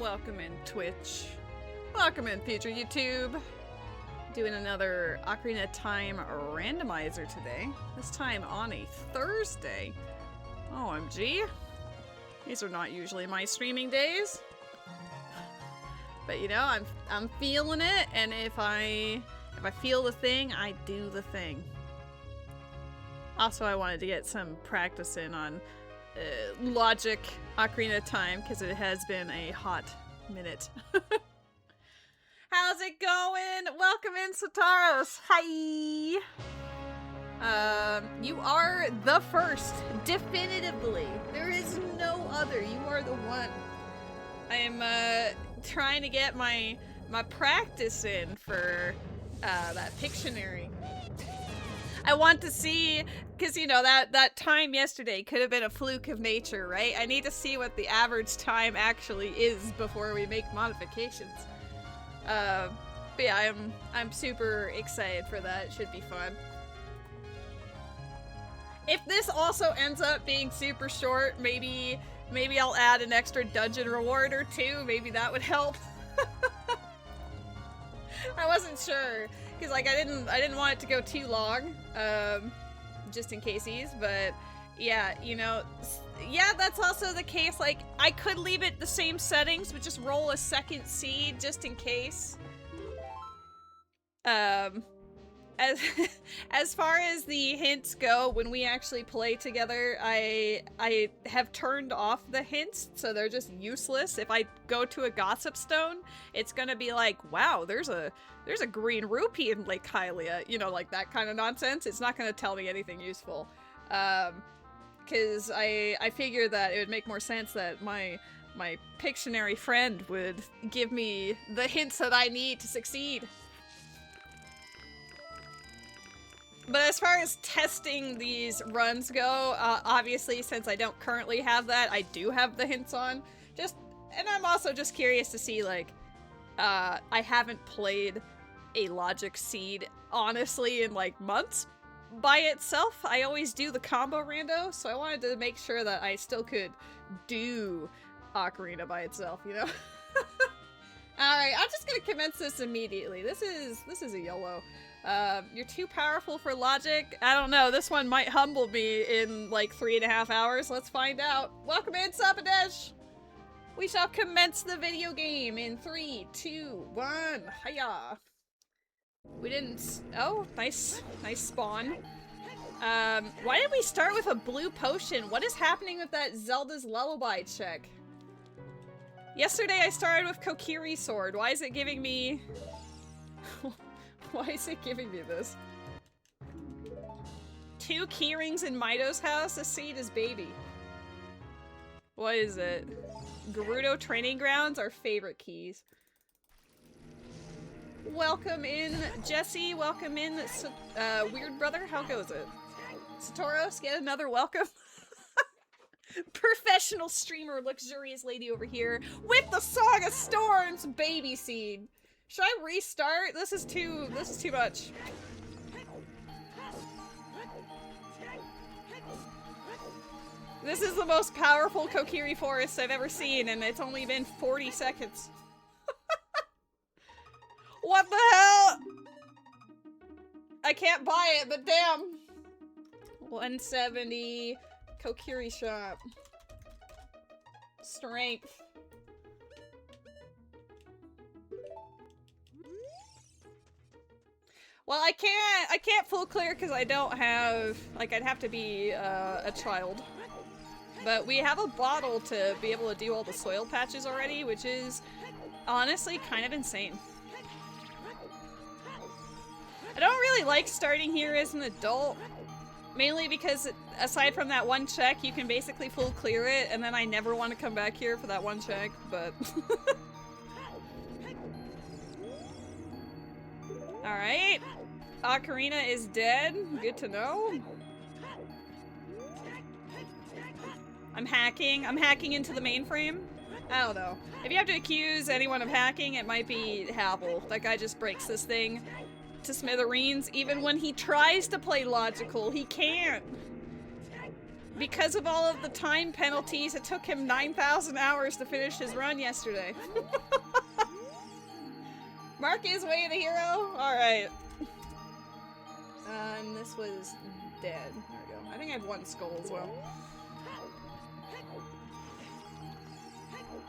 Welcome in Twitch. Welcome in future YouTube. Doing another Ocarina of Time Randomizer today. This time on a Thursday. OMG. These are not usually my streaming days. But you know, I'm feeling it, and if I feel the thing, I do the thing. Also, I wanted to get some practice in on logic Ocarina of Time, because it has been a hot minute. How's it going? Welcome in, Sataros. Hi. You are the first, definitively. There is no other. You are the one. I am trying to get my practice in for that Pictionary. I want to see, because you know that time yesterday could have been a fluke of nature, right? I need to see what the average time actually is before we make modifications. But yeah, I'm super excited for that. It should be fun. If this also ends up being super short, maybe I'll add an extra dungeon reward or two. Maybe that would help. I wasn't sure, because like I didn't want it to go too long, just in caseies, but yeah, you know, yeah, that's also the case. Like, I could leave it the same settings, but just roll a second seed just in case. As far as the hints go, when we actually play together, I have turned off the hints, so they're just useless. If I go to a gossip stone, it's gonna be like, wow, there's a green rupee in Lake Hylia, you know, like that kind of nonsense. It's not gonna tell me anything useful. Because I figured that it would make more sense that my Pictionary friend would give me the hints that I need to succeed. But as far as testing these runs go, obviously, since I don't currently have that, I do have the hints on. And I'm also just curious to see, like, I haven't played a logic seed, honestly, in, like, months by itself. I always do the combo rando, so I wanted to make sure that I still could do Ocarina by itself, you know? Alright, I'm just gonna commence this immediately. This is a YOLO. You're too powerful for logic. I don't know, this one might humble me in like 3.5 hours. Let's find out. Welcome in, Sapadesh! We shall commence the video game in 3, 2, 1, hiya! We didn't... Oh, nice spawn. Why did we start with a blue potion? What is happening with that Zelda's Lullaby check? Yesterday I started with Kokiri Sword. Why is it giving me... Why is it giving me this? 2 key rings in Mido's house? The seed is baby. What is it? Gerudo Training Grounds? Our favorite keys. Welcome in, Jesse. Welcome in, Weird Brother. How goes it? Satoros, get another welcome. Professional streamer, LuxuriousLady over here with the Song of Storms baby seed. Should I restart? This is too much. This is the most powerful Kokiri Forest I've ever seen, and it's only been 40 seconds. What the hell? I can't buy it, but damn. 170. Kokiri shop. Strength. Well, I can't full clear because I don't have, like, I'd have to be a child. But we have a bottle to be able to do all the soil patches already, which is honestly kind of insane. I don't really like starting here as an adult, mainly because aside from that one check, you can basically full clear it, and then I never want to come back here for that one check, but... Alright. Ocarina is dead. Good to know. I'm hacking. I'm hacking into the mainframe. I don't know. If you have to accuse anyone of hacking, it might be Havel. That guy just breaks this thing to smithereens. Even when he tries to play logical, he can't. Because of all of the time penalties, it took him 9,000 hours to finish his run yesterday. Mark is Way of the Hero? Alright. And this was dead. There we go. I think I have one skull as well.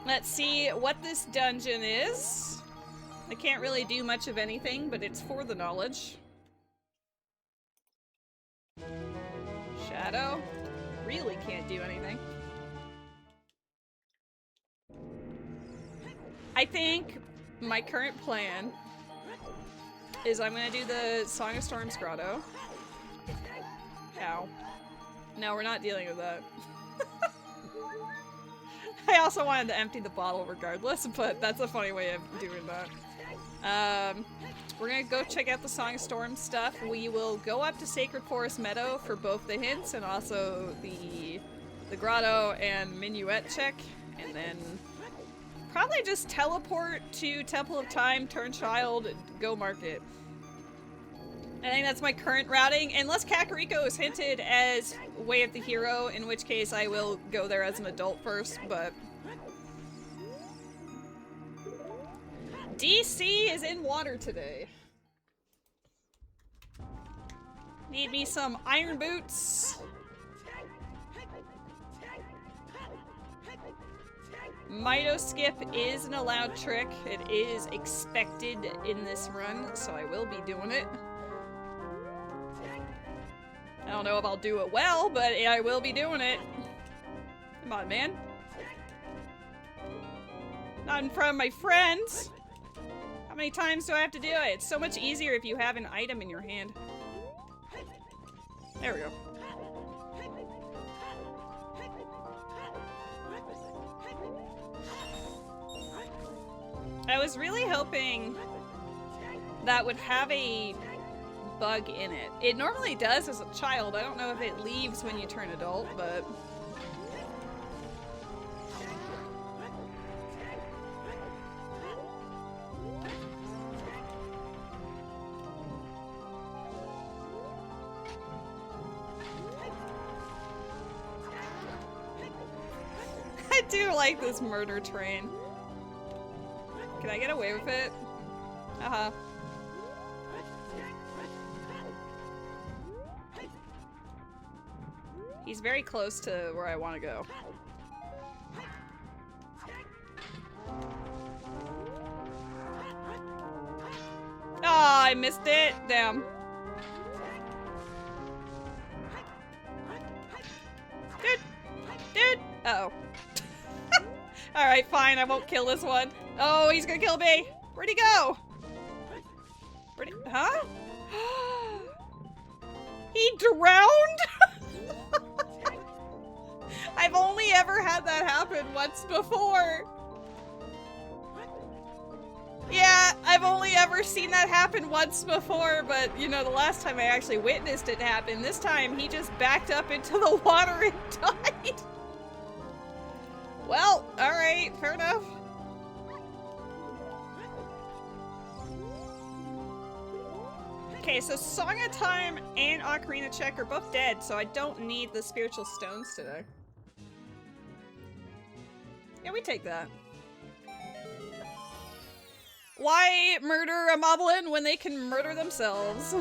Let's see what this dungeon is. I can't really do much of anything, but it's for the knowledge. Shadow? Really can't do anything. I think my current plan is I'm gonna do the Song of Storms grotto. Ow. No, we're not dealing with that. I also wanted to empty the bottle regardless, but that's a funny way of doing that. We're gonna go check out the Song of Storms stuff. We will go up to Sacred Forest Meadow for both the hints and also the grotto and minuet check, and then probably just teleport to Temple of Time, turn child, and go market. I think that's my current routing, unless Kakariko is hinted as Way of the Hero, in which case I will go there as an adult first, but... DC is in water today. Need me some iron boots. Mito skip is an allowed trick. It is expected in this run, so I will be doing it. I don't know if I'll do it well, but I will be doing it. Come on, man. Not in front of my friends. How many times do I have to do it? It's so much easier if you have an item in your hand. There we go. I was really hoping that would have a bug in it. It normally does as a child. I don't know if it leaves when you turn adult, but... I do like this murder train. Can I get away with it? Uh-huh. He's very close to where I want to go. Oh, I missed it. Damn. Dude. Dude. Uh-oh. Alright, fine. I won't kill this one. Oh, he's gonna kill me. Where'd he go? Where'd he... Huh? He drowned? I've only ever had that happen once before. Yeah, I've only ever seen that happen once before, but, you know, the last time I actually witnessed it happen, this time he just backed up into the water and died. Well, alright, fair enough. Okay, so Song of Time and Ocarina Check are both dead, so I don't need the spiritual stones today. Yeah, we take that. Why murder a moblin when they can murder themselves?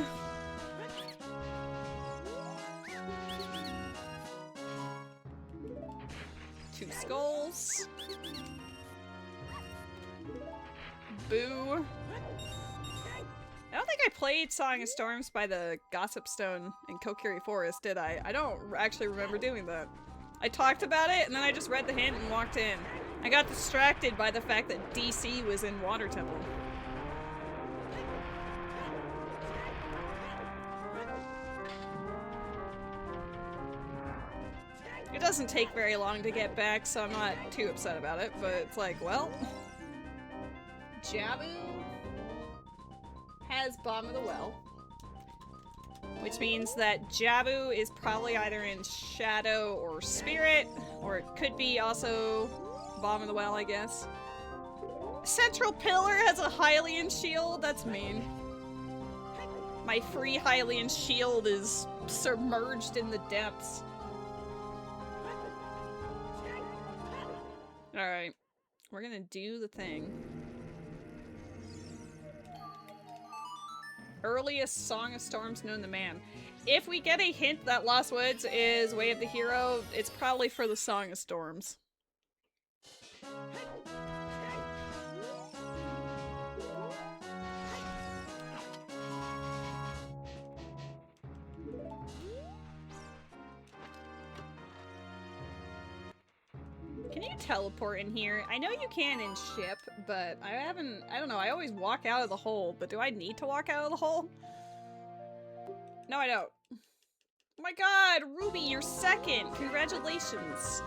2 skulls. Boo. I don't think I played Song of Storms by the Gossip Stone in Kokiri Forest, did I? I don't actually remember doing that. I talked about it, and then I just read the hint and walked in. I got distracted by the fact that DC was in Water Temple. It doesn't take very long to get back, so I'm not too upset about it, but it's like, well... Jabu has Bomb of the Well, which means that Jabu is probably either in Shadow or Spirit, or it could be also Bomb of the Well, I guess. Central Pillar has a Hylian shield? That's mean. My free Hylian shield is submerged in the depths. Alright. We're gonna do the thing. Earliest Song of Storms known to man. If we get a hint that Lost Woods is Way of the Hero, it's probably for the Song of Storms. Can you teleport in here? I know you can in ship, but I don't know, I always walk out of the hole, but do I need to walk out of the hole? No, I don't. Oh my god, Ruby, you're second! Congratulations!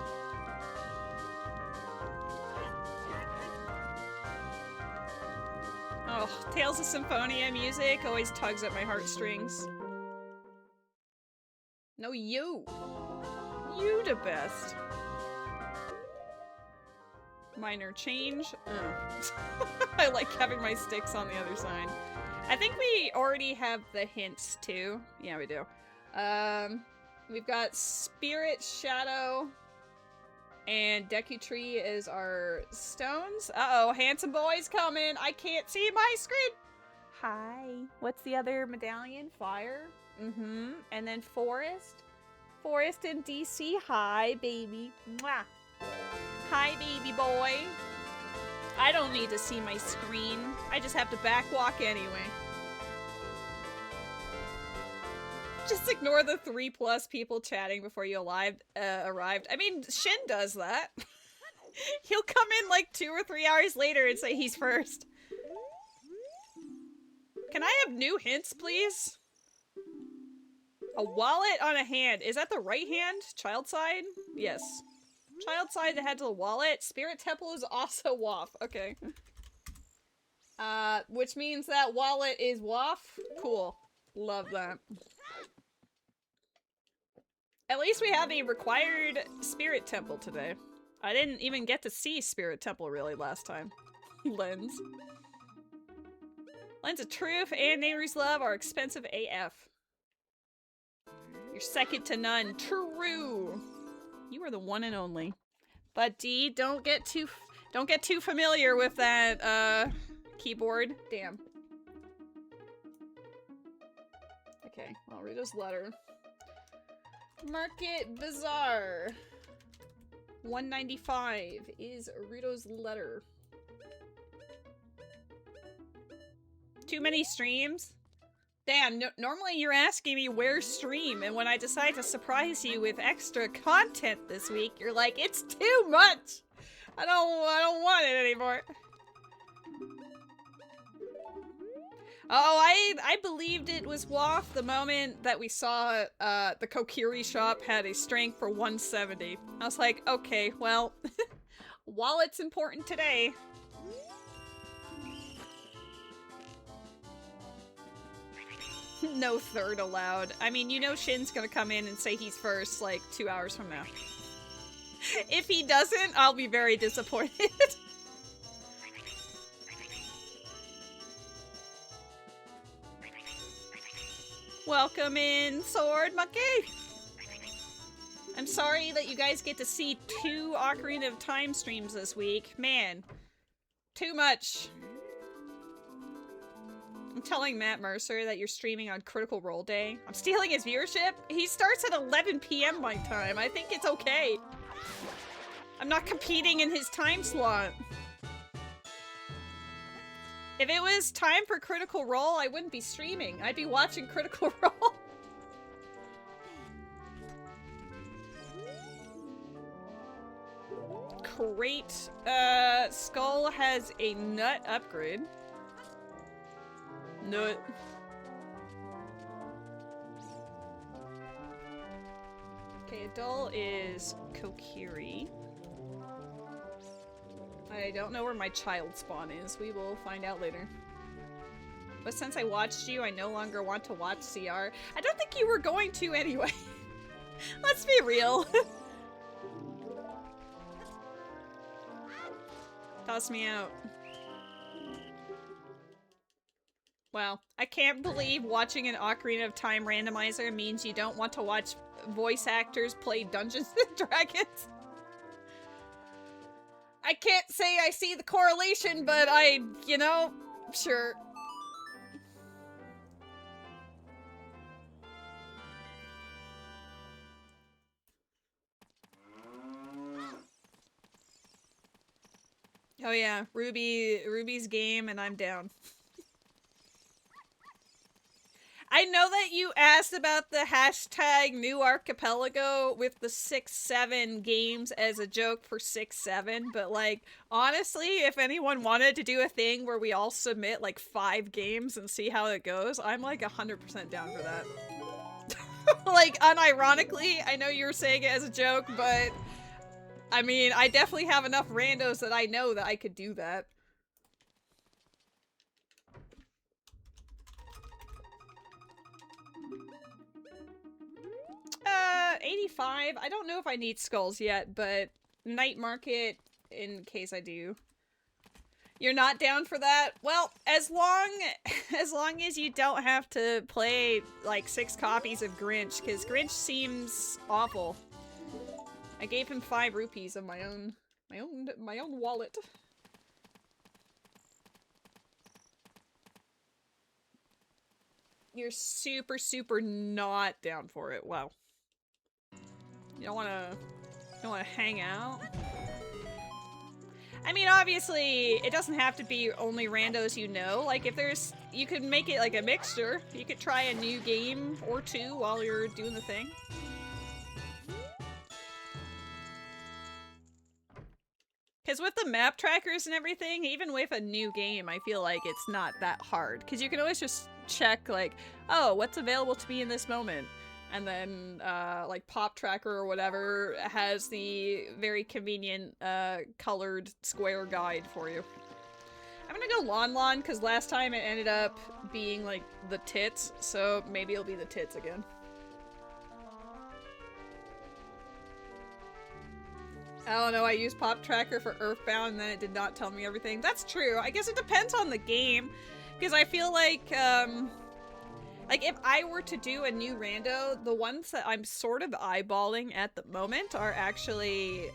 Oh, Tales of Symphonia music always tugs at my heartstrings. No, you! You the best. Minor change. I like having my sticks on the other side. I think we already have the hints too. Yeah, we do. We've got Spirit, Shadow, and Deku Tree is our stones. Uh-oh, handsome boy's coming. I can't see my screen. Hi. What's the other medallion? Fire. Mm-hmm. And then Forest. Forest in DC. Hi, baby. Mwah. Hi, baby boy. I don't need to see my screen. I just have to backwalk anyway. Just ignore the 3+ people chatting before you arrived. I mean, Shin does that. He'll come in like 2 or 3 hours later and say he's first. Can I have new hints, please? A wallet on a hand. Is that the right hand? Child side? Yes. Child side that had to the wallet. Spirit Temple is also WAF. Okay. Which means that wallet is WAF. Cool. Love that. At least we have a required Spirit Temple today. I didn't even get to see Spirit Temple really last time. Lens. Lens of Truth and Neighbor's Love are expensive AF. You're second to none. True. You are the one and only. But D, don't get too familiar with that keyboard. Damn. Okay, I'll read his letter. Market Bazaar. 195 is Rito's letter. Too many streams? Damn, normally you're asking me where stream, and when I decide to surprise you with extra content this week, you're like, it's too much! I don't want it anymore. Oh, I believed it was WAF the moment that we saw the Kokiri shop had a strength for 170. I was like, okay, well, wallet's important today. No third allowed. I mean, you know Shin's gonna come in and say he's first, like, 2 hours from now. If he doesn't, I'll be very disappointed. Welcome in, Sword Monkey! I'm sorry that you guys get to see 2 Ocarina of Time streams this week. Man, too much. I'm telling Matt Mercer that you're streaming on Critical Role Day. I'm stealing his viewership. He starts at 11 PM my time. I think it's okay. I'm not competing in his time slot. If it was time for Critical Role, I wouldn't be streaming. I'd be watching Critical Role. Great. Skull has a nut upgrade. Nut. Okay, Adul is Kokiri. I don't know where my child spawn is. We will find out later. But since I watched you, I no longer want to watch CR. I don't think you were going to anyway. Let's be real. Toss me out. Wow. I can't believe watching an Ocarina of Time Randomizer means you don't want to watch voice actors play Dungeons & Dragons. I can't say I see the correlation, but you know, sure. Oh yeah, Ruby's game and I'm down. I know that you asked about the hashtag new archipelago with the 6-7 games as a joke for 6-7, but like, honestly, if anyone wanted to do a thing where we all submit like 5 games and see how it goes, I'm like 100% down for that. Like, unironically, I know you were saying it as a joke, but I mean, I definitely have enough randos that I know that I could do that. 85. I don't know if I need skulls yet, but night market in case I do. You're not down for that? Well, as long as you don't have to play like 6 copies of Grinch, because Grinch seems awful. I gave him 5 rupees of my own wallet. You're super, super not down for it. Wow. You don't wanna hang out? I mean, obviously, it doesn't have to be only randos you know. Like, if there's... You could make it like a mixture. You could try a new game or 2 while you're doing the thing. Because with the map trackers and everything, even with a new game, I feel like it's not that hard. Because you can always just check, like, oh, what's available to me in this moment? And then, like, Pop Tracker or whatever has the very convenient, colored square guide for you. I'm gonna go Lon Lon, because last time it ended up being, like, the tits, so maybe it'll be the tits again. I don't know, I used Pop Tracker for Earthbound and then it did not tell me everything. That's true. I guess it depends on the game, because I feel like if I were to do a new rando, the ones that I'm sort of eyeballing at the moment are actually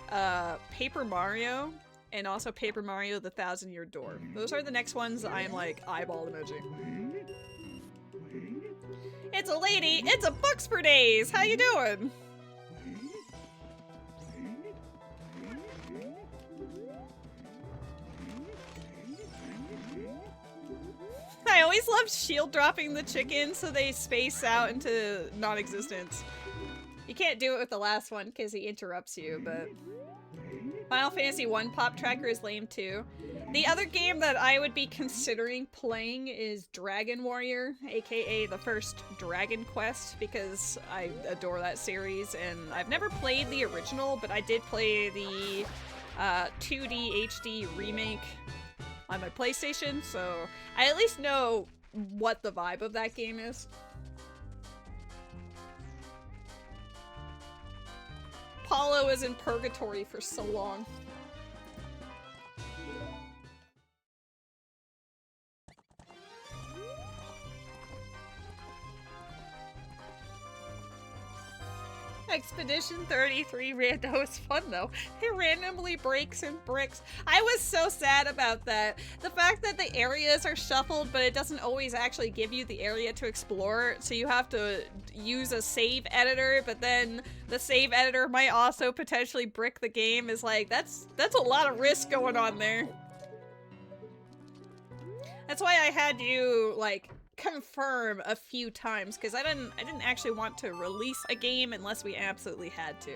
Paper Mario and also Paper Mario the Thousand Year Door. Those are the next ones I'm like eyeball emoji. It's a lady! It's a Books for Days! How you doing? I always love shield dropping the chickens so they space out into non-existence. You can't do it with the last one because he interrupts you, but... Final Fantasy 1 Pop Tracker is lame too. The other game that I would be considering playing is Dragon Warrior, aka the first Dragon Quest, because I adore that series, and I've never played the original, but I did play the 2D HD remake on my PlayStation, so I at least know what the vibe of that game is. Paulo was in purgatory for so long. Expedition 33 rando is fun though. It randomly breaks and bricks. I was so sad about that. The fact that the areas are shuffled, but it doesn't always actually give you the area to explore, so you have to use a save editor, but then the save editor might also potentially brick the game. Is like, that's a lot of risk going on there. That's why I had you, like, confirm a few times, because I didn't actually want to release a game unless we absolutely had to.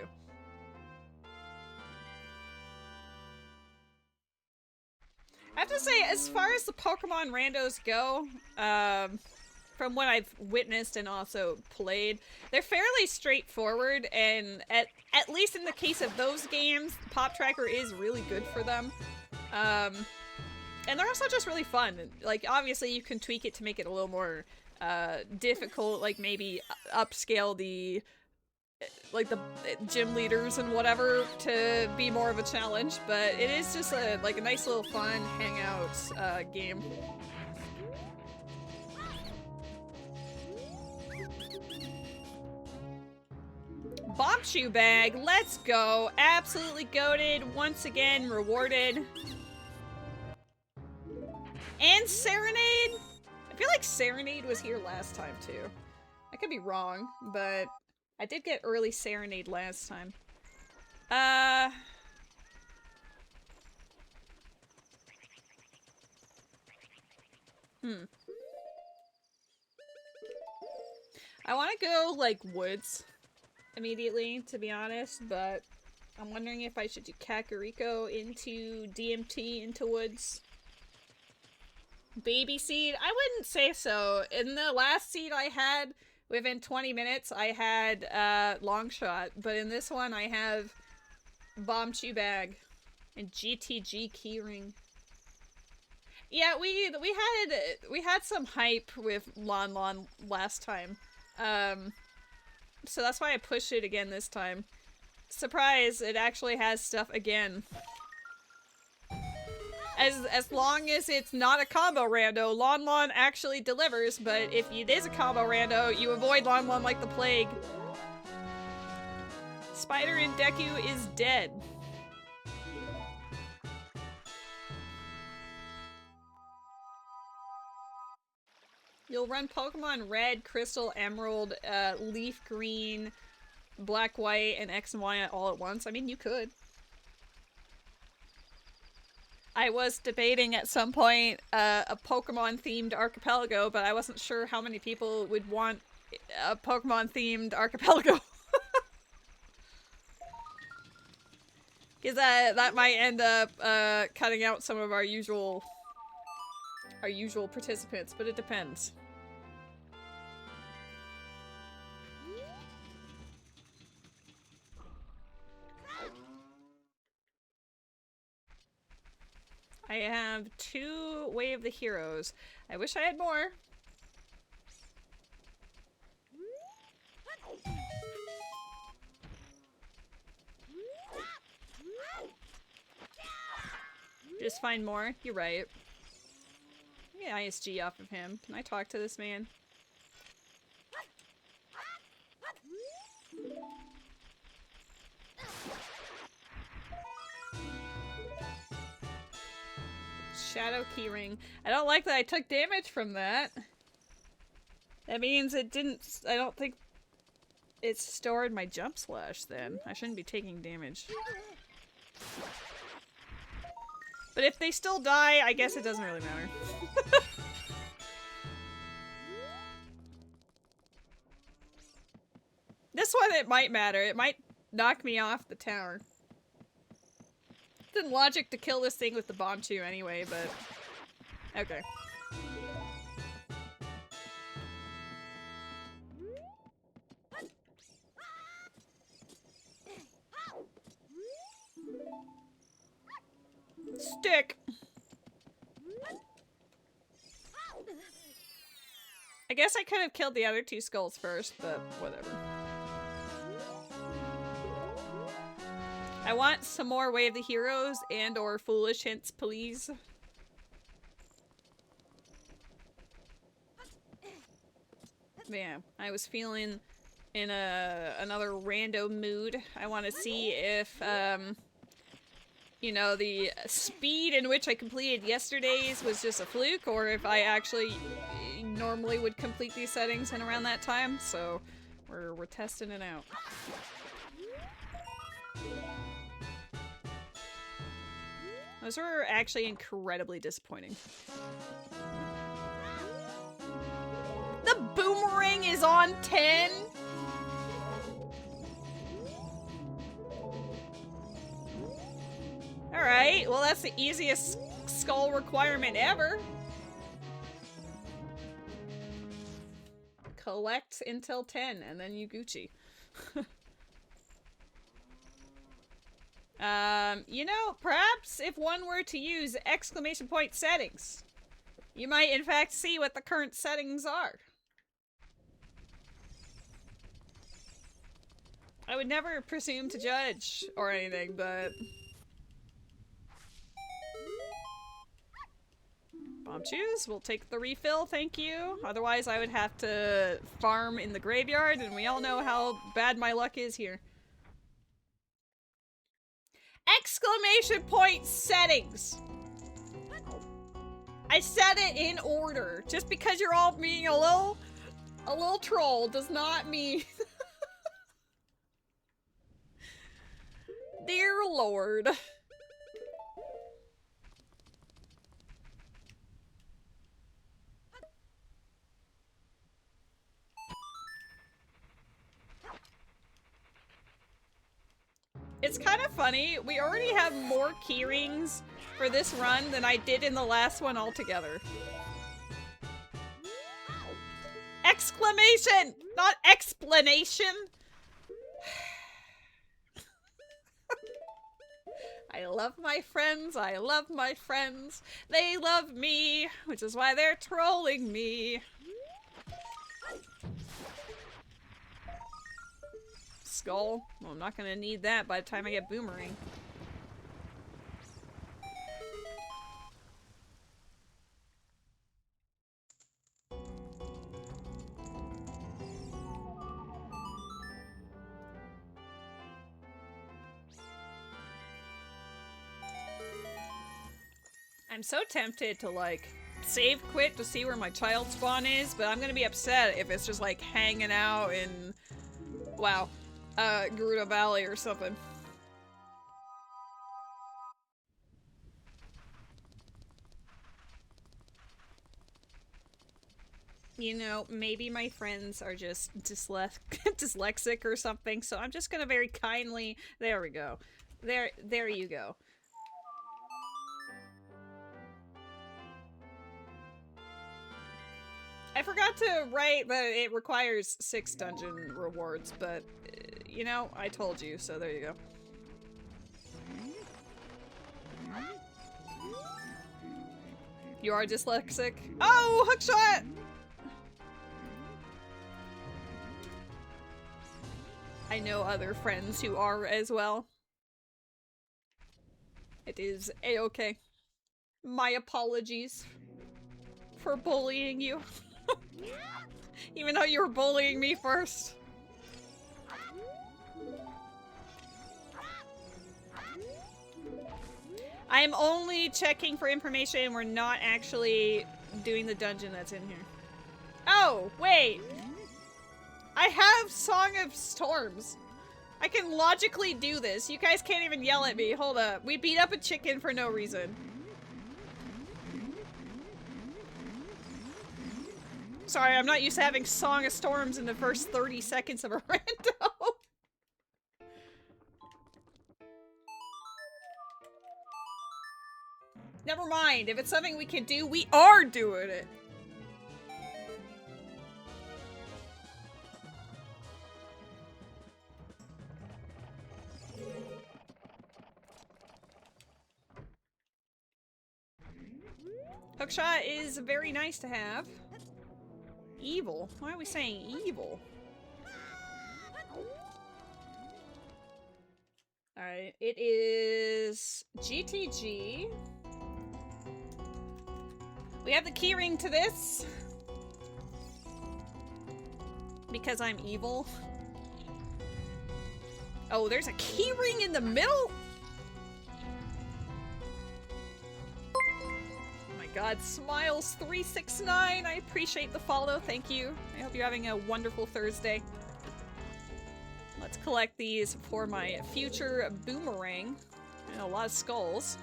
I have to say, as far as the Pokemon randos go, from what I've witnessed and also played, they're fairly straightforward, and at least in the case of those games, Pop Tracker is really good for them. And they're also just really fun. Like, obviously you can tweak it to make it a little more difficult, like maybe upscale the gym leaders and whatever to be more of a challenge, but it is just a nice little fun hangout game. Bombshoe bag, let's go. Absolutely goated, once again rewarded. And Serenade? I feel like Serenade was here last time too. I could be wrong, but I did get early Serenade last time. I want to go, like, woods immediately, to be honest, but I'm wondering if I should do Kakariko into DMT into woods. Baby seed? I wouldn't say so. In the last seed I had, within 20 minutes, I had long shot, but in this one I have Bombshoe bag and GTG keyring. Yeah, we had some hype with Lon Lon last time. So that's why I pushed it again this time. Surprise, it actually has stuff again. As long as it's not a combo rando, Lon Lon actually delivers, but if it is a combo rando, you avoid Lon Lon like the plague. Spider in Deku is dead. You'll run Pokemon Red, Crystal, Emerald, Leaf Green, Black, White, and X and Y all at once. I mean, you could. I was debating at some point a Pokemon-themed archipelago, but I wasn't sure how many people would want a Pokemon-themed archipelago. Because that might end up cutting out some of our usual participants, but it depends. I have 2 Way of the Heroes. I wish I had more. Just find more? You're right. Get ISG off of him. Can I talk to this man? Shadow keyring. I don't like that I took damage from that. That means it didn't... I don't think it stored my jump slash then. I shouldn't be taking damage. But if they still die, I guess it doesn't really matter. This one, it might matter. It might knock me off the tower. It's in logic to kill this thing with the Bombchu anyway, but... Okay. Stick! I guess I could have killed the other 2 skulls first, but whatever. I want some more Way of the Heroes and or foolish hints, please. Yeah, I was feeling in another rando mood. I want to see if, you know, the speed in which I completed yesterday's was just a fluke, or if I actually normally would complete these settings in around that time, so we're testing it out. Those were actually incredibly disappointing. The boomerang is on 10? Alright, well that's the easiest skull requirement ever. Collect until 10, and then you Gucci. You know, perhaps if one were to use exclamation point settings, you might in fact see what the current settings are. I would never presume to judge or anything, but... Mom choose. We'll take the refill, thank you. Otherwise, I would have to farm in the graveyard, and we all know how bad my luck is here. Exclamation point settings! I said it in order. Just because you're all being a little troll does not mean... Dear Lord. It's kind of funny, we already have more keyrings for this run than I did in the last one altogether. Exclamation! Not explanation! I love my friends, I love my friends. They love me, which is why they're trolling me. Skull? Well, I'm not gonna need that by the time I get Boomerang. I'm so tempted to, like, save quit to see where my child spawn is, but I'm gonna be upset if it's just, like, hanging out in, wow, Gerudo Valley or something. You know, maybe my friends are just dyslexic or something, so I'm just gonna very kindly... There we go. There you go. I forgot to write that it requires 6 dungeon rewards, but, you know, I told you, so there you go. You are dyslexic? Oh, hookshot! I know other friends who are as well. It is a-okay. My apologies for bullying you. Even though you were bullying me first. I am only checking for information. We're not actually doing the dungeon that's in here. Oh, wait. I have Song of Storms. I can logically do this. You guys can't even yell at me. Hold up. We beat up a chicken for no reason. Sorry, I'm not used to having Song of Storms in the first 30 seconds of a rando. Never mind. If it's something we can do, we are doing it. Hookshot is very nice to have. Evil? Why are we saying evil? Alright, it is GTG. We have the keyring to this. Because I'm evil. Oh, there's a keyring in the middle? God, Smiles369, I appreciate the follow, thank you. I hope you're having a wonderful Thursday. Let's collect these for my future Boomerang. And a lot of skulls.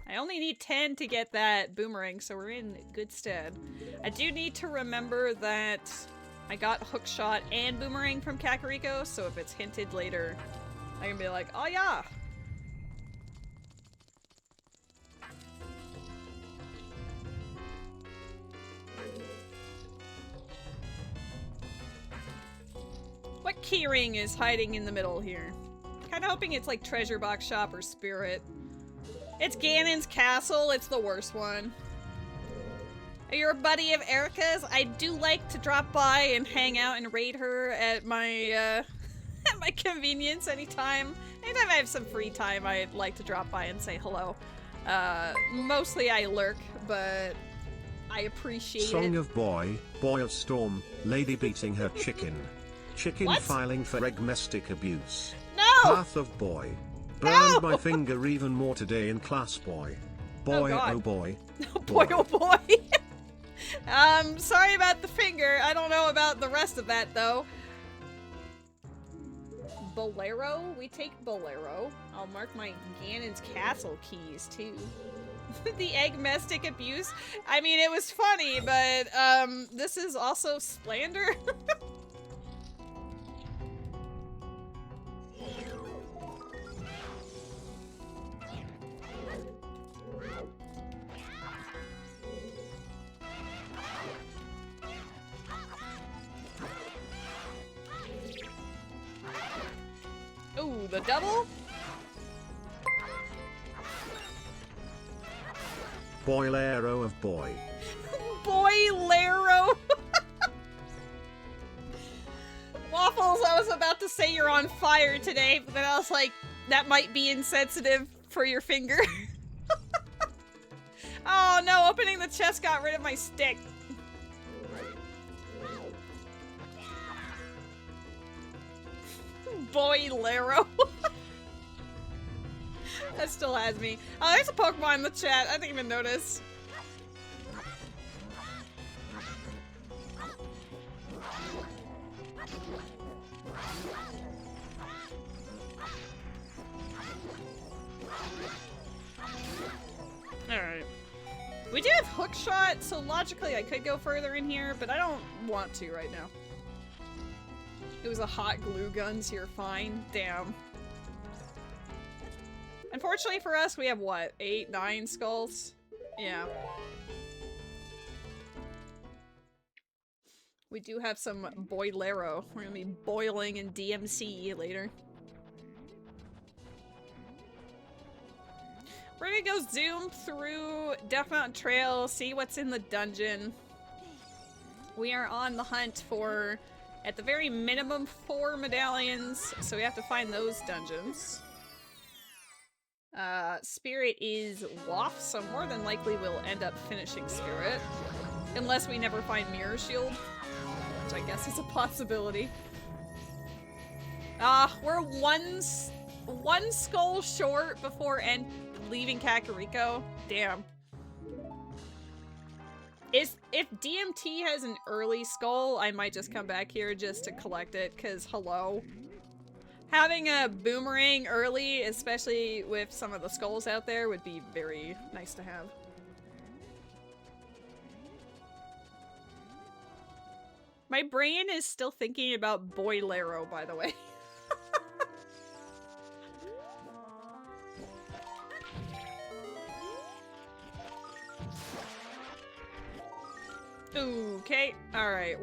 I only need 10 to get that Boomerang, so we're in good stead. I do need to remember that I got Hookshot and Boomerang from Kakariko, so if it's hinted later, I can be like, oh yeah! What keyring is hiding in the middle here? Kinda hoping it's like Treasure Box Shop or Spirit. It's Ganon's castle, it's the worst one. Are you a buddy of Erica's? I do like to drop by and hang out and raid her at my, at my convenience anytime Anytime I have some free time, I'd like to drop by and say hello. Mostly I lurk, but I appreciate it. Song of Boy, Boy of Storm, Lady beating her chicken. Chicken What? filing for domestic abuse. No! Path of Boy. No! Burned my finger even more today in class, boy. Boy, God. oh boy. Oh boy, oh boy. Sorry about the finger. I don't know about the rest of that, though. Bolero? We take Bolero. I'll mark my Ganon's Castle keys, too. The egg mestic abuse? I mean, it was funny, but, this is also slander? Ooh, the double? Boilero of Boy. Boilero! Waffles, I was about to say you're on fire today, but then I was like, that might be insensitive for your finger. Oh no, opening the chest got rid of my stick. Boilero. That still has me. Oh, there's a Pokemon in the chat. I didn't even notice. Alright. We do have hook shot, so logically I could go further in here, but I don't want to right now. It was a hot glue gun, so you're fine. Damn. Unfortunately for us, we have what? 8, 9 skulls? Yeah. We do have some Boilero. We're gonna be boiling in DMC later. We're gonna go zoom through Death Mountain Trail, see what's in the dungeon. We are on the hunt for, at the very minimum, 4 medallions, so we have to find those dungeons. Spirit is Waff, so more than likely we'll end up finishing Spirit. Unless we never find Mirror Shield, which I guess is a possibility. We're one skull short before leaving Kakariko. Damn. If DMT has an early skull, I might just come back here just to collect it, because hello. Having a boomerang early, especially with some of the skulls out there, would be very nice to have. My brain is still thinking about Boilero, by the way. Okay, alright,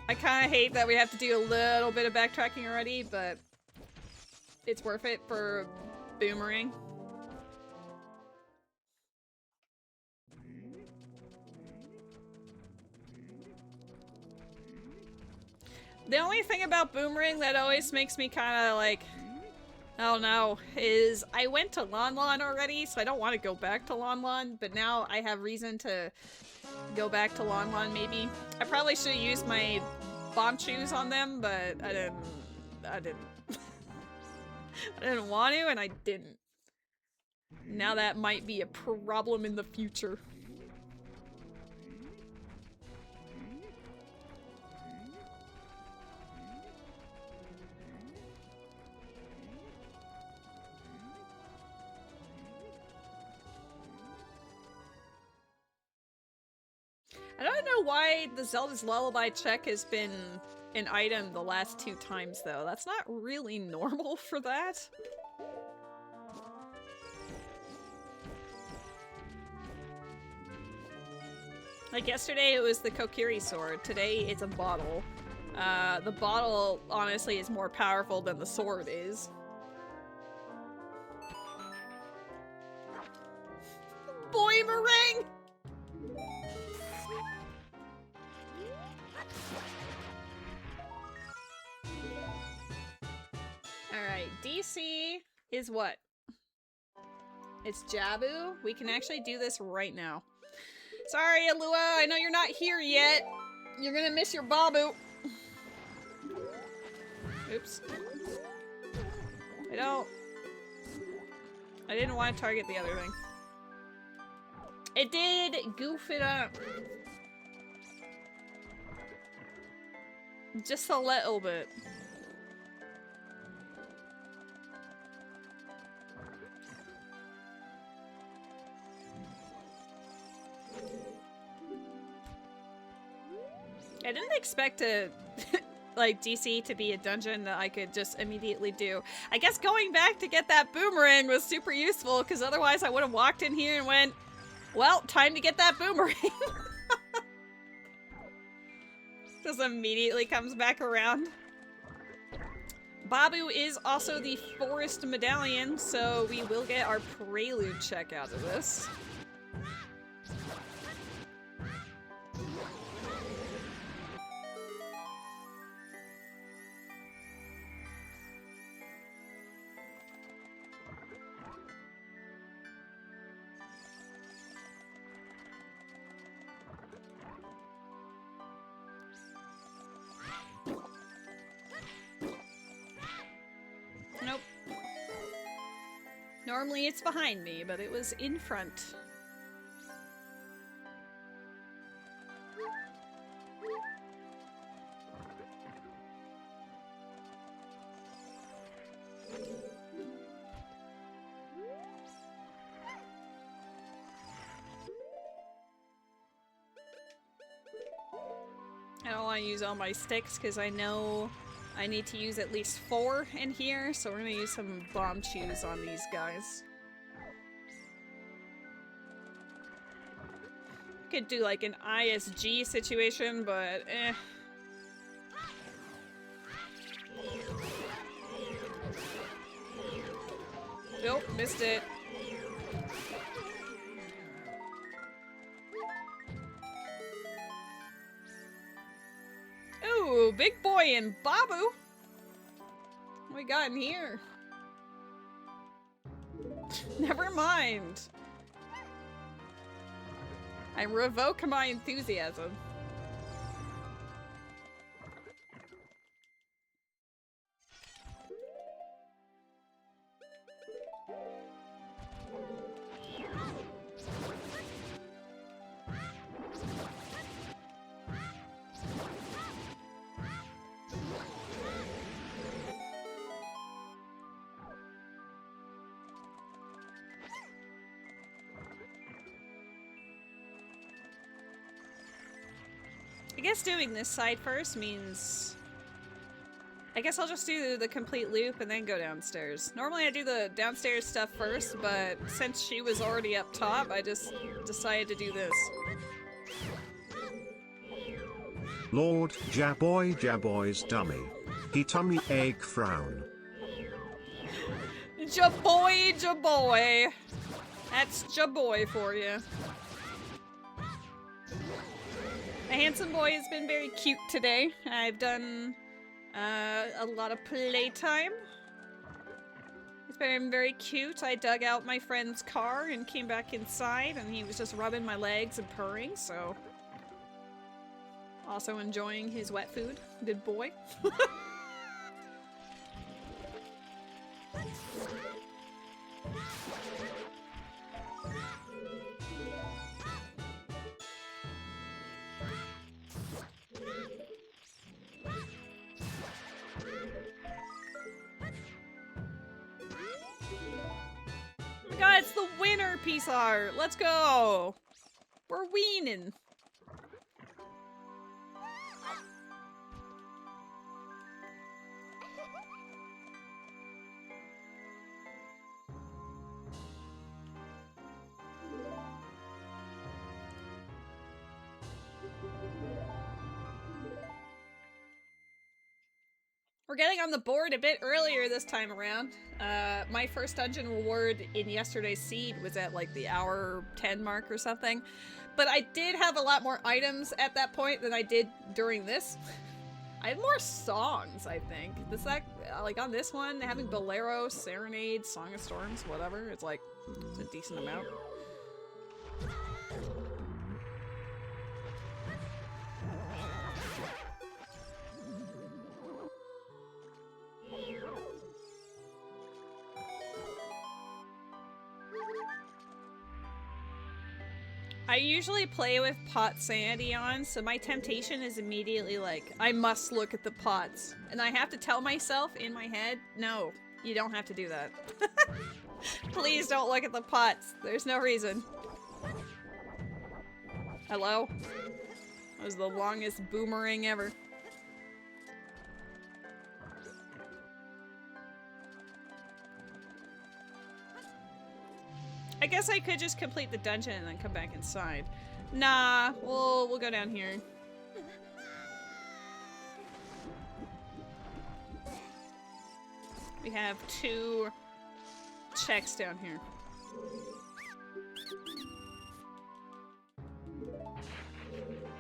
I kind of hate that we have to do a little bit of backtracking already, but it's worth it for Boomerang. The only thing about Boomerang that always makes me kind of like, oh no, is I went to Lon Lon already, so I don't want to go back to Lon Lon, but now I have reason to go back to Lon Lon maybe. I probably should have used my bomb shoes on them, but I didn't I didn't want to, and I didn't. Now that might be a problem in the future. I don't know why the Zelda's Lullaby check has been an item the last 2 times, though. That's not really normal for that. Like yesterday it was the Kokiri sword, today it's a bottle. The bottle, honestly, is more powerful than the sword is. Boimerang! Alright, DC is what? It's Jabu. We can actually do this right now. Sorry, Alua, I know you're not here yet. You're gonna miss your Babu. Oops. I didn't want to target the other thing. It did goof it up. Just a little bit. I didn't expect to, like, DC to be a dungeon that I could just immediately do. I guess going back to get that boomerang was super useful, because otherwise I would have walked in here and went, well, time to get that boomerang. Just immediately comes back around. Babu is also the forest medallion, so we will get our prelude check out of this. Nope. Normally it's behind me, but it was in front. I don't want to use all my sticks because I know I need to use at least 4 in here, so we're gonna use some bomb chews on these guys. Could do like an ISG situation, but eh. Nope, missed it. Ooh, big boy and Babu. What we got in here? Never mind. I revoke my enthusiasm. I guess doing this side first means... I guess I'll just do the complete loop and then go downstairs. Normally I do the downstairs stuff first, but since she was already up top, I just decided to do this. Lord Jaboy's dummy. He tummy egg frown. Jaboy. That's Jaboy for you. The handsome boy has been very cute today. I've done a lot of playtime. It's been very cute. I dug out my friend's car and came back inside, and he was just rubbing my legs and purring, so... Also enjoying his wet food. Good boy. Oh my god, it's the winner piece art! Let's go! We're weaning! We're getting on the board a bit earlier this time around. My first dungeon reward in yesterday's seed was at like the hour 10 mark or something. But I did have a lot more items at that point than I did during this. I had more songs, I think. This like on this one, having Bolero, Serenade, Song of Storms, whatever, it's like it's a decent amount. I usually play with pot sanity on, so my temptation is immediately like, I must look at the pots. And I have to tell myself in my head, no, you don't have to do that. Please don't look at the pots. There's no reason. Hello? That was the longest boomerang ever. I guess I could just complete the dungeon and then come back inside. Nah, we'll go down here. We have 2 checks down here.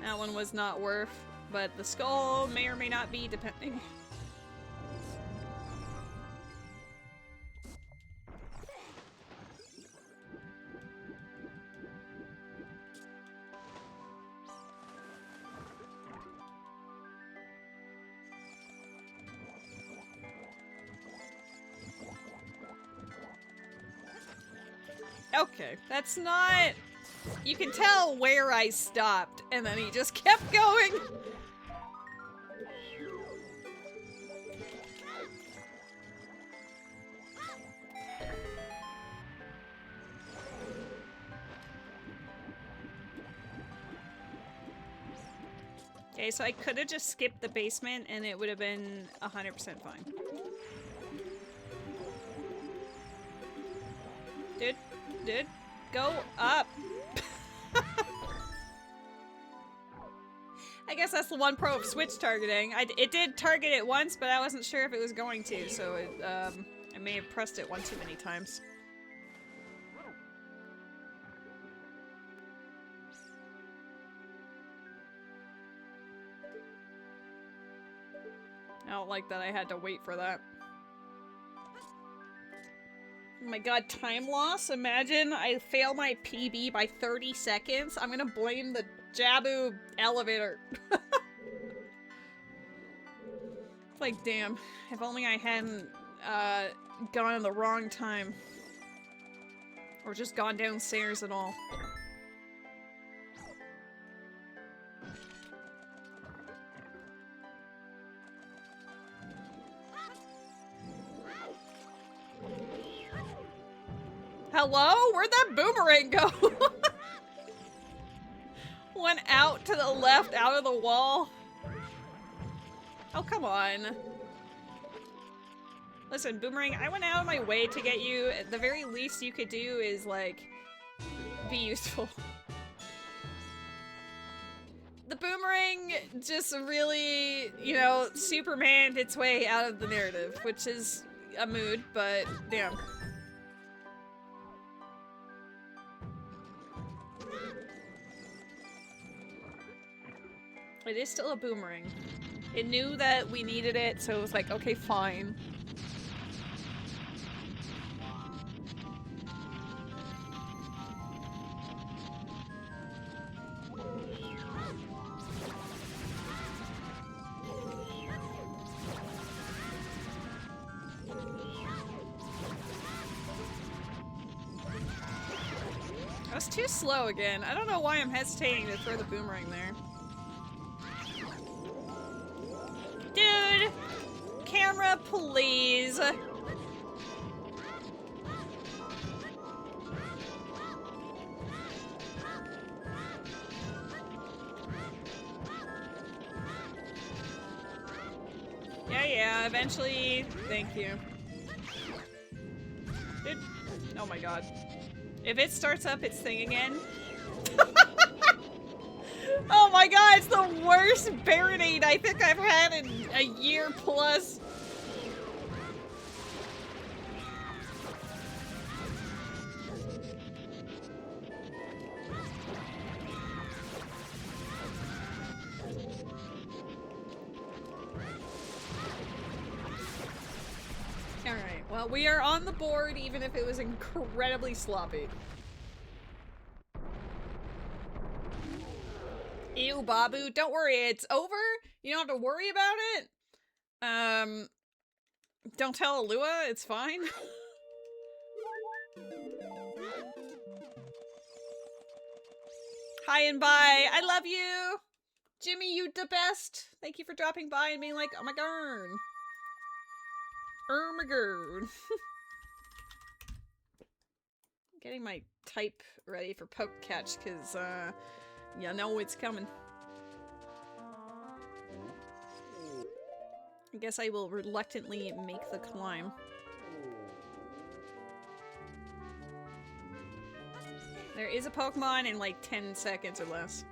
That one was not worth, but the skull may or may not be, depending. Okay, that's not... You can tell where I stopped, and then he just kept going. Okay, so I could have just skipped the basement, and it would have been 100% fine. Dude, go up. I guess that's the one pro of switch targeting. It did target it once, but I wasn't sure if it was going to, so I may have pressed it one too many times. I don't like that I had to wait for that. Oh my god, time loss? Imagine I fail my PB by 30 seconds. I'm gonna blame the Jabu elevator. It's like, damn, if only I hadn't gone in the wrong time. Or just gone downstairs at all. Hello? Where'd that boomerang go? Went out to the left, out of the wall. Oh, come on. Listen, boomerang, I went out of my way to get you. The very least you could do is, like, be useful. The boomerang just really, you know, Superman'd its way out of the narrative, which is a mood, but damn. It is still a boomerang. It knew that we needed it, so it was like, okay, fine. I was too slow again. I don't know why I'm hesitating to throw the boomerang there. Dude! Camera, please! Yeah, eventually. Thank you. Dude. Oh my god. If it starts up its thing again... Oh my god, it's the worst Baronade I think I've had in a year plus. We are on the board even if it was incredibly sloppy. Ew, Babu. Don't worry, it's over. You don't have to worry about it. Don't tell Alua, it's fine. Hi and bye. I love you. Jimmy, you the best. Thank you for dropping by and being like, oh my god. Oh my god. Getting my type ready for poke catch because, you know it's coming. I guess I will reluctantly make the climb. There is a Pokemon in like 10 seconds or less.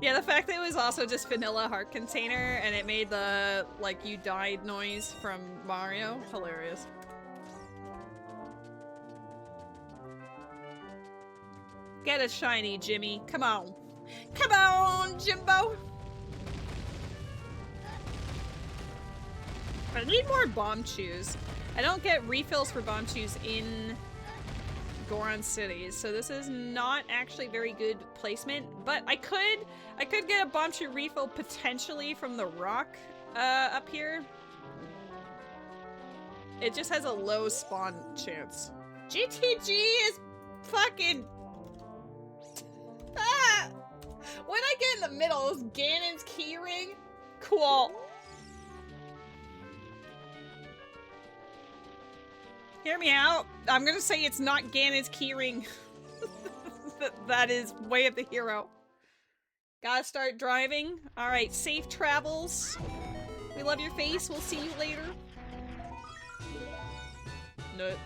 Yeah, the fact that it was also just vanilla heart container and it made the, like, you died noise from Mario. Hilarious. Get a shiny, Jimmy. Come on. Come on, Jimbo! I need more bomb chews. I don't get refills for bomb chews in Goron cities, so this is not actually very good placement, but I could get a bomb chew refill potentially from the rock up here. It just has a low spawn chance. GTG is fucking ah! When I get in the middle, is Ganon's keyring? Cool. Hear me out. I'm gonna say it's not Ganon's keyring. That is way of the hero. Gotta start driving. Alright, safe travels. We love your face. We'll see you later. Nut.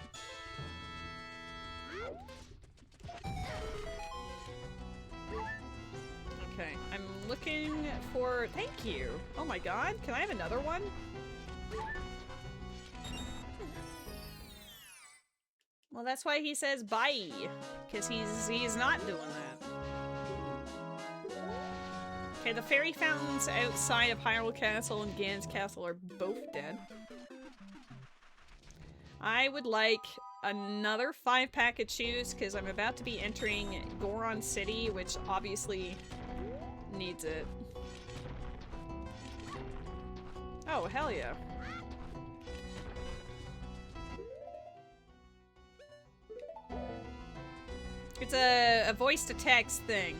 Okay, I'm looking for... Thank you. Oh my god, can I have another one? Well, that's why he says bye, because he's not doing that. Okay, the fairy fountains outside of Hyrule Castle and Ganon's Castle are both dead. I would like another 5-pack of chews, because I'm about to be entering Goron City, which obviously needs it. Oh, hell yeah. It's a voice-to-text thing.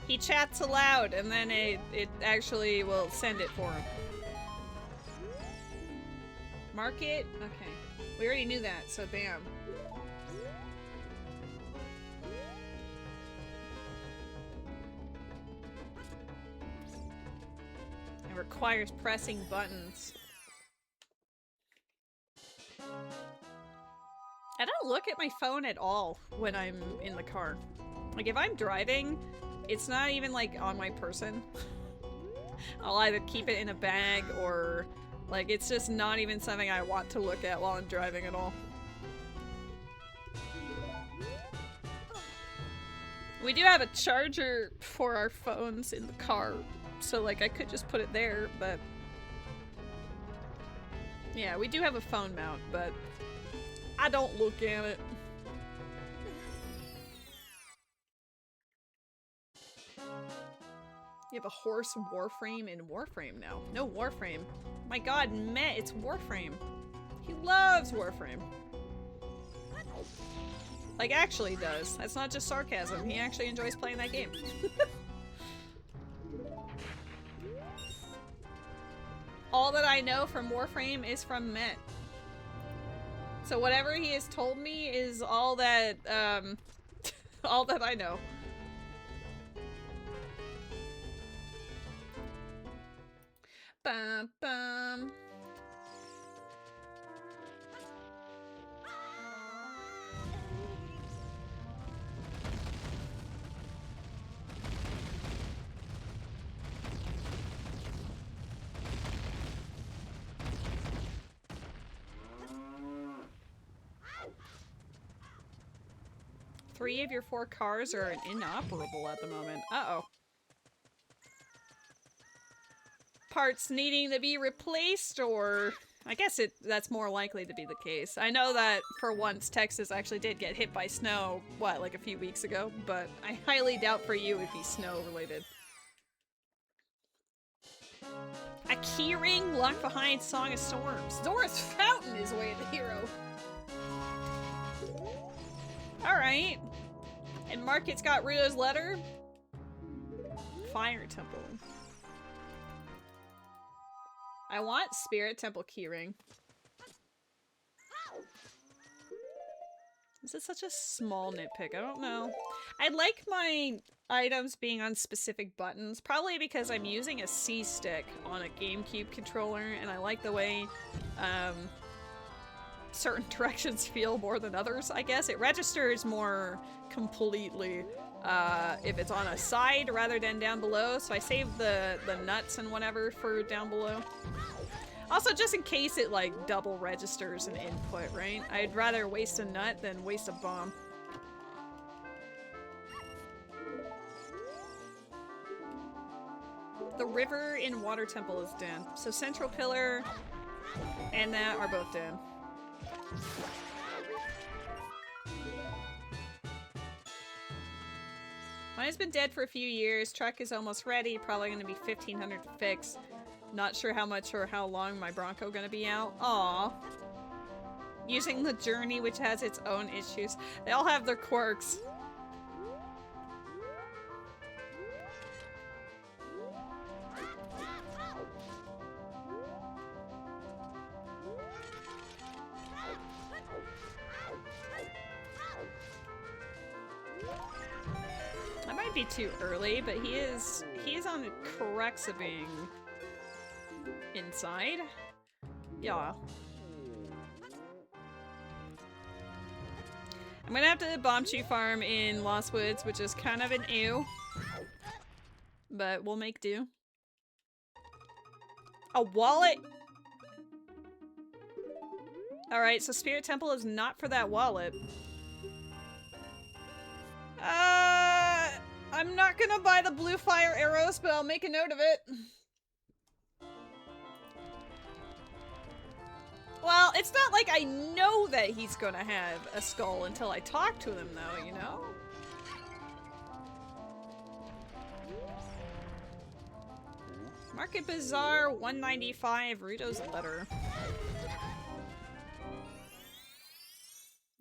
He chats aloud, and then it actually will send it for him. Market? Okay. We already knew that, so bam. It requires pressing buttons. I don't look at my phone at all when I'm in the car. Like, if I'm driving, it's not even, like, on my person. I'll either keep it in a bag or, like, it's just not even something I want to look at while I'm driving at all. We do have a charger for our phones in the car, so, like, I could just put it there, but... Yeah, we do have a phone mount, but... I don't look at it. You have a horse Warframe in Warframe now. No Warframe. My god, Met, it's Warframe. He loves Warframe. Like, actually does. That's not just sarcasm. He actually enjoys playing that game. All that I know from Warframe is from Met. So whatever he has told me is all that, all that I know. Bum bum. Three of your 4 cars are inoperable at the moment. Uh-oh. parts needing to be replaced, or I guess that's more likely to be the case. I know that for once Texas actually did get hit by snow, what, like a few weeks ago, but I highly doubt for you it'd be snow related. A keyring locked behind Song of Storms. Zora's Fountain is way the hero. Alright. And Market's got Rito's letter. Fire Temple. I want Spirit Temple keyring. This is such a small nitpick. I don't know. I like my items being on specific buttons, probably because I'm using a C-stick on a GameCube controller, and I like the way certain directions feel more than others, I guess. It registers more completely if it's on a side rather than down below, so I save the nuts and whatever for down below. Also, just in case it, like, double registers an input, right? I'd rather waste a nut than waste a bomb. The river in Water Temple is dead. So Central Pillar and that are both dead. Mine has been dead for a few years. Truck is almost ready. Probably going to be 1,500 to fix. Not sure how much or how long my Bronco gonna be out. Aww. Using the journey, which has its own issues. They all have their quirks. That might be too early, but he is on the crux of being inside. Yeah. I'm gonna have to bomb Chew Farm in Lost Woods, which is kind of an ew. But we'll make do. A wallet! Alright, so Spirit Temple is not for that wallet. I'm not gonna buy the blue fire arrows, but I'll make a note of it. Well, it's not like I know that he's gonna have a skull until I talk to him, though, you know? Market Bazaar 195, Rito's letter.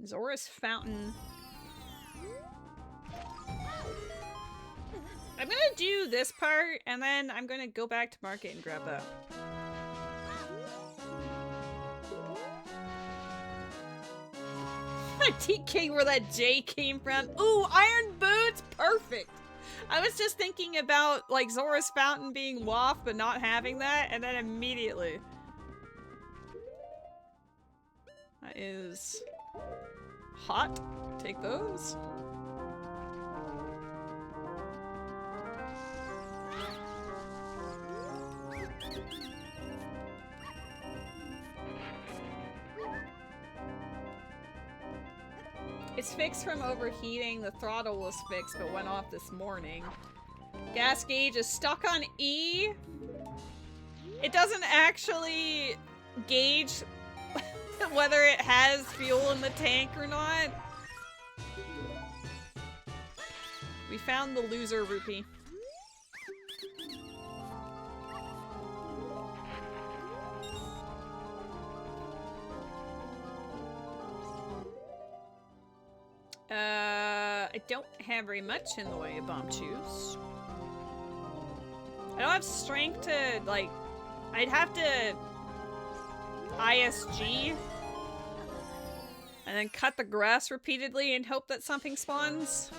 Zora's Fountain. I'm gonna do this part, and then I'm gonna go back to Market and grab that. TK where that J came from. Ooh, iron boots! Perfect! I was just thinking about, like, Zora's Fountain being WAF, but not having that, and then immediately. That is hot. Take those. It's fixed from overheating. The throttle was fixed but went off this morning. Gas gauge is stuck on E. It doesn't actually gauge whether it has fuel in the tank or not. We found the loser rupee. I don't have very much in the way of bomb chews. I don't have strength to, like, I'd have to ISG and then cut the grass repeatedly and hope that something spawns.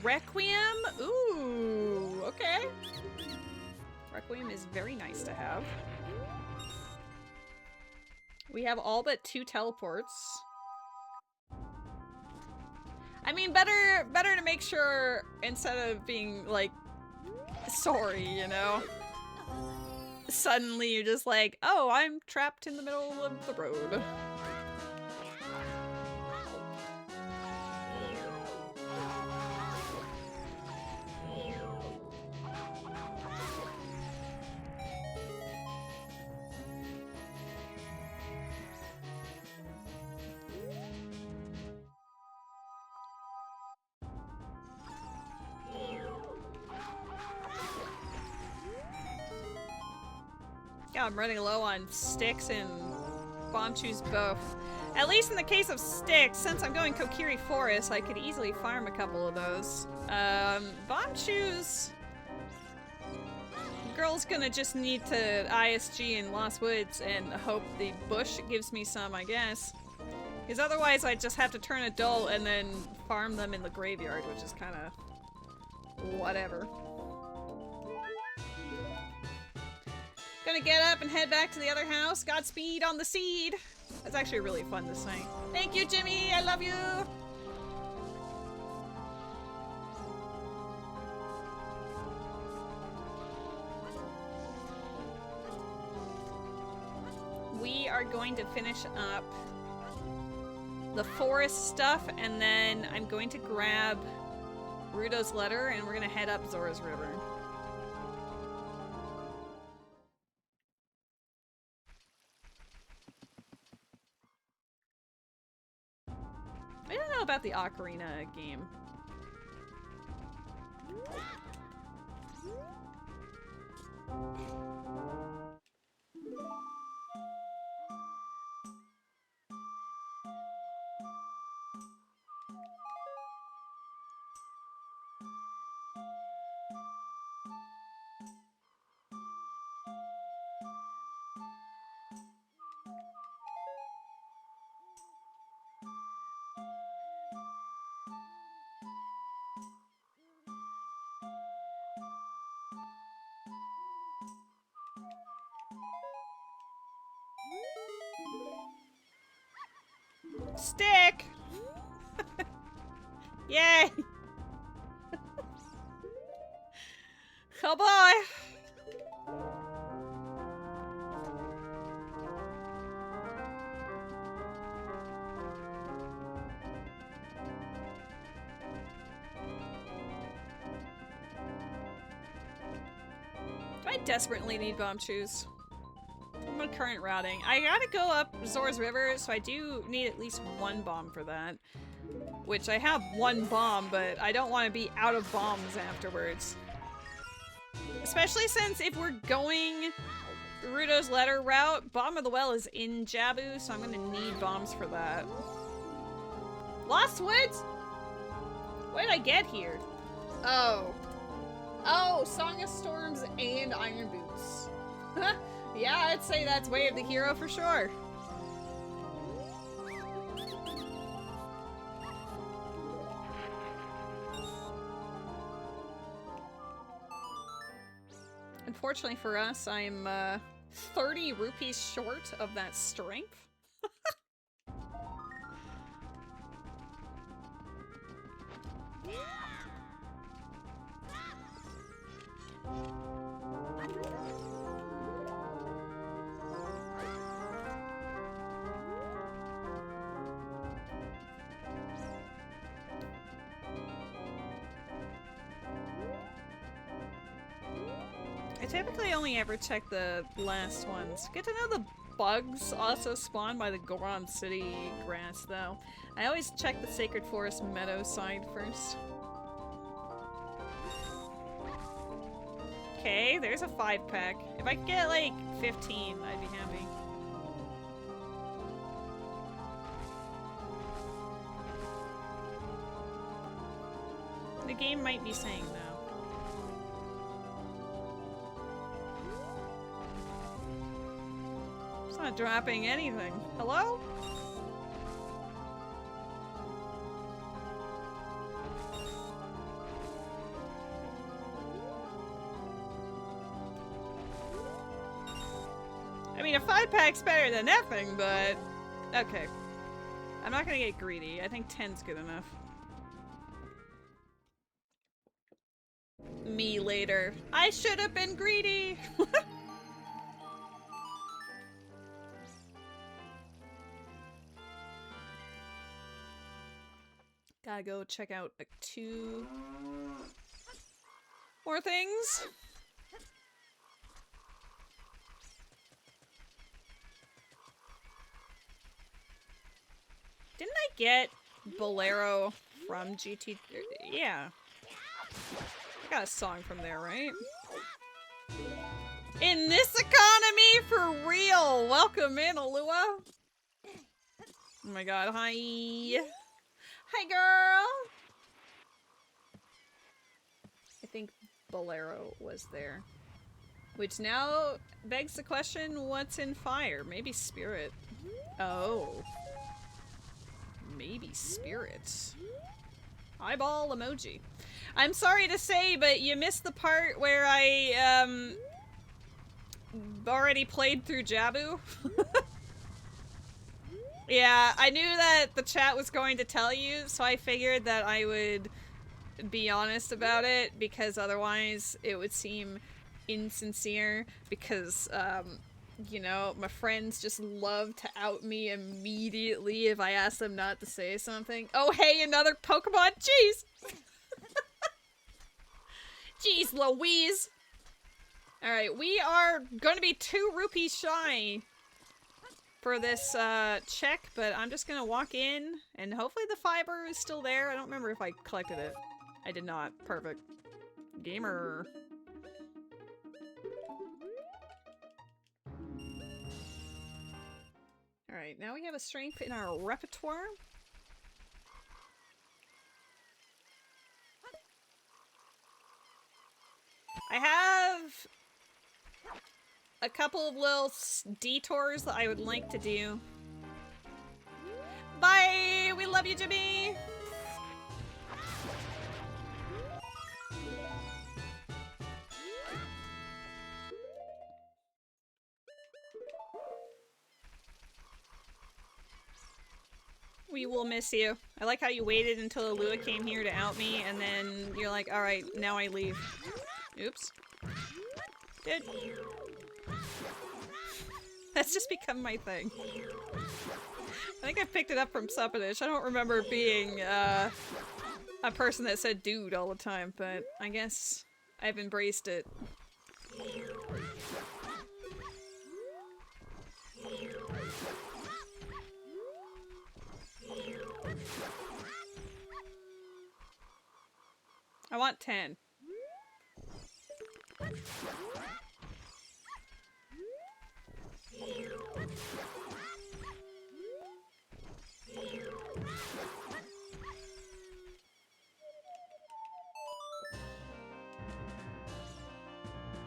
Requiem? Ooh, okay. Requiem is very nice to have. We have all but 2 teleports. I mean, better to make sure instead of being like sorry, you know. Suddenly you're just like, oh, I'm trapped in the middle of the road. Yeah, I'm running low on sticks and bomb chews both. At least in the case of sticks, since I'm going Kokiri Forest, I could easily farm a couple of those. Bomb chews... Girl's gonna just need to ISG in Lost Woods and hope the bush gives me some, I guess. Because otherwise I'd just have to turn adult and then farm them in the graveyard, which is kind of... whatever. Gonna get up and head back to the other house. Godspeed on the seed! That's actually really fun to sing. Thank you, Jimmy! I love you! We are going to finish up the forest stuff, and then I'm going to grab Rudo's letter, and we're gonna head up Zora's River. I don't know about the Ocarina game. Stick! Yay! Oh boy! Do I desperately need bomb chews? I'm on current routing. I gotta go up Zora's River, so I do need at least one bomb for that. Which I have one bomb, but I don't want to be out of bombs afterwards. Especially since if we're going Rudo's letter route, Bomb of the Well is in Jabu, so I'm gonna need bombs for that. Lost Woods? What did I get here? Oh. Oh, Song of Storms and Iron Boots. Yeah, I'd say that's Way of the Hero for sure. Unfortunately for us, I'm 30 rupees short of that strength. I typically only ever check the last ones. Good to know the bugs also spawn by the Goron City grass, though. I always check the Sacred Forest meadow side first. Okay, there's a 5-pack. If I could get like 15, I'd be happy. The game might be saying no. It's not dropping anything. Hello? I mean, a 5-pack's better than nothing, but... okay. I'm not gonna get greedy. I think 10's good enough. Me later. I should have been greedy! Gotta go check out like 2 more things. Didn't I get Bolero from GT? Yeah. I got a song from there, right? In this economy, for real! Welcome in, Alua! Oh my god, hi! Hi, girl! I think Bolero was there. Which now begs the question, what's in fire? Maybe spirit. Oh. Maybe spirit. Eyeball emoji. I'm sorry to say, but you missed the part where I, already played through Jabu. Yeah, I knew that the chat was going to tell you, so I figured that I would be honest about it, because otherwise it would seem insincere, because, you know, my friends just love to out me immediately if I ask them not to say something. Oh, hey, another Pokemon! Jeez! Jeez Louise! Alright, we are going to be 2 rupees shy for this, check, but I'm just gonna walk in, and hopefully the fiber is still there. I don't remember if I collected it. I did not. Perfect. Gamer. Alright, now we have a strength in our repertoire. I have a couple of little detours that I would like to do. Bye! We love you, Jimmy! We will miss you. I like how you waited until Alua came here to out me, and then you're like, alright, now I leave. Oops. Good. That's just become my thing. I think I picked it up from Suppinich. I don't remember being, a person that said dude all the time, but I guess I've embraced it. I want 10.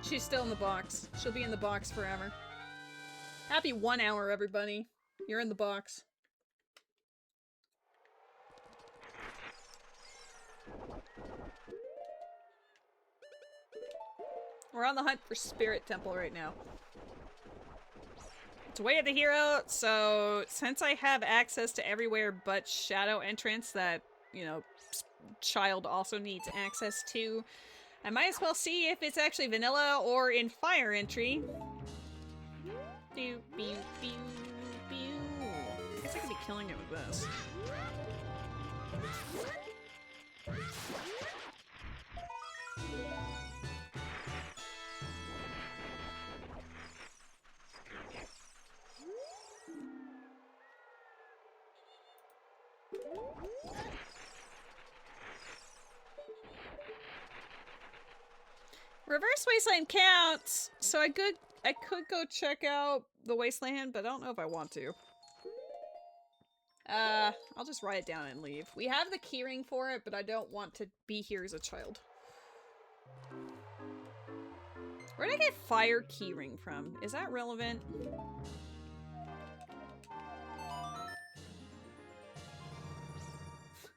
She's still in the box. She'll be in the box forever. Happy 1 hour, everybody. You're in the box. We're on the hunt for Spirit Temple right now. It's Way of the Hero, so since I have access to everywhere but Shadow Entrance that, you know, Child also needs access to, I might as well see if it's actually vanilla or in Fire Entry. Pew, pew, pew, pew. I guess I could be killing it with this. Reverse Wasteland counts, so I could go check out the Wasteland, but I don't know if I want to. I'll just write it down and leave. We have the keyring for it, but I don't want to be here as a child. Where did I get fire keyring from? Is that relevant?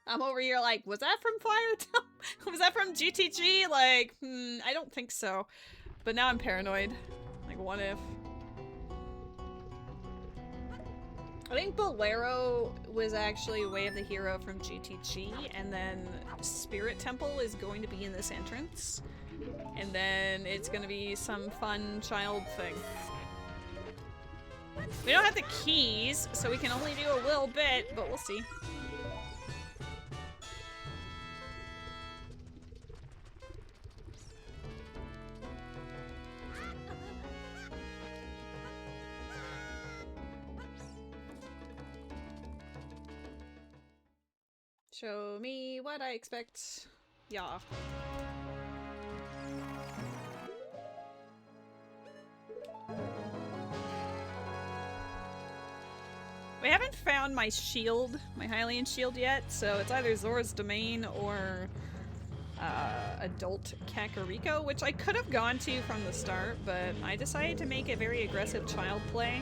I'm over here like, was that from Fire? Was that from GTG? Like, I don't think so. But now I'm paranoid. Like, what if? I think Bolero was actually Way of the Hero from GTG, and then Spirit Temple is going to be in this entrance. And then it's gonna be some fun child thing. We don't have the keys, so we can only do a little bit, but we'll see. Show me what I expect. Yeah. found my shield, my Hylian shield yet, so it's either Zora's Domain or Adult Kakariko, which I could have gone to from the start, but I decided to make it very aggressive child play.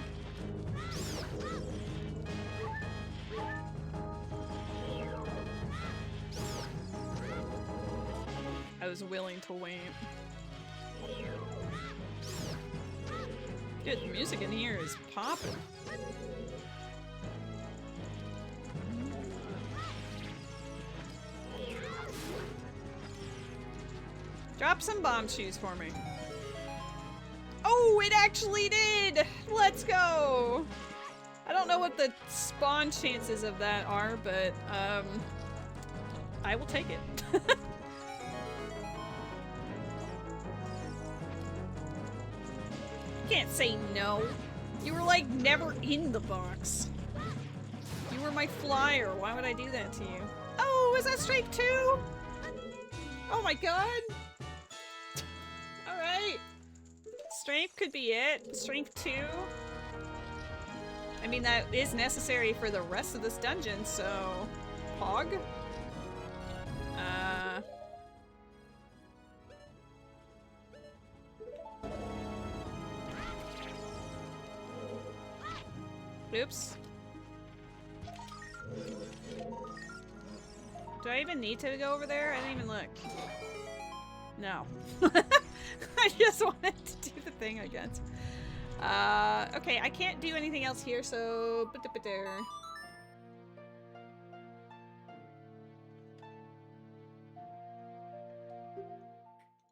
I was willing to wait. Dude, the music in here is popping. Drop some bomb shoes for me. Oh, it actually did! Let's go! I don't know what the spawn chances of that are, but, I will take it. You can't say no. You were, like, never in the box. You were my flyer. Why would I do that to you? Oh, is that strike 2? Oh my god! Alright. Strength could be it. Strength 2. I mean, that is necessary for the rest of this dungeon, so... Pog? Oops. Do I even need to go over there? I didn't even look. No. I just wanted to do the thing, I guess. Okay, I can't do anything else here, so...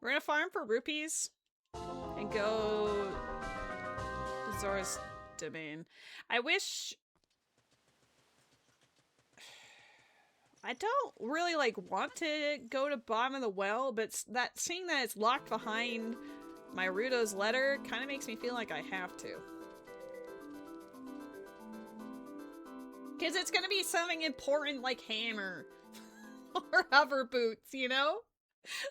We're gonna farm for rupees and go to Zora's Domain. I wish... I don't really, like, want to go to bottom of the well, but that seeing that it's locked behind my Ruto's letter kind of makes me feel like I have to. Because it's gonna be something important like hammer or hover boots, you know?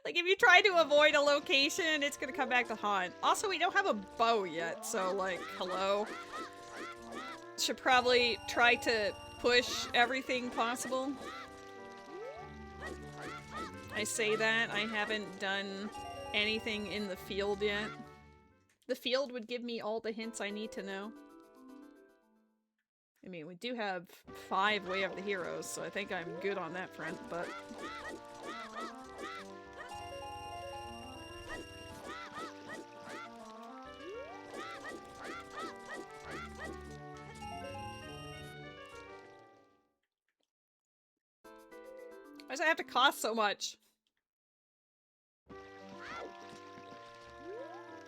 Like, if you try to avoid a location, it's gonna come back to haunt. Also, we don't have a bow yet, so, like, hello? Should probably try to push everything possible. I say that, I haven't done anything in the field yet. The field would give me all the hints I need to know. I mean, we do have 5 Way of the Heroes, so I think I'm good on that front, but... Why does it have to cost so much?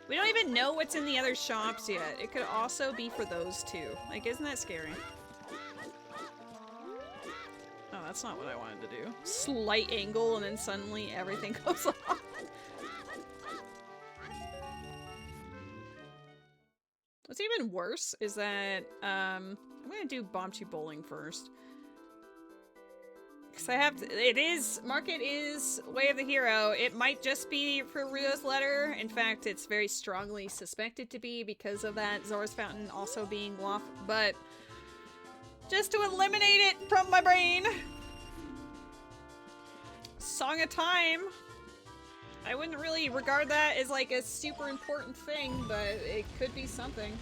We don't even know what's in the other shops yet. It could also be for those two. Like, isn't that scary? Oh, that's not what I wanted to do. Slight angle and then suddenly everything goes off. What's even worse is that, I'm gonna do Bombchu Bowling first. Because I have to, it is, Market is Way of the Hero. It might just be for Ruto's letter. In fact, it's very strongly suspected to be because of that Zora's Fountain also being Waff, but just to eliminate it from my brain. Song of Time. I wouldn't really regard that as like a super important thing, but it could be something.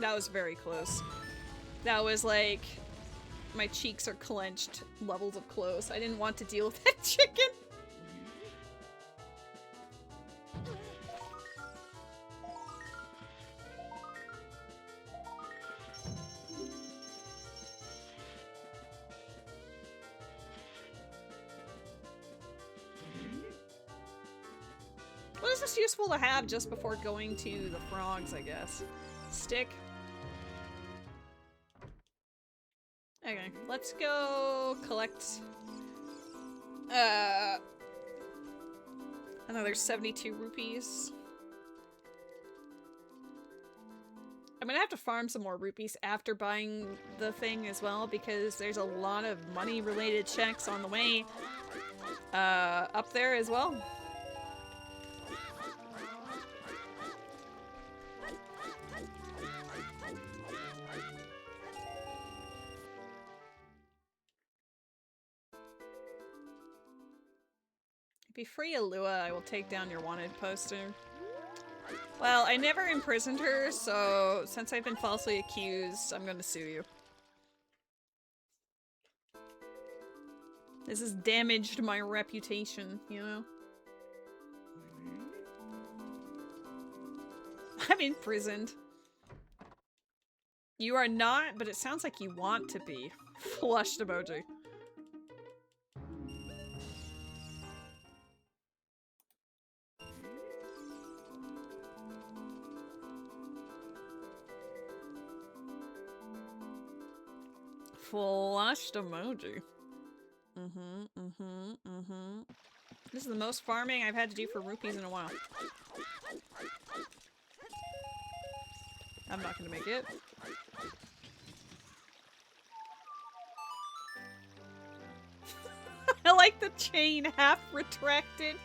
That was very close. That was like, my cheeks are clenched levels of close. I didn't want to deal with that chicken. What is this useful to have just before going to the frogs, I guess? Stick. Okay, let's go collect another 72 rupees. I'm gonna have to farm some more rupees after buying the thing as well, because there's a lot of money related checks on the way up there as well. you free Alua, I will take down your wanted poster. Well, I never imprisoned her, so since I've been falsely accused, I'm gonna sue you. This has damaged my reputation, you know? I'm imprisoned. You are not, but it sounds like you want to be. Flushed emoji. Flushed emoji. This is the most farming I've had to do for rupees in a while. I'm not gonna make it. I like the chain half retracted.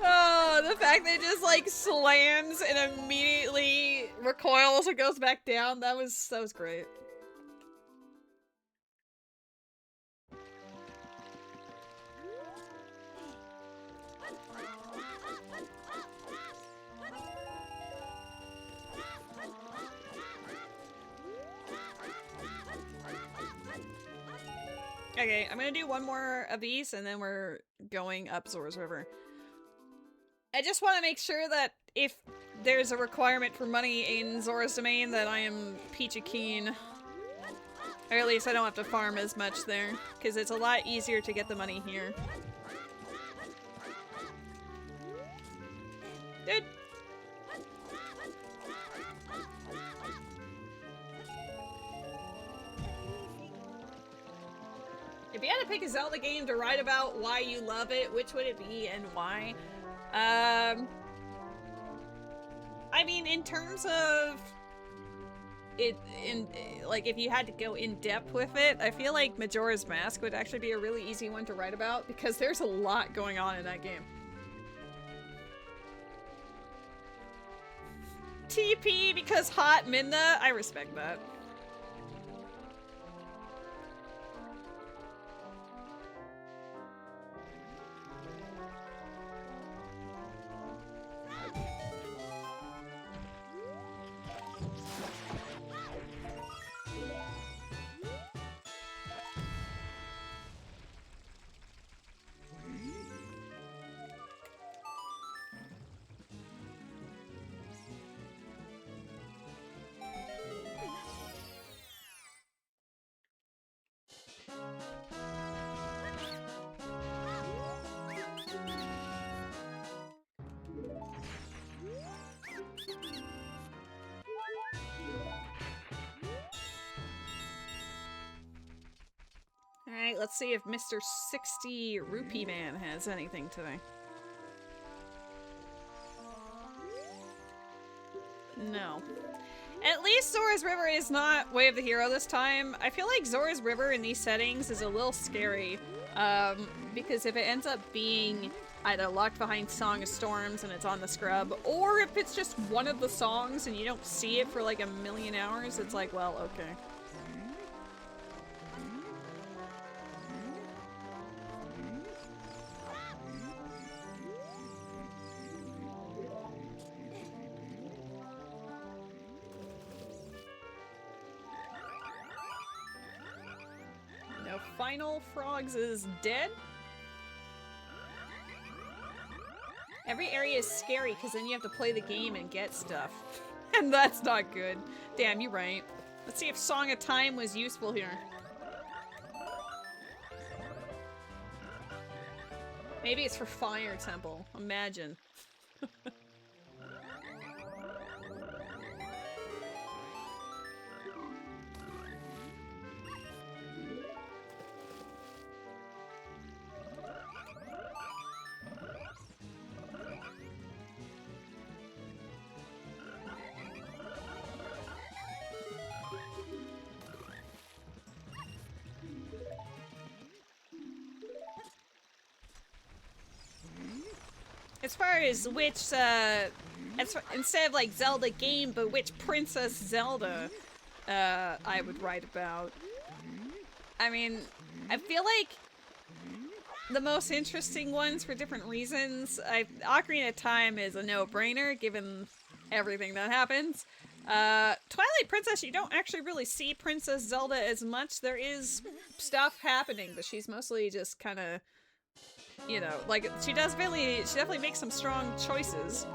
Oh, the fact that it just like slams and immediately recoils and goes back down, that was great. Okay, I'm gonna do one more of these and then we're going up Zora's River. I just want to make sure that if there's a requirement for money in Zora's Domain that I am peachy keen. Or at least I don't have to farm as much there, because it's a lot easier to get the money here. Dude! If you had to pick a Zelda game to write about why you love it, which would it be and why? I mean, in terms of it, like, if you had to go in depth with it, I feel like Majora's Mask would actually be a really easy one to write about because there's a lot going on in that game. TP because hot Midna, I respect that. Alright, let's see if Mr. 60 Rupee Man has anything today. No. At least Zora's River is not Way of the Hero this time. I feel like Zora's River in these settings is a little scary. Because if it ends up being either locked behind Song of Storms and it's on the scrub, or if it's just one of the songs and you don't see it for like a million hours, it's like, well, okay. Final Frogs is dead. Every area is scary because then you have to play the game and get stuff. And that's not good. Damn, you're right. Let's see if Song of Time was useful here. Maybe it's for Fire Temple. Imagine. as far as which, instead of like Zelda game, but which Princess Zelda, I would write about. I mean, I feel like the most interesting ones for different reasons. Ocarina of Time is a no-brainer, given everything that happens. Twilight Princess, you don't actually really see Princess Zelda as much. There is stuff happening, but she's mostly just kind of, you know, like, she definitely makes some strong choices,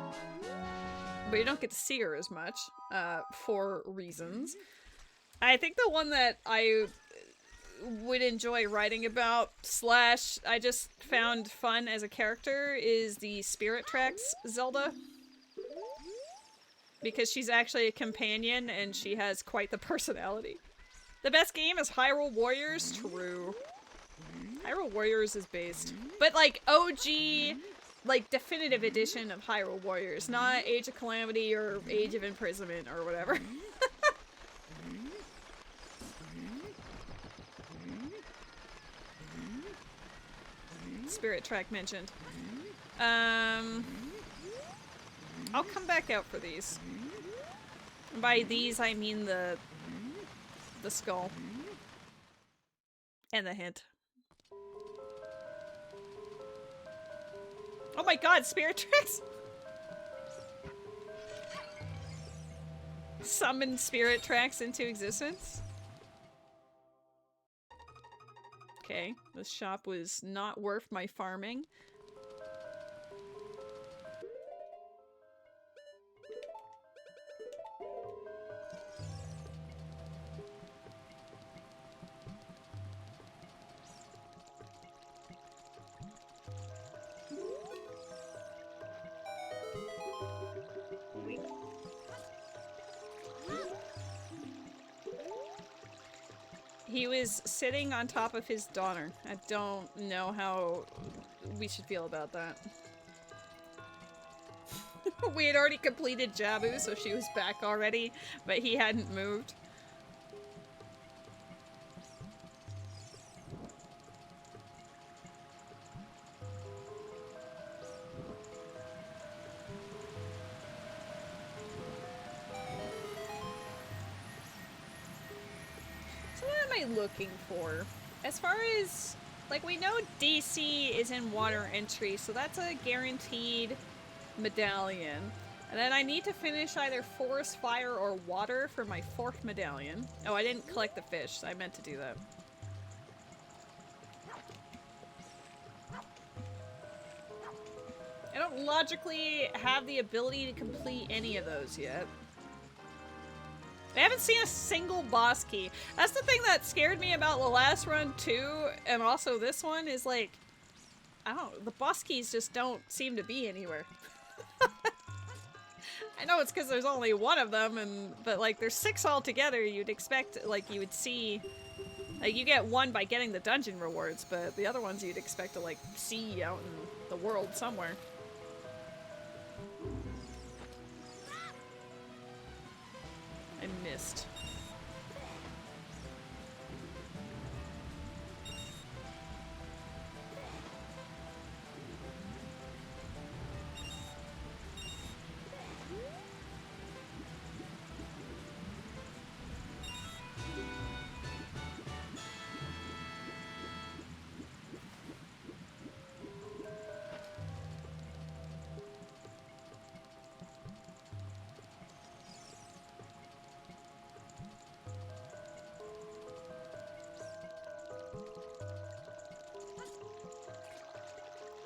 but you don't get to see her as much, for reasons. I think the one that I would enjoy writing about, / I just found fun as a character, is the Spirit Tracks Zelda. Because she's actually a companion and she has quite the personality. The best game is Hyrule Warriors? True. Hyrule Warriors is based. But like OG, like definitive edition of Hyrule Warriors, not Age of Calamity or Age of Imprisonment or whatever. Spirit Track mentioned. I'll come back out for these. And by these, I mean the skull. And the hint. Oh my god, Spirit Tracks! Summon Spirit Tracks into existence? Okay, this shop was not worth my farming. He was sitting on top of his daughter. I don't know how we should feel about that. We had already completed Jabu, so she was back already, but he hadn't moved. Looking for, as far as, like, we know DC is in water entry, so that's a guaranteed medallion. And then I need to finish either forest, fire, or water for my 4th medallion. Oh, I didn't collect the fish, so I meant to do that. I don't logically have the ability to complete any of those yet. I haven't seen a single boss key. That's the thing that scared me about the last run too, and also this one, is like, I don't know, the boss keys just don't seem to be anywhere. I know it's because there's only one of them, but like there's 6 altogether. You'd expect, like, you would see, like, you get one by getting the dungeon rewards, but the other ones you'd expect to like see out in the world somewhere. I missed.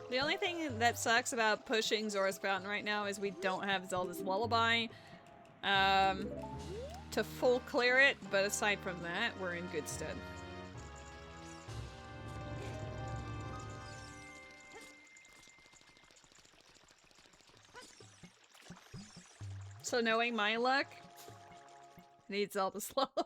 The only thing that sucks about pushing Zora's Fountain right now is we don't have Zelda's Lullaby to full clear it, but aside from that, we're in good stead. So knowing my luck, I need Zelda's Lullaby.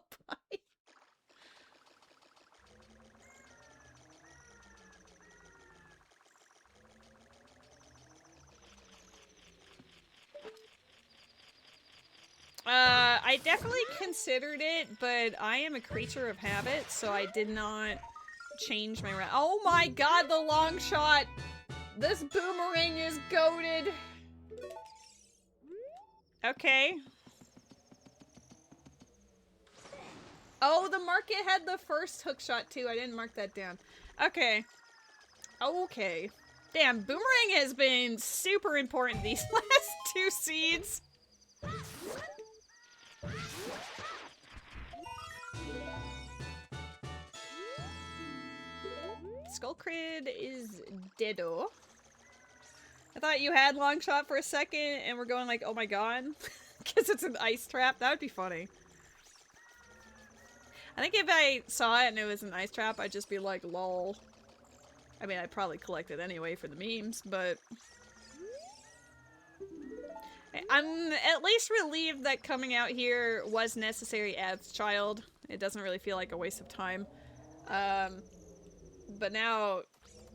I definitely considered it, but I am a creature of habit, so I did not change my route. Oh my god, the long shot This boomerang is goated. Okay. Oh, the market had the first hook shot too. I didn't mark that down. Okay. Okay. Damn, boomerang has been super important these last 2 seeds. Skull Crid is deado. I thought you had long shot for a second and we're going like, oh my god. Because it's an ice trap. That would be funny. I think if I saw it and it was an ice trap, I'd just be like, lol. I mean, I'd probably collect it anyway for the memes, but... I'm at least relieved that coming out here was necessary as child. It doesn't really feel like a waste of time. But now,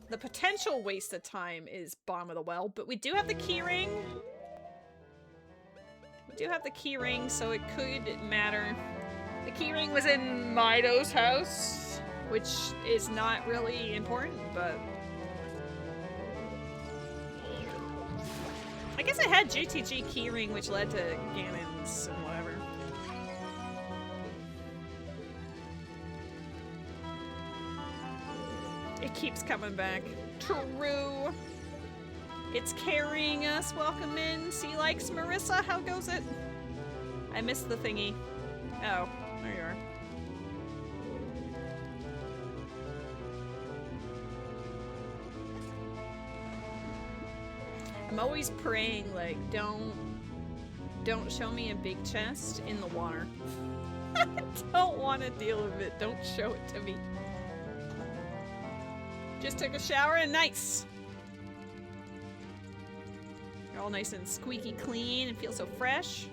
the potential waste of time is Bomb of the Well, but we do have the keyring. We do have the keyring, so it could matter. The keyring was in Mido's house, which is not really important, but... I guess I had GTG keyring, which led to Ganon's and whatever. It keeps coming back. True. It's carrying us. Welcome in. Sea Likes Marissa. How goes it? I missed the thingy. Oh, there you are. I'm always praying, like, don't show me a big chest in the water. I don't want to deal with it. Don't show it to me. Just took a shower and nice. You're all nice and squeaky clean and feel so fresh.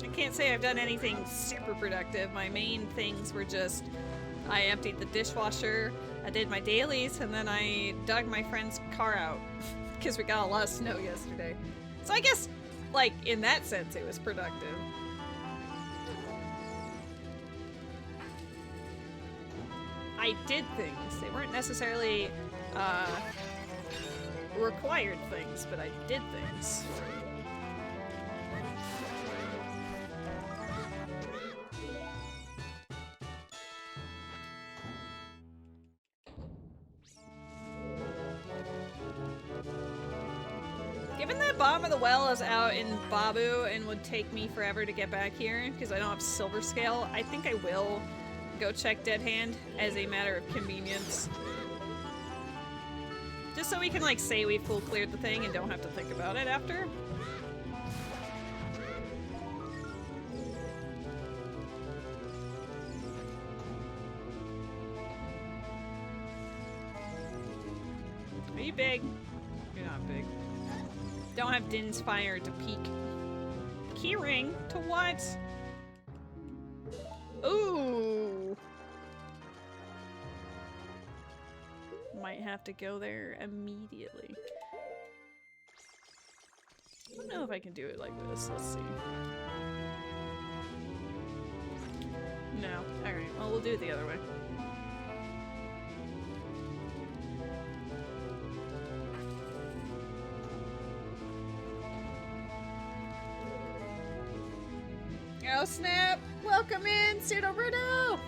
I can't say I've done anything super productive. My main things were just I emptied the dishwasher, I did my dailies, and then I dug my friend's car out because we got a lot of snow yesterday. So I guess, like, in that sense, it was productive. I did things. They weren't necessarily required things, but I did things. Given that Bomb of the Well is out in Babu and would take me forever to get back here because I don't have Silver Scale, I think I will go check Dead Hand as a matter of convenience. Just so we can, like, say we full cleared the thing and don't have to think about it after. Are you big? You're not big. Don't have Din's Fire to peek. Keyring? To what? Ooh! Might have to go there immediately. I don't know if I can do it like this. Let's see. No. Alright, well, we'll do it the other way. Oh snap! Welcome in, Pseudo Bruno!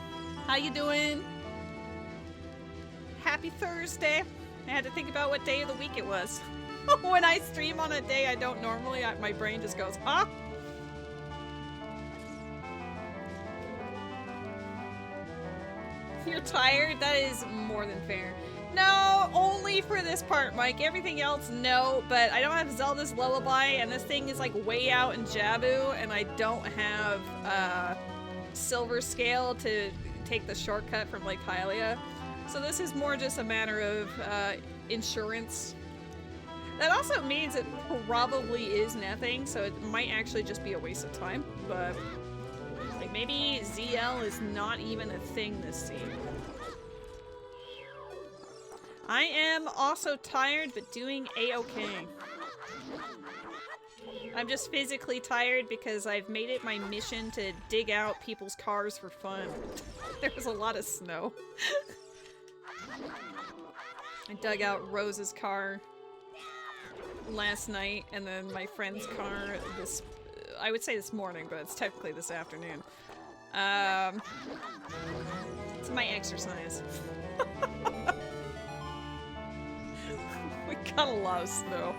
How you doing? Happy Thursday! I had to think about what day of the week it was. When I stream on a day I don't normally, my brain just goes, huh? You're tired? That is more than fair. No, only for this part, Mike. Everything else, no. But I don't have Zelda's Lullaby, and this thing is like way out in Jabu, and I don't have Silver Scale to take the shortcut from Lake Hylia. So this is more just a matter of insurance. That also means it probably is nothing, so it might actually just be a waste of time. But like maybe ZL is not even a thing this scene. I am also tired, but doing a-okay. I'm just physically tired because I've made it my mission to dig out people's cars for fun. There was a lot of snow. I dug out Rose's car last night, and then my friend's car this, I would say this morning, but it's technically this afternoon. It's my exercise. We got a lot of snow.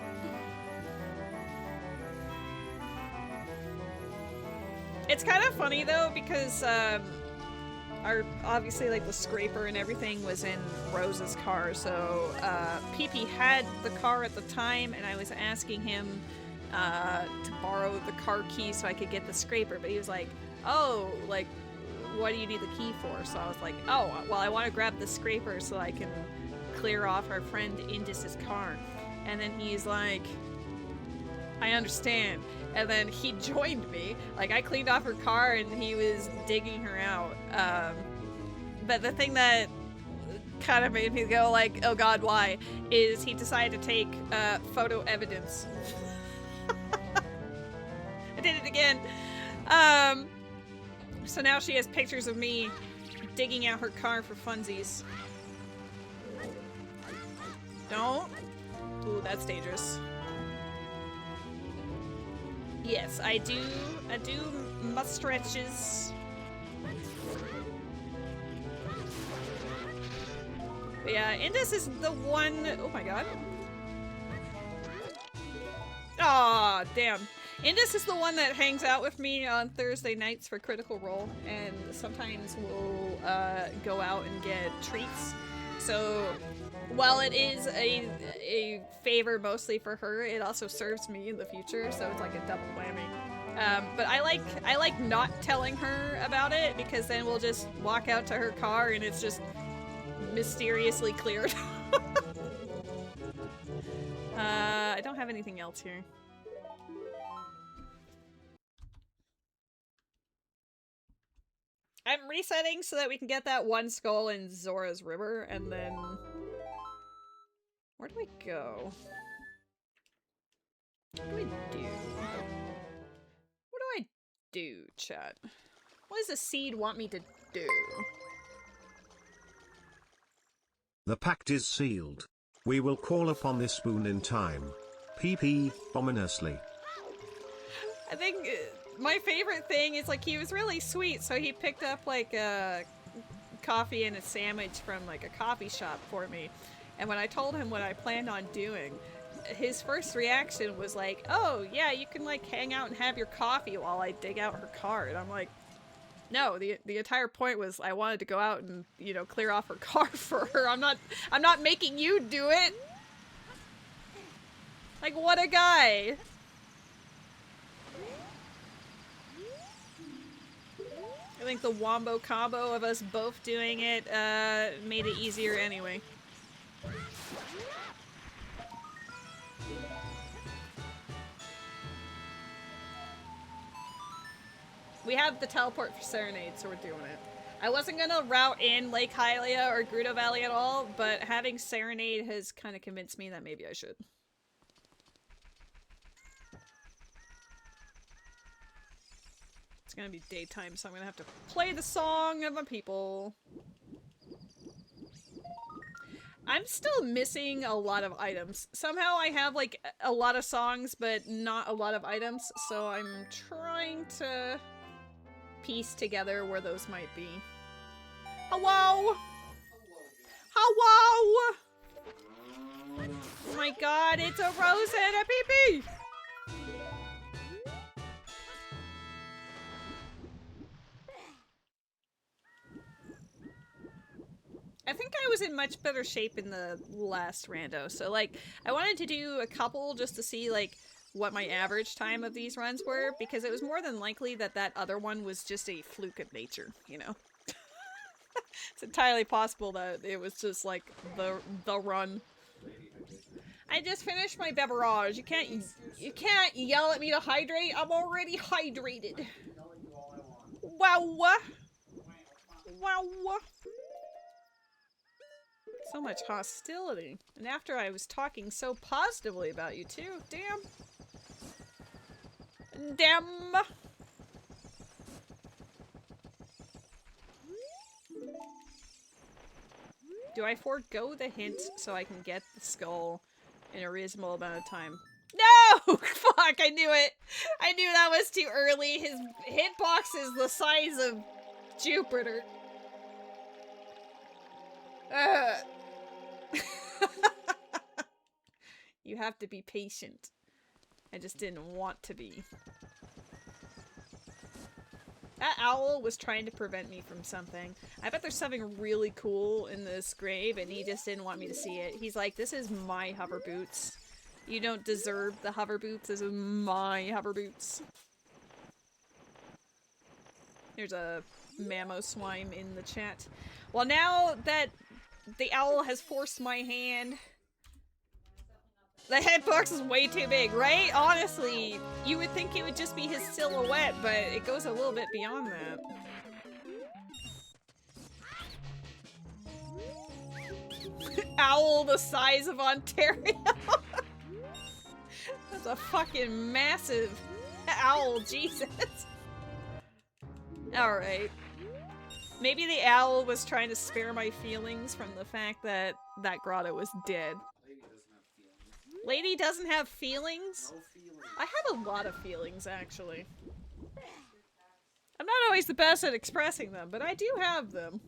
It's kind of funny though, because our obviously like the scraper and everything was in Rose's car, so PP had the car at the time, and I was asking him to borrow the car key so I could get the scraper, but he was like, oh, like, what do you need the key for? So I was like, oh, well, I want to grab the scraper so I can clear off our friend Indus's car. And then he's like, I understand. And then he joined me. Like, I cleaned off her car and he was digging her out. But the thing that kind of made me go like, oh god, why? Is he decided to take photo evidence. I did it again. So now she has pictures of me digging out her car for funsies. Don't. Ooh, that's dangerous. Yes, I do must stretches. But yeah, Indus is the one. Oh my god. Aw, damn. Indus is the one that hangs out with me on Thursday nights for Critical Role, and sometimes we'll go out and get treats. So while it is a favor mostly for her, it also serves me in the future, so it's like a double whammy. But I like not telling her about it, because then we'll just walk out to her car and it's just mysteriously cleared. I don't have anything else here. I'm resetting so that we can get that one skull in Zora's River, and then... Where do I go? What do I do? What do I do, chat? What does the seed want me to do? The pact is sealed. We will call upon this boon in time. PP, ominously. I think my favorite thing is, like, he was really sweet, so he picked up, like, a coffee and a sandwich from, like, a coffee shop for me. And when I told him what I planned on doing, his first reaction was like, oh, yeah, you can, like, hang out and have your coffee while I dig out her car. And I'm like, no, the entire point was I wanted to go out and, you know, clear off her car for her. I'm not making you do it. Like, what a guy. I think the wombo combo of us both doing it made it easier anyway. We have the teleport for Serenade, so we're doing it. I wasn't gonna route in Lake Hylia or Gerudo Valley at all, but having Serenade has kind of convinced me that maybe I should. It's gonna be daytime, so I'm gonna have to play the song of my people. I'm still missing a lot of items. Somehow I have, like, a lot of songs, but not a lot of items, so I'm trying to piece together where those might be. Hello? Hello? Oh my god, it's a rose and a pee-pee! I think I was in much better shape in the last rando, so, like, I wanted to do a couple just to see, like, what my average time of these runs were, because it was more than likely that that other one was just a fluke of nature, you know? It's entirely possible that it was just, like, the run. I just finished my beverage. You can't yell at me to hydrate. I'm already hydrated. Wow. Wow. So much hostility. And after I was talking so positively about you too. Damn. Damn! Do I forego the hint so I can get the skull in a reasonable amount of time? No! Fuck, I knew it! I knew that was too early. His hitbox is the size of Jupiter. You have to be patient. I just didn't want to be. That owl was trying to prevent me from something. I bet there's something really cool in this grave and he just didn't want me to see it. He's like, this is my hover boots. You don't deserve the hover boots. This is my hover boots. There's a Mamoswine in the chat. Well, now that the owl has forced my hand, the hitbox is way too big, right? Honestly, you would think it would just be his silhouette, but it goes a little bit beyond that. Owl the size of Ontario. That's a fucking massive owl, Jesus. Alright. Maybe the owl was trying to spare my feelings from the fact that that grotto was dead. Lady doesn't have feelings? No feelings. I have a lot of feelings, actually. I'm not always the best at expressing them, but I do have them.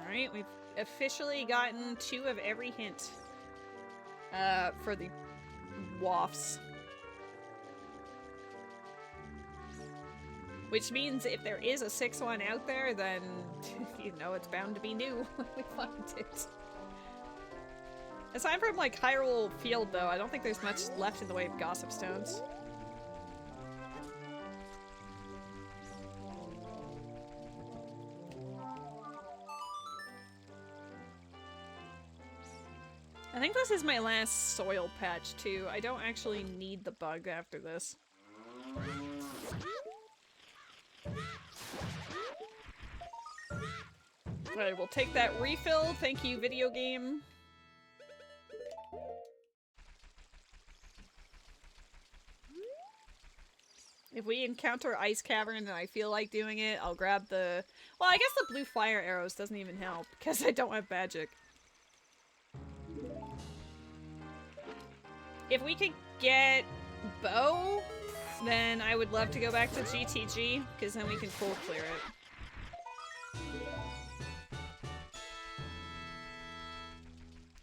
Alright, we've officially gotten 2 of every hint. For the wafts. Which means if there is a 6th one out there, then, you know, it's bound to be new when we find it. Aside from, like, Hyrule Field, though, I don't think there's much left in the way of Gossip Stones. I think this is my last soil patch, too. I don't actually need the bug after this. Alright, we'll take that refill. Thank you, video game. If we encounter Ice Cavern and I feel like doing it, I'll grab the... Well, I guess the blue fire arrows doesn't even help, because I don't have magic. If we could get bow, then I would love to go back to GTG, because then we can full clear it.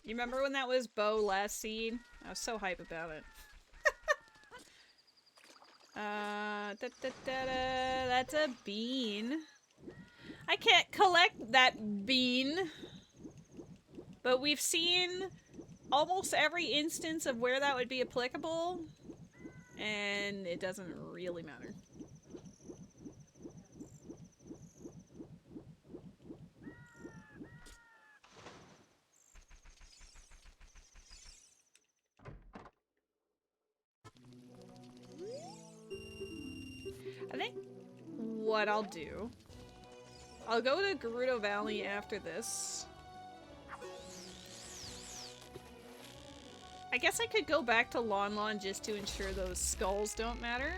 You remember when that was bow last seed? I was so hype about it. That's a bean. I can't collect that bean. But we've seen almost every instance of where that would be applicable. And it doesn't really matter. I think what I'll do, I'll go to Gerudo Valley after this. I guess I could go back to Lon Lon just to ensure those skulls don't matter.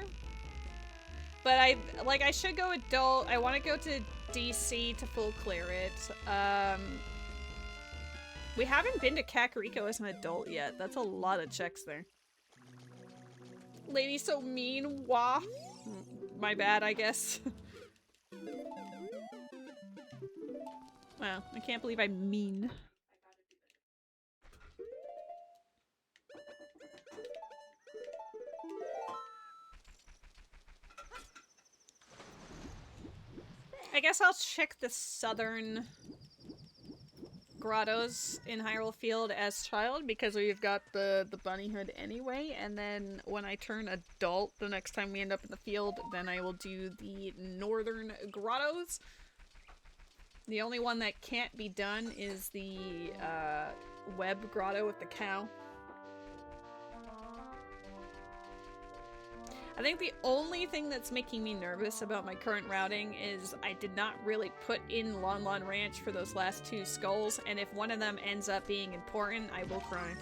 But I should go adult. I want to go to DC to full clear it. We haven't been to Kakariko as an adult yet. That's a lot of checks there. Lady's so mean. Wah. My bad, I guess. Wow, I can't believe I'm mean. I guess I'll check the southern grottos in Hyrule Field as child, because we've got the bunny hood anyway, and then when I turn adult, the next time we end up in the field, then I will do the northern grottos. The only one that can't be done is the web grotto with the cow. I think the only thing that's making me nervous about my current routing is I did not really put in Lon Lon Ranch for those last 2 skulls, and if one of them ends up being important, I will cry.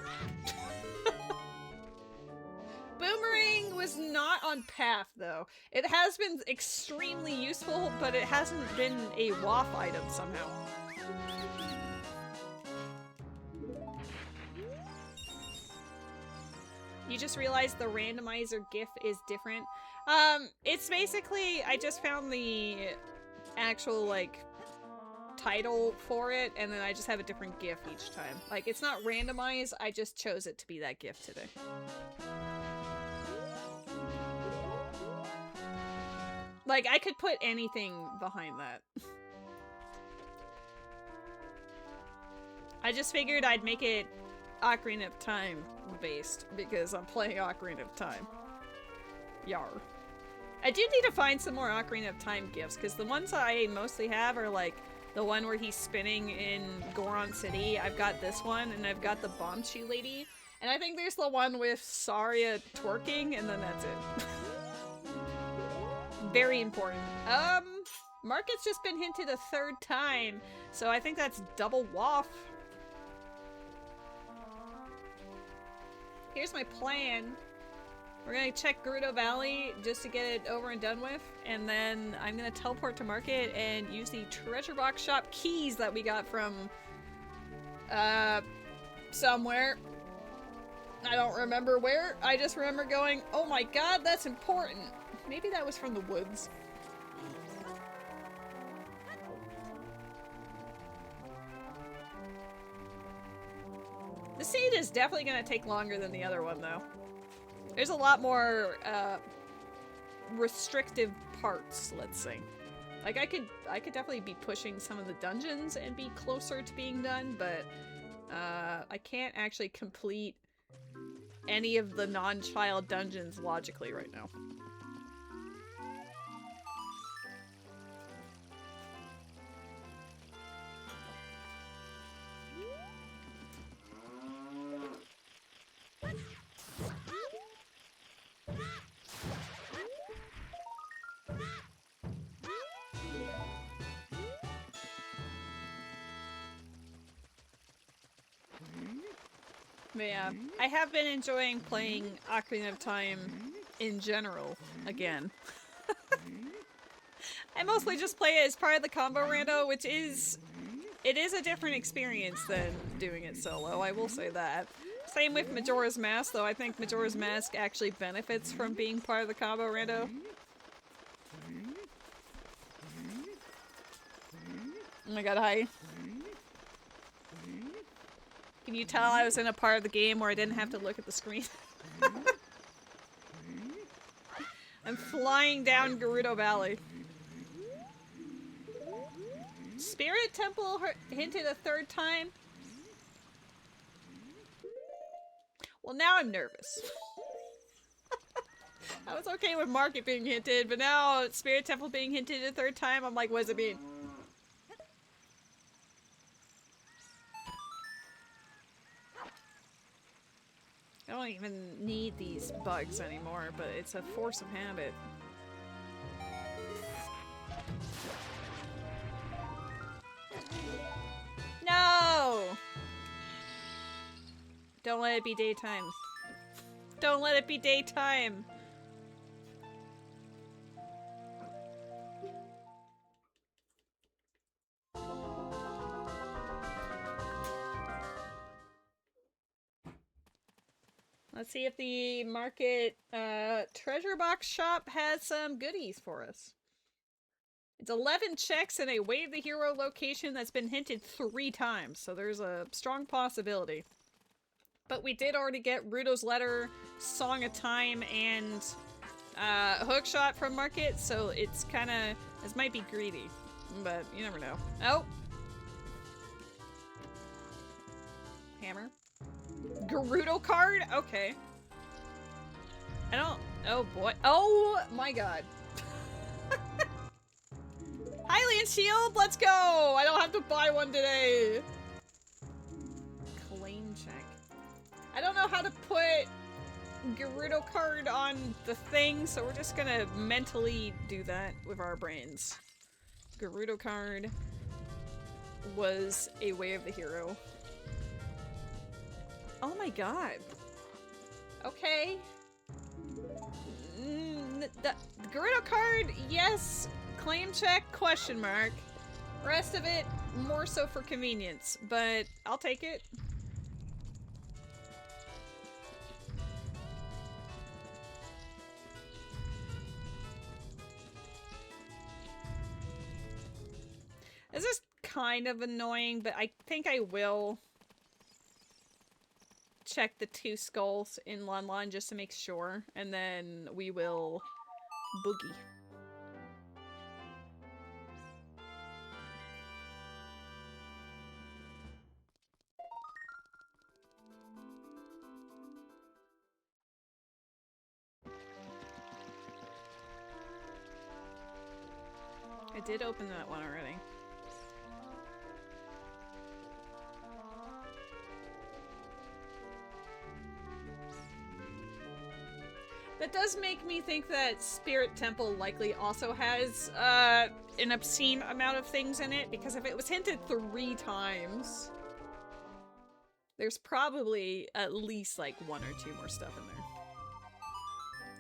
Boomerang was not on path, though. It has been extremely useful, but it hasn't been a WAF item somehow. You just realized the randomizer GIF is different. It's basically, I just found the actual, like, title for it, and then I just have a different GIF each time. Like, it's not randomized, I just chose it to be that GIF today. Like, I could put anything behind that. I just figured I'd make it Ocarina of Time based, because I'm playing Ocarina of Time. Yar. I do need to find some more Ocarina of Time gifts, because the ones I mostly have are like the one where he's spinning in Goron City. I've got this one, and I've got the Bombshell Lady, and I think there's the one with Saria twerking, and then that's it. Very important. Market's just been hinted a 3rd time, so I think that's double waff. Here's my plan. We're gonna check Gerudo Valley just to get it over and done with, and then I'm gonna teleport to Market and use the treasure box shop keys that we got from somewhere. I don't remember where. I just remember going, oh my god, that's important. Maybe that was from the woods. The seed is definitely gonna take longer than the other one, though. There's a lot more, restrictive parts, let's say. Like, I could definitely be pushing some of the dungeons and be closer to being done, but, I can't actually complete any of the non-child dungeons logically right now. But yeah, I have been enjoying playing Ocarina of Time in general again. I mostly just play it as part of the combo rando, which is... it is a different experience than doing it solo, I will say that. Same with Majora's Mask, though I think Majora's Mask actually benefits from being part of the combo rando. Oh my god, hi. Can you tell I was in a part of the game where I didn't have to look at the screen? I'm flying down Gerudo Valley. Spirit Temple hinted a 3rd time? Well, now I'm nervous. I was okay with Market being hinted, but now Spirit Temple being hinted a 3rd time, I'm like, what does it mean? I don't even need these bugs anymore, but it's a force of habit. No! Don't let it be daytime. Don't let it be daytime! Let's see if the Market treasure box shop has some goodies for us. It's 11 checks and a Wave the Hero location that's been hinted 3 times, so there's a strong possibility. But we did already get Ruto's Letter, Song of Time, and Hookshot from Market, so it's kinda... this might be greedy, but you never know. Oh! Hammer. Gerudo card? Okay. I don't... oh boy. Oh my god. Hylian Shield, let's go! I don't have to buy one today. Claim check. I don't know how to put Gerudo card on the thing, so we're just gonna mentally do that with our brains. Gerudo card was a way of the hero. Oh my god. Okay. The Gerudo card, yes. Claim check, question mark. Rest of it, more so for convenience, but I'll take it. This is kind of annoying, but I think I will check the 2 skulls in Lon Lon just to make sure, and then we will boogie. I did open that one already. That does make me think that Spirit Temple likely also has an obscene amount of things in it, because if it was hinted 3 times, there's probably at least like 1 or 2 more stuff in there.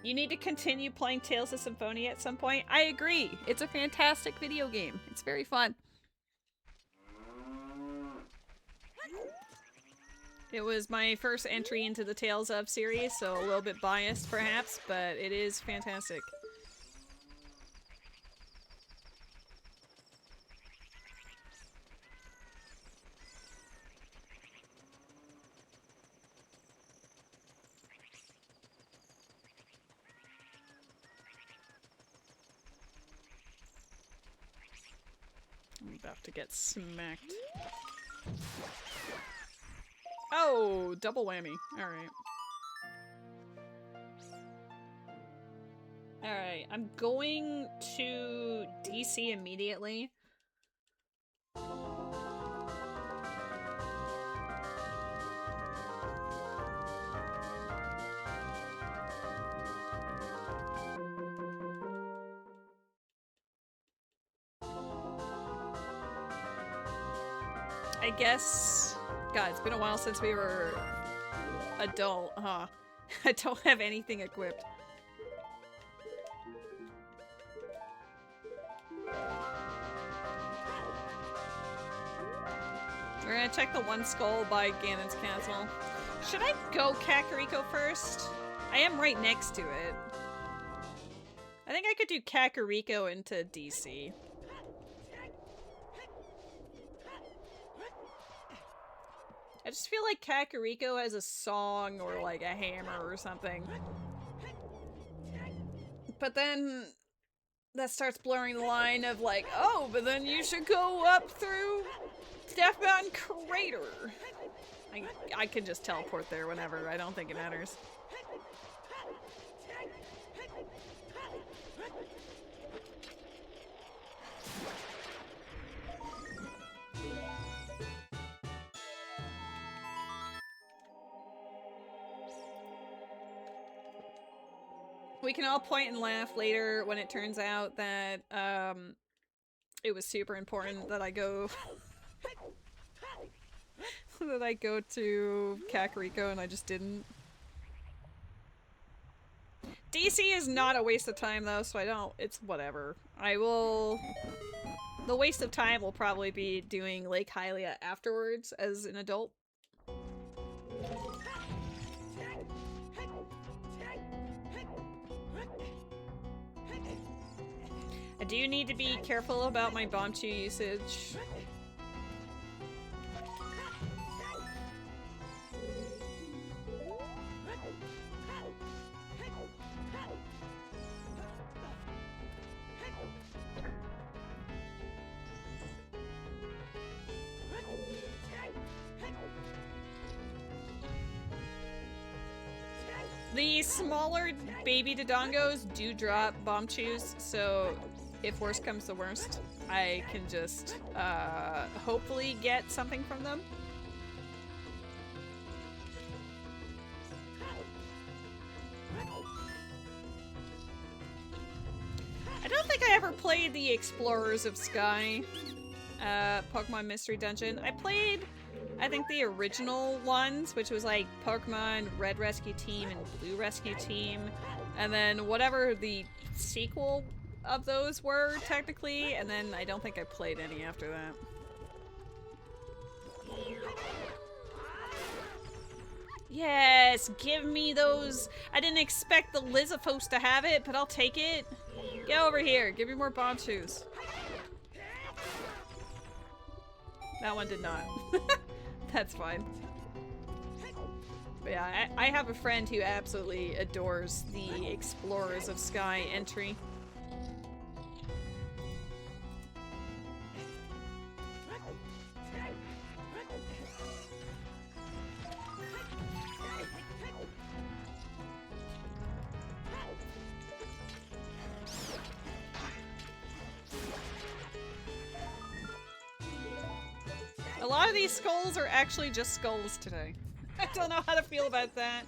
You need to continue playing Tales of Symphonia at some point. I agree. It's a fantastic video game. It's very fun. It was my first entry into the Tales of series, so a little bit biased perhaps, but it is fantastic. I'm about to get smacked. Oh, double whammy. Alright. Alright, I'm going to DC immediately. I guess... God, it's been a while since we were adult, huh? I don't have anything equipped. We're gonna check the 1 skull by Ganon's castle. Should I go Kakariko first? I am right next to it. I think I could do Kakariko into DC. I just feel like Kakariko has a song or like a hammer or something. But then that starts blurring the line of like, oh, but then you should go up through Death Mountain Crater. I can just teleport there whenever. I don't think it matters. We can all point and laugh later when it turns out that it was super important that I go that I go to Kakariko and I just didn't. DC is not a waste of time though, so I don't, it's whatever. I will, the waste of time will probably be doing Lake Hylia afterwards as an adult. I do need to be careful about my Bombchu usage. The smaller baby Dodongos do drop Bombchus, so if worst comes to worst, I can just hopefully get something from them. played the Explorers of Sky Pokemon Mystery Dungeon. I played, I think, the original ones, which was like Pokemon Red Rescue Team and Blue Rescue Team, and then whatever the sequel of those were, technically, and then I don't think I played any after that. Yes, give me those. I didn't expect the Lizafos to have it, but I'll take it. Get over here. Give me more bomb shoes. That one did not. That's fine. But yeah, I have a friend who absolutely adores the Explorers of Sky entry. A lot of these skulls are actually just skulls today. I don't know how to feel about that.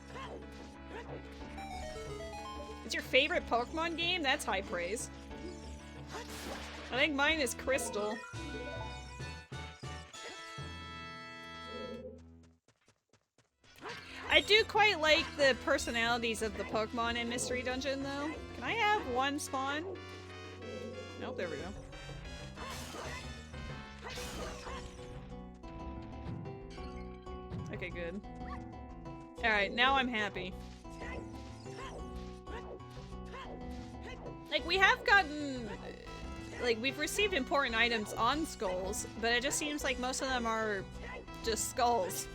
It's your favorite Pokemon game? That's high praise. I think mine is Crystal. I do quite like the personalities of the Pokemon in Mystery Dungeon, though. Can I have one spawn? Nope, there we go. Okay, good. Alright, now I'm happy. Like, we have gotten... Like, we've received important items on skulls, but it just seems like most of them are just skulls.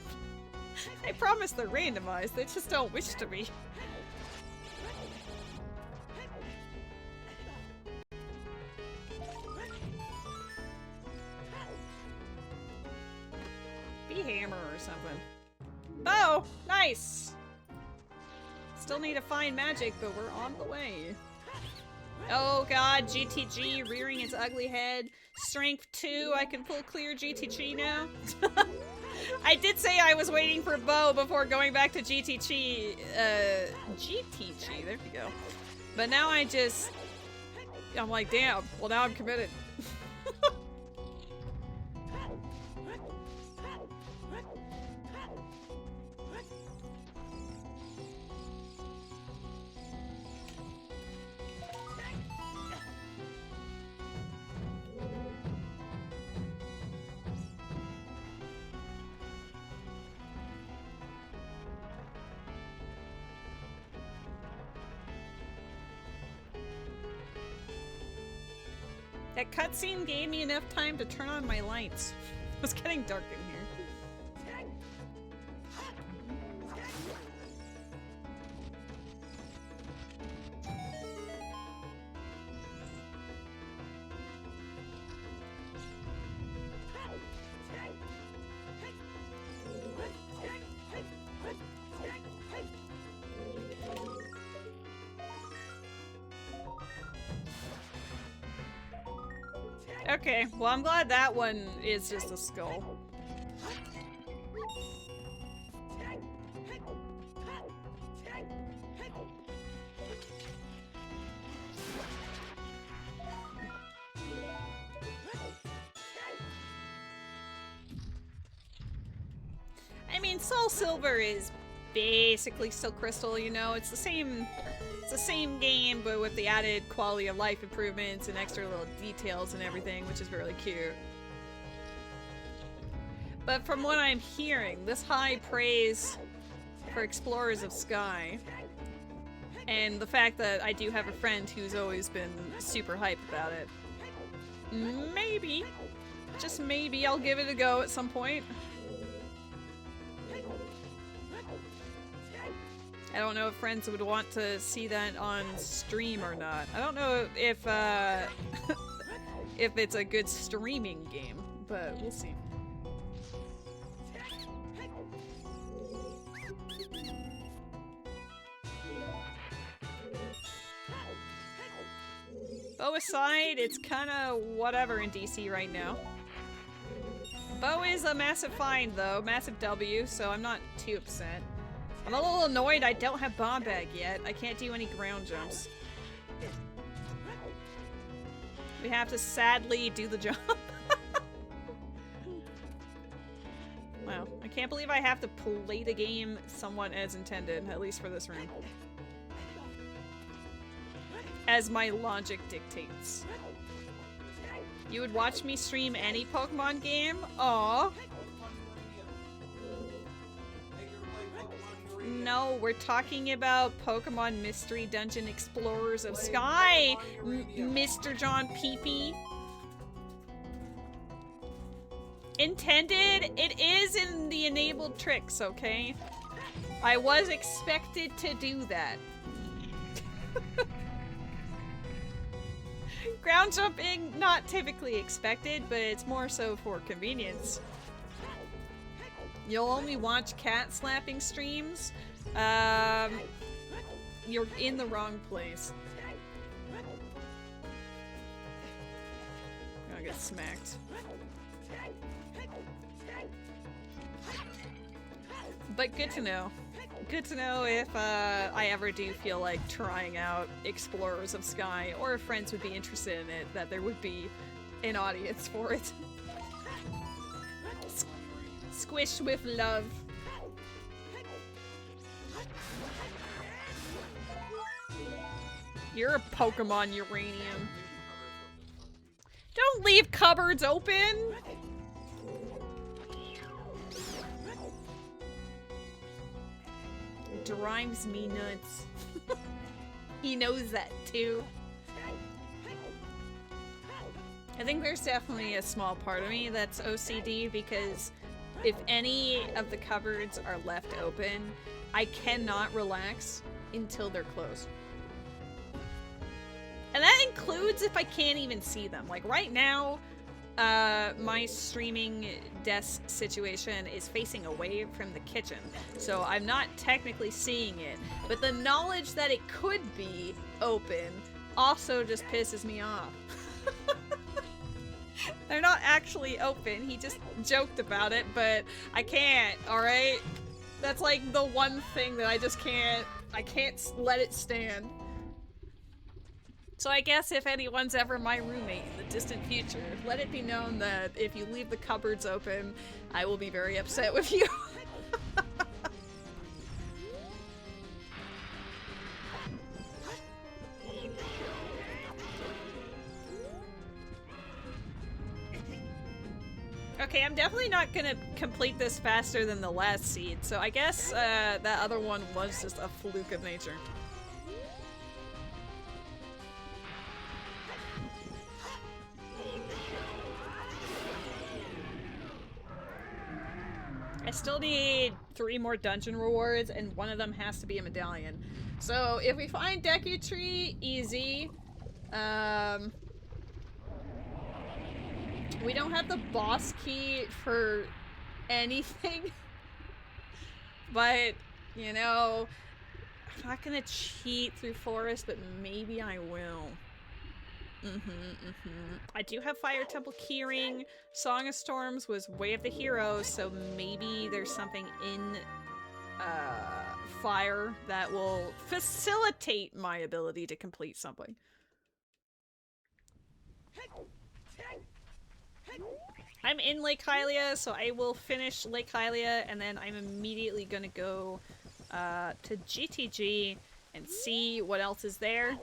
I promise they're randomized, they just don't wish to be. Be hammer or something. Oh, nice! Still need to find magic, but we're on the way. Oh god, GTG rearing its ugly head. Strength 2, I can full clear GTG now. I did say I was waiting for Bo before going back to GTG. GTG, there we go. But now I'm like, damn, well now I'm committed. That cutscene gave me enough time to turn on my lights. It was getting dark in here. Okay, well I'm glad that one is just a skull. I mean, Soul Silver is basically still Crystal, you know, it's the same game, but with the added quality of life improvements and extra little details and everything, which is really cute. But from what I'm hearing, this high praise for Explorers of Sky, and the fact that I do have a friend who's always been super hype about it, maybe, just maybe, I'll give it a go at some point. I don't know if friends would want to see that on stream or not. I don't know if if it's a good streaming game, but we'll see. Bo aside, it's kind of whatever in DC right now. Bo is a massive find though, massive W, so I'm not too upset. I'm a little annoyed I don't have Bomb Bag yet. I can't do any ground jumps. We have to sadly do the job. Wow, I can't believe I have to play the game somewhat as intended, at least for this room. As my logic dictates. You would watch me stream any Pokemon game? Aww. No, we're talking about Pokemon Mystery Dungeon Explorers of Sky, Mr. John Peepee. Intended? It is in the enabled tricks, okay? I was expected to do that. Ground jumping, not typically expected, but it's more so for convenience. You'll only watch cat slapping streams? You're in the wrong place. I'll get smacked. But good to know. Good to know if I ever do feel like trying out Explorers of Sky, or if friends would be interested in it, that there would be an audience for it. Squish with love. You're a Pokemon uranium. Don't leave cupboards open! It drives me nuts. He knows that too. I think there's definitely a small part of me that's OCD, because if any of the cupboards are left open, I cannot relax until they're closed. And that includes if I can't even see them. Like right now, my streaming desk situation is facing away from the kitchen, so I'm not technically seeing it, but the knowledge that it could be open also just pisses me off. They're not actually open, he just joked about it, but I can't, alright? That's like the one thing that I just can't, I can't let it stand. So I guess if anyone's ever my roommate in the distant future, let it be known that if you leave the cupboards open, I will be very upset with you. Okay, I'm definitely not gonna complete this faster than the last seed, so I guess that other one was just a fluke of nature. I still need 3 more dungeon rewards, and one of them has to be a medallion. So if we find Deku Tree, easy. We don't have the boss key for anything. But, you know, I'm not gonna cheat through forest, but maybe I will. I do have Fire Temple Keyring. Song of Storms was Way of the Heroes, so maybe there's something in Fire that will facilitate my ability to complete something. I'm in Lake Hylia, so I will finish Lake Hylia, and then I'm immediately gonna go to GTG and see what else is there.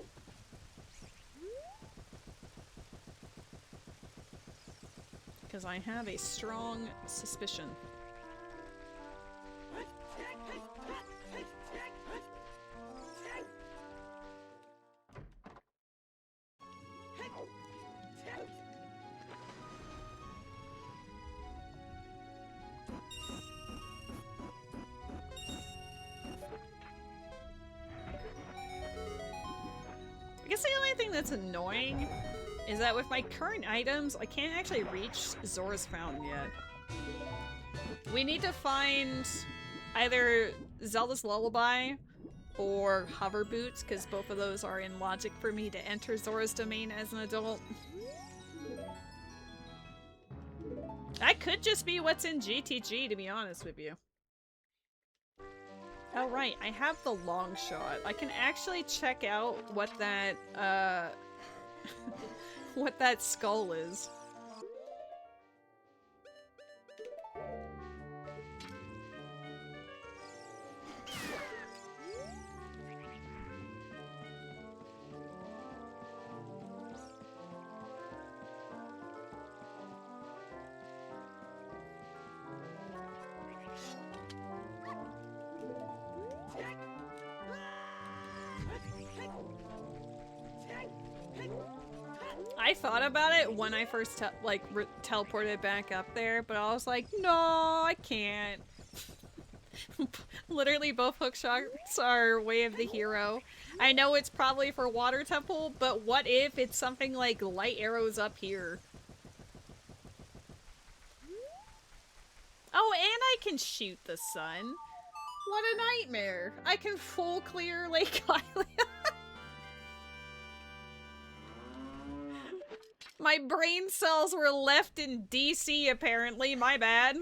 Because I have a strong suspicion. I guess the only thing that's annoying is that with my current items, I can't actually reach Zora's Fountain yet. We need to find either Zelda's Lullaby or Hover Boots, because both of those are in logic for me to enter Zora's Domain as an adult. That could just be what's in GTG, to be honest with you. Oh right, I have the long shot. I can actually check out what that what that skull is. I thought about it when I first teleported back up there, but I was like, no, I can't. Literally both hookshots are Way of the Hero. I know it's probably for Water Temple, but what if it's something like light arrows up here? Oh, and I can shoot the sun. What a nightmare. I can full clear Lake Hylia. My brain cells were left in DC, apparently. My bad.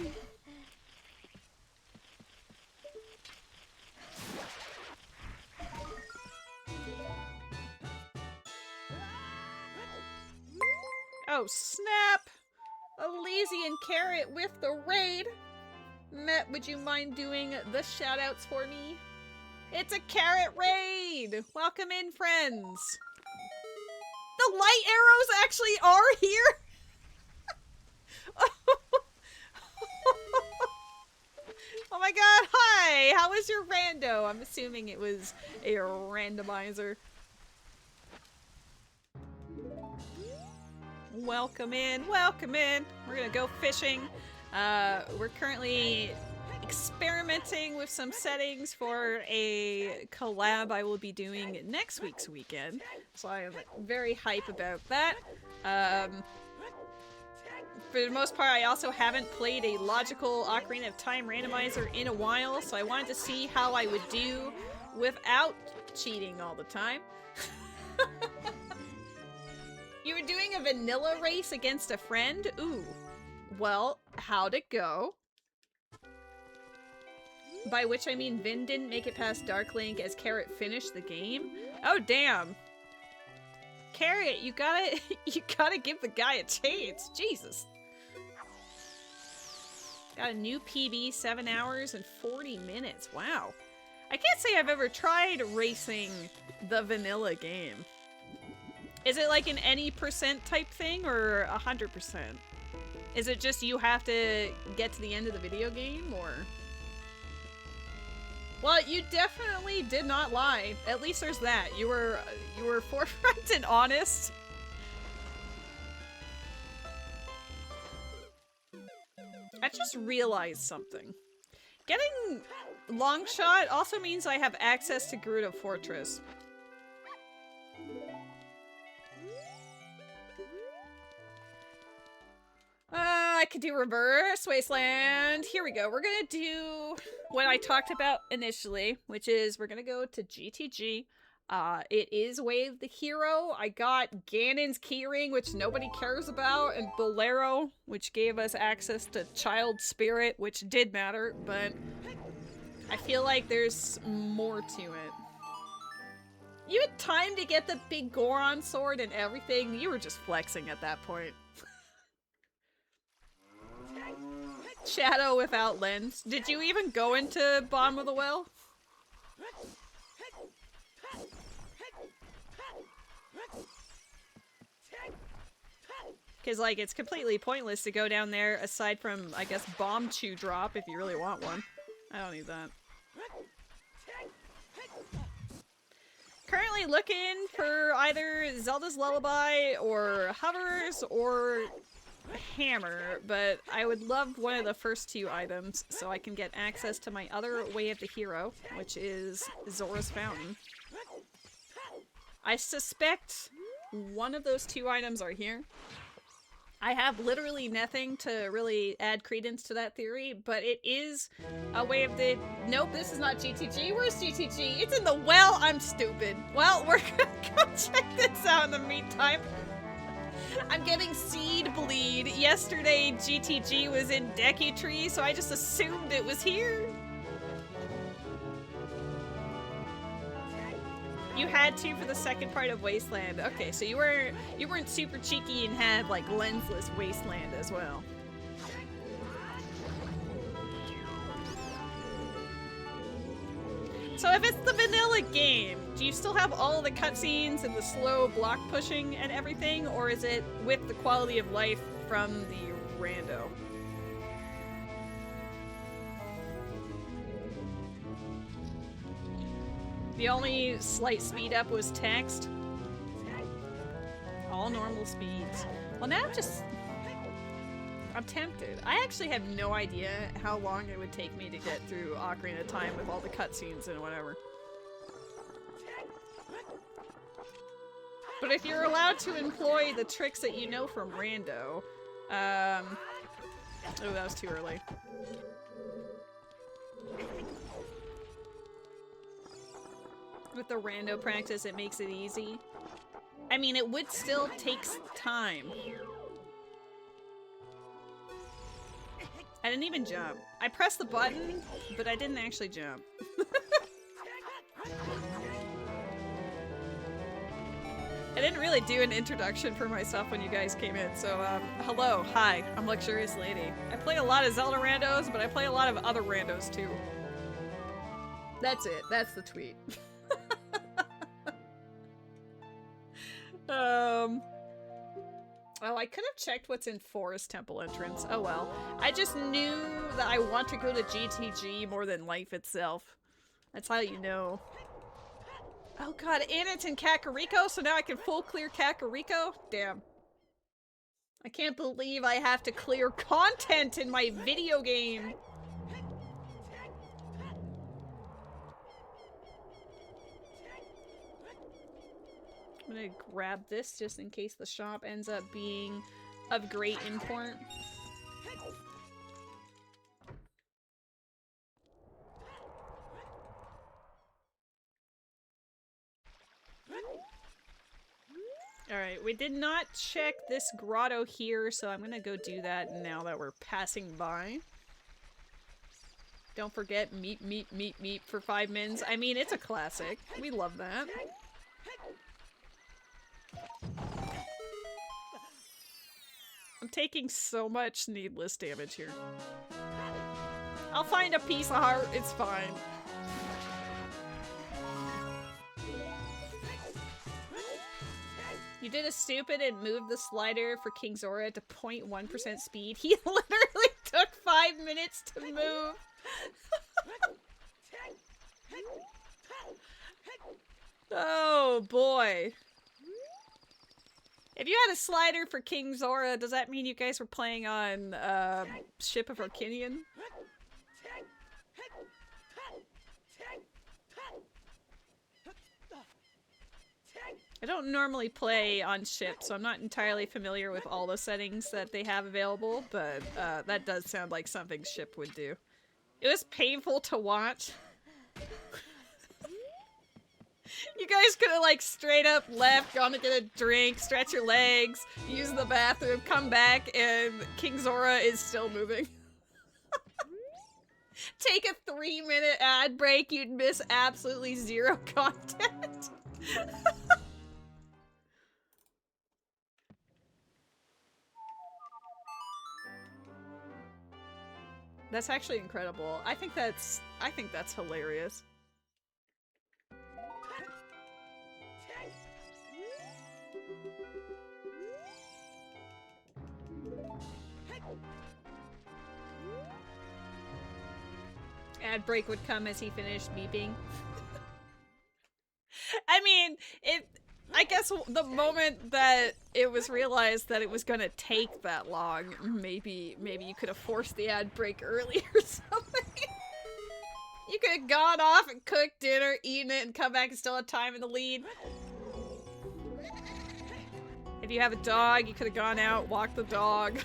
Oh, snap! Elysian Carrot with the raid! Met, would you mind doing the shoutouts for me? It's a carrot raid! Welcome in, friends! The light arrows actually are here? Oh my god, hi! How was your rando? I'm assuming it was a randomizer. Welcome in, welcome in. We're gonna go fishing. We're currently experimenting with some settings for a collab I will be doing next week's weekend. So I am very hype about that. For the most part, I also haven't played a logical Ocarina of Time Randomizer in a while, so I wanted to see how I would do without cheating all the time. You were doing a vanilla race against a friend? Ooh. Well, how'd it go? By which I mean Vin didn't make it past Dark Link as Carrot finished the game? Oh, damn. Carrot, you gotta give the guy a chance. Jesus. Got a new PB, 7 hours and 40 minutes. Wow. I can't say I've ever tried racing the vanilla game. Is it like an any percent type thing or 100%? Is it just you have to get to the end of the video game, or? Well, you definitely did not lie. At least there's that. You were forthright and honest. I just realized something. Getting long shot also means I have access to Gerudo Fortress. I could do Reverse Wasteland. Here we go. We're gonna do what I talked about initially, which is we're gonna go to GTG. It is Way of the Hero. I got Ganon's keyring, which nobody cares about, and Bolero, which gave us access to Child Spirit, which did matter, but I feel like there's more to it. You had time to get the big Goron sword and everything. You were just flexing at that point. Shadow without lens. Did you even go into Bottom of the Well? Because, like, it's completely pointless to go down there aside from, I guess, Bomb Chew Drop if you really want one. I don't need that. Currently looking for either Zelda's Lullaby or Hovers or Hammer, but I would love one of the first two items so I can get access to my other Way of the Hero, which is Zora's Fountain. I suspect one of those two items are here. I have literally nothing to really add credence to that theory, but it is a Way of the... Nope, this is not GTG. Where's GTG? It's in the well. I'm stupid. Well, we're gonna go check this out in the meantime. I'm getting seed bleed. Yesterday, GTG was in Deku Tree, so I just assumed it was here. You had to for the second part of Wasteland. Okay, so you weren't super cheeky and had like lensless Wasteland as well. So if it's the vanilla game, do you still have all of the cutscenes and the slow block pushing and everything, or is it with the quality of life from the rando? The only slight speed up was text. All normal speeds. Well, now I'm tempted. I actually have no idea how long it would take me to get through Ocarina of Time with all the cutscenes and whatever. But if you're allowed to employ the tricks that you know from Rando, oh, that was too early. With the Rando practice, it makes it easy. I mean, it would still take time. I didn't even jump. I pressed the button, but I didn't actually jump. I didn't really do an introduction for myself when you guys came in, so hello, hi, I'm LuxuriousLady. I play a lot of Zelda randos, but I play a lot of other randos too. That's it, that's the tweet. Oh, I could have checked what's in Forest Temple entrance. Oh well. I just knew that I want to go to GTG more than life itself. That's how you know. Oh god, and it's in Kakariko, so now I can full clear Kakariko? Damn. I can't believe I have to clear content in my video game. I'm gonna grab this just in case the shop ends up being of great import. Alright, we did not check this grotto here, so I'm gonna go do that now that we're passing by. Don't forget meep meep meep meep for 5 mins. I mean, it's a classic. We love that. I'm taking so much needless damage here. I'll find a piece of heart, it's fine. You did a stupid and moved the slider for King Zora to 0.1% speed. He literally took 5 minutes to move. Oh boy. If you had a slider for King Zora, does that mean you guys were playing on Ship of Orkinian? I don't normally play on Ship, so I'm not entirely familiar with all the settings that they have available, but that does sound like something Ship would do. It was painful to watch. You guys could have like straight up left, gone to get a drink, stretch your legs, use the bathroom, come back, and King Zora is still moving. Take a 3-minute ad break, you'd miss absolutely zero content. That's actually incredible. I think that's hilarious. Ad break would come as he finished beeping. I mean, I guess the moment that it was realized that it was gonna take that long, maybe you could have forced the ad break earlier or something. You could have gone off and cooked dinner, eaten it, and come back and still have time in the lead. If you have a dog, you could have gone out, walked the dog.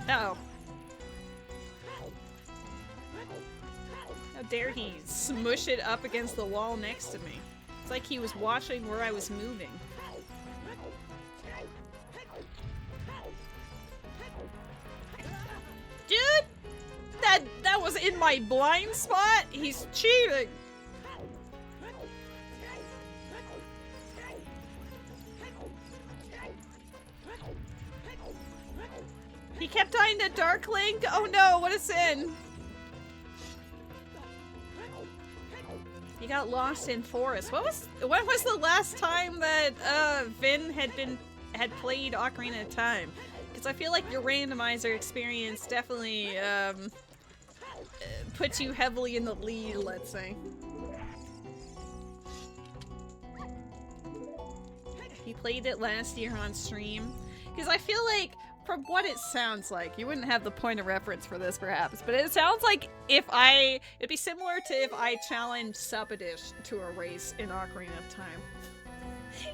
Oh. How dare he smush it up against the wall next to me. It's like he was watching where I was moving. Dude! That was in my blind spot? He's cheating! He kept dying to Dark Link? Oh no, what a sin! He got lost in forest. When was the last time that Vin had played Ocarina of Time? Because I feel like your randomizer experience definitely puts you heavily in the lead, let's say. He played it last year on stream. Because I feel like, from what it sounds like, you wouldn't have the point of reference for this perhaps, but it sounds like it'd be similar to if I challenged Supadish to a race in Ocarina of Time.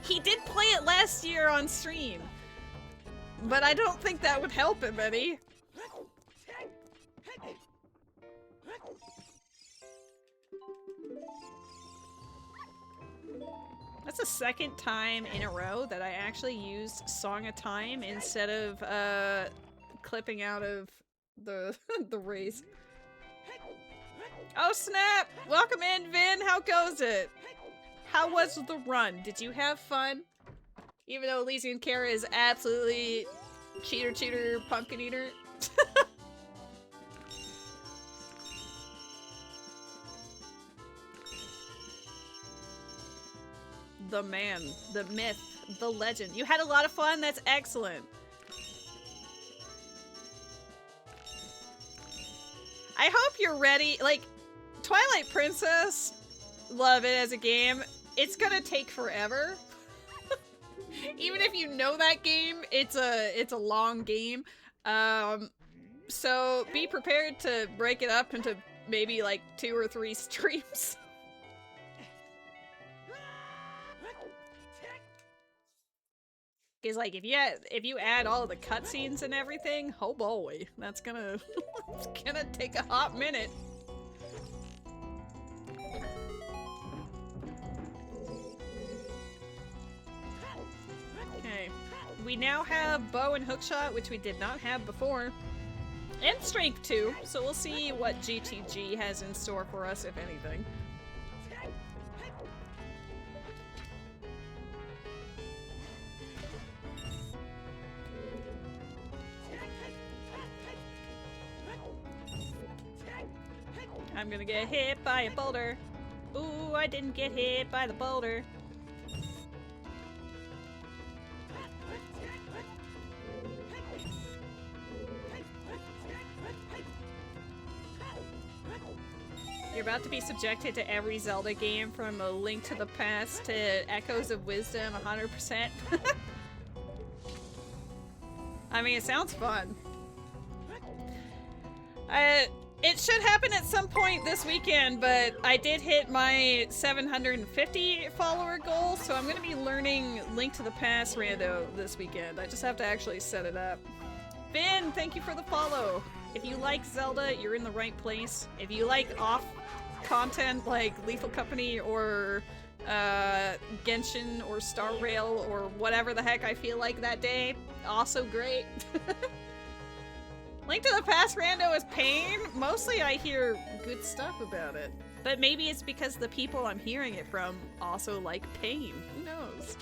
He did play it last year on stream, but I don't think that would help him any. That's the second time in a row that I actually used Song of Time instead of clipping out of the the race. Oh snap! Welcome in, Vin! How goes it? How was the run? Did you have fun? Even though Elysian Kara is absolutely cheater, pumpkin eater. The man, the myth, the legend. You had a lot of fun? That's excellent. I hope you're ready. Like, Twilight Princess, love it as a game. It's gonna take forever. Even if you know that game, it's a long game. So be prepared to break it up into maybe like 2 or 3 streams. Because like if you add all the cutscenes and everything, oh boy, that's gonna it's gonna take a hot minute. Okay, we now have bow and hookshot, which we did not have before, and strength too. So we'll see what GTG has in store for us, if anything. I'm gonna get hit by a boulder. Ooh, I didn't get hit by the boulder. You're about to be subjected to every Zelda game from A Link to the Past to Echoes of Wisdom 100%. I mean, it sounds fun. It should happen at some point this weekend, but I did hit my 750 follower goal, so I'm gonna be learning Link to the Past rando this weekend. I just have to actually set it up. Finn, thank you for the follow. If you like Zelda, you're in the right place. If you like off content like Lethal Company or Genshin or Star Rail or whatever the heck I feel like that day, also great. Link to the Past rando is pain. Mostly I hear good stuff about it. But maybe it's because the people I'm hearing it from also like pain. Who knows?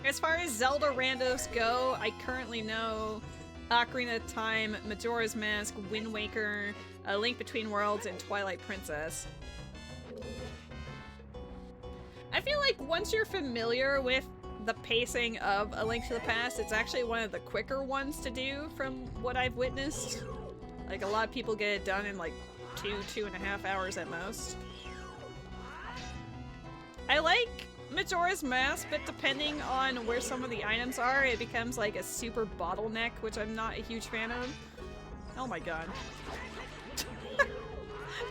As far as Zelda randos go, I currently know Ocarina of Time, Majora's Mask, Wind Waker, A Link Between Worlds, and Twilight Princess. I feel like once you're familiar with the pacing of A Link to the Past, it's actually one of the quicker ones to do from what I've witnessed. Like, a lot of people get it done in like 2.5 hours at most. I like Majora's Mask, but depending on where some of the items are, it becomes like a super bottleneck, which I'm not a huge fan of. Oh my god.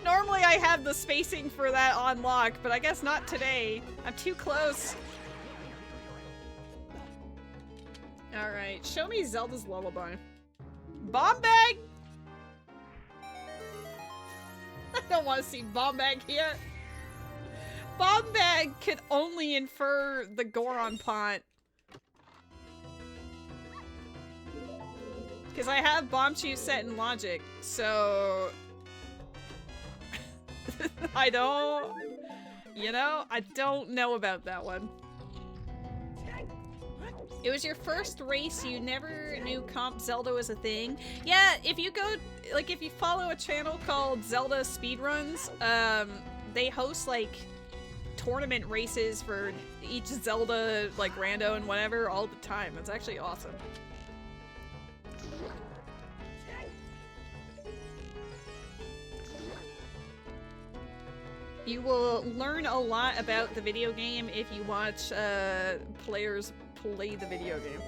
Normally I have the spacing for that on lock, but I guess not today. I'm too close. Alright, show me Zelda's lullaby. Bomb bag! I don't want to see bomb bag here. Bomb bag could only infer the Goron pot. Because I have bomb shoes set in logic, so... I don't... You know, I don't know about that one. It was your first race, you never knew Comp Zelda was a thing. Yeah, if you go, like, if you follow a channel called Zelda Speedruns, they host, like, tournament races for each Zelda, like, rando and whatever all the time. It's actually awesome. You will learn a lot about the video game if you watch players play the video game.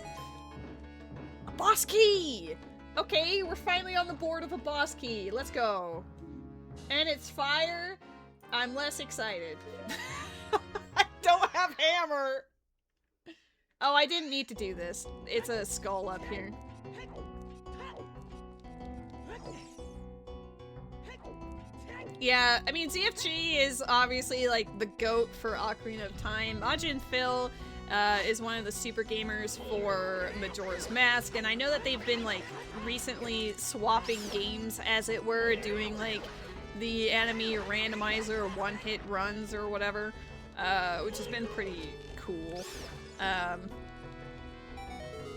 A boss key! Okay, we're finally on the board of a boss key. Let's go. And it's fire. I'm less excited. I don't have hammer! Oh, I didn't need to do this. It's a skull up here. Yeah, I mean, ZFG is obviously, like, the GOAT for Ocarina of Time. Majin Phil is one of the super gamers for Majora's Mask, and I know that they've been, like, recently swapping games, as it were, doing, like, the Enemy Randomizer one-hit runs or whatever, which has been pretty cool.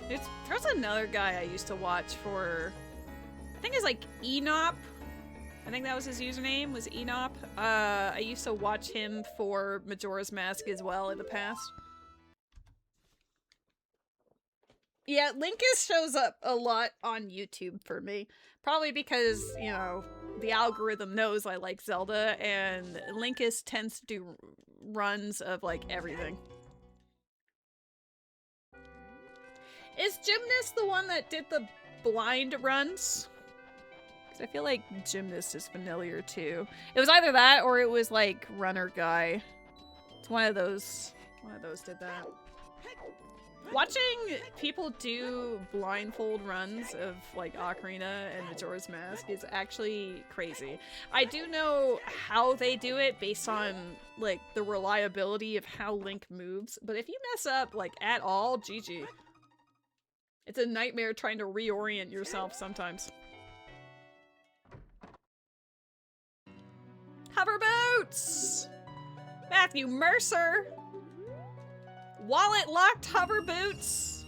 There's another guy I used to watch for, I think it's, like, Enop. I think that was his username, was Enop. I used to watch him for Majora's Mask as well in the past. Yeah, Linkus shows up a lot on YouTube for me. Probably because, you know, the algorithm knows I like Zelda, and Linkus tends to do runs of, like, everything. Is Gymnast the one that did the blind runs? I feel like Gymnast is familiar too. It was either that or it was like Runner Guy. It's one of those did that. Watching people do blindfold runs of like Ocarina and Majora's Mask is actually crazy. I do know how they do it based on like the reliability of how Link moves, but if you mess up like at all, GG. It's a nightmare trying to reorient yourself sometimes. Hover boots! Matthew Mercer! Wallet locked hover boots!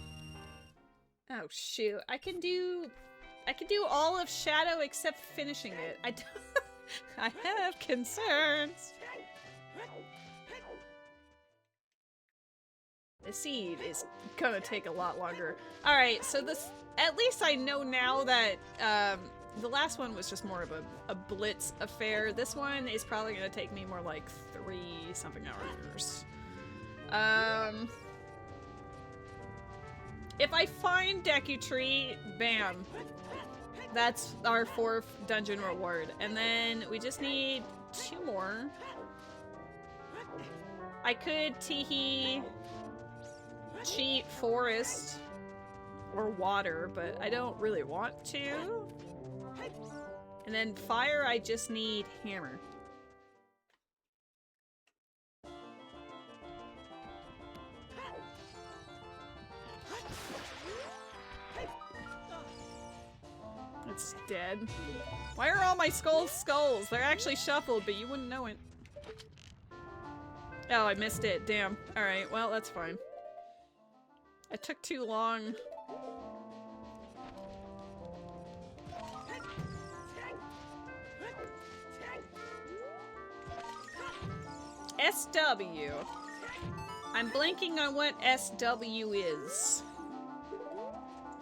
Oh shoot, I can do all of Shadow except finishing it. I have concerns. The seed is gonna take a lot longer. Alright, so this, at least I know now that, the last one was just more of a blitz affair. This one is probably gonna take me more like 3-something hours. If I find Deku Tree, bam. That's our 4th dungeon reward. And then we just need 2 more. I could Teehee cheat forest or water, but I don't really want to. And then fire, I just need hammer. It's dead. Why are all my skulls? They're actually shuffled, but you wouldn't know it. Oh, I missed it. Damn. Alright, well, that's fine. It took too long. SW. I'm blanking on what SW is.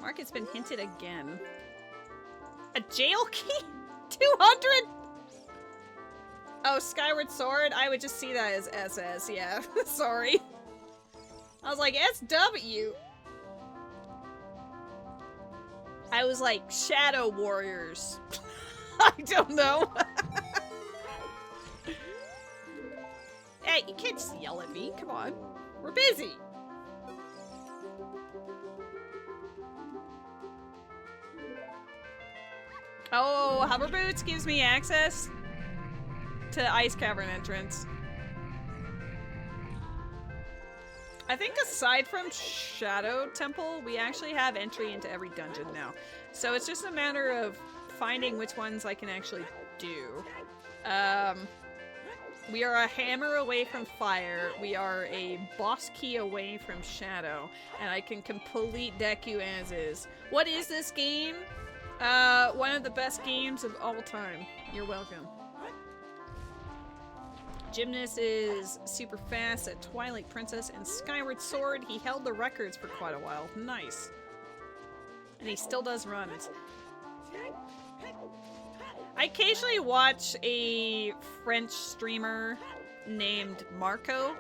Market's been hinted again. A jail key? 200? Oh, Skyward Sword? I would just see that as SS, yeah. Sorry. I was like, SW. I was like, Shadow Warriors. I don't know. Hey, you can't just yell at me. Come on. We're busy. Oh, hover boots gives me access to Ice Cavern entrance. I I think aside from Shadow Temple, we actually have entry into every dungeon now. So it's just a matter of finding which ones I can actually do. We are a hammer away from fire, we are a boss key away from shadow, and I can complete Deku as is. What is this game? One of the best games of all time. You're welcome. Gymnast is super fast at Twilight Princess and Skyward Sword. He held the records for quite a while. Nice. And he still does runs. I occasionally watch a French streamer named Marco.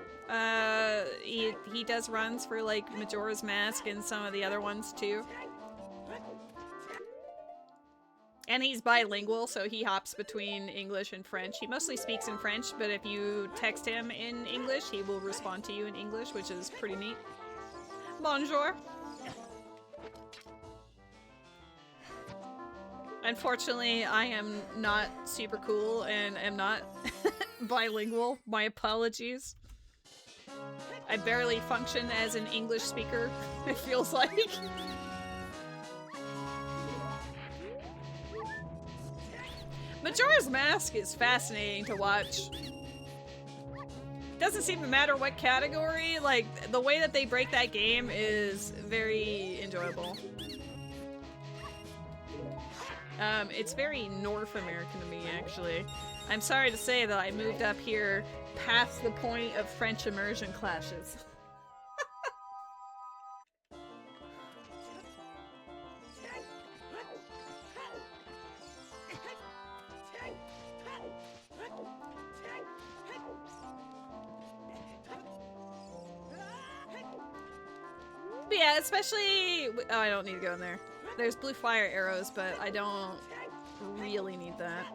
He does runs for like Majora's Mask and some of the other ones too. And he's bilingual, so he hops between English and French. He mostly speaks in French, but if you text him in English, he will respond to you in English, which is pretty neat. Bonjour. Unfortunately, I am not super cool and am not bilingual. My apologies. I barely function as an English speaker, it feels like. Majora's Mask is fascinating to watch. Doesn't seem to matter what category, like, the way that they break that game is very enjoyable. It's very North American to me, actually. I'm sorry to say that I moved up here past the point of French immersion classes. But yeah, especially... Oh, I don't need to go in there. There's blue fire arrows, but I don't really need that.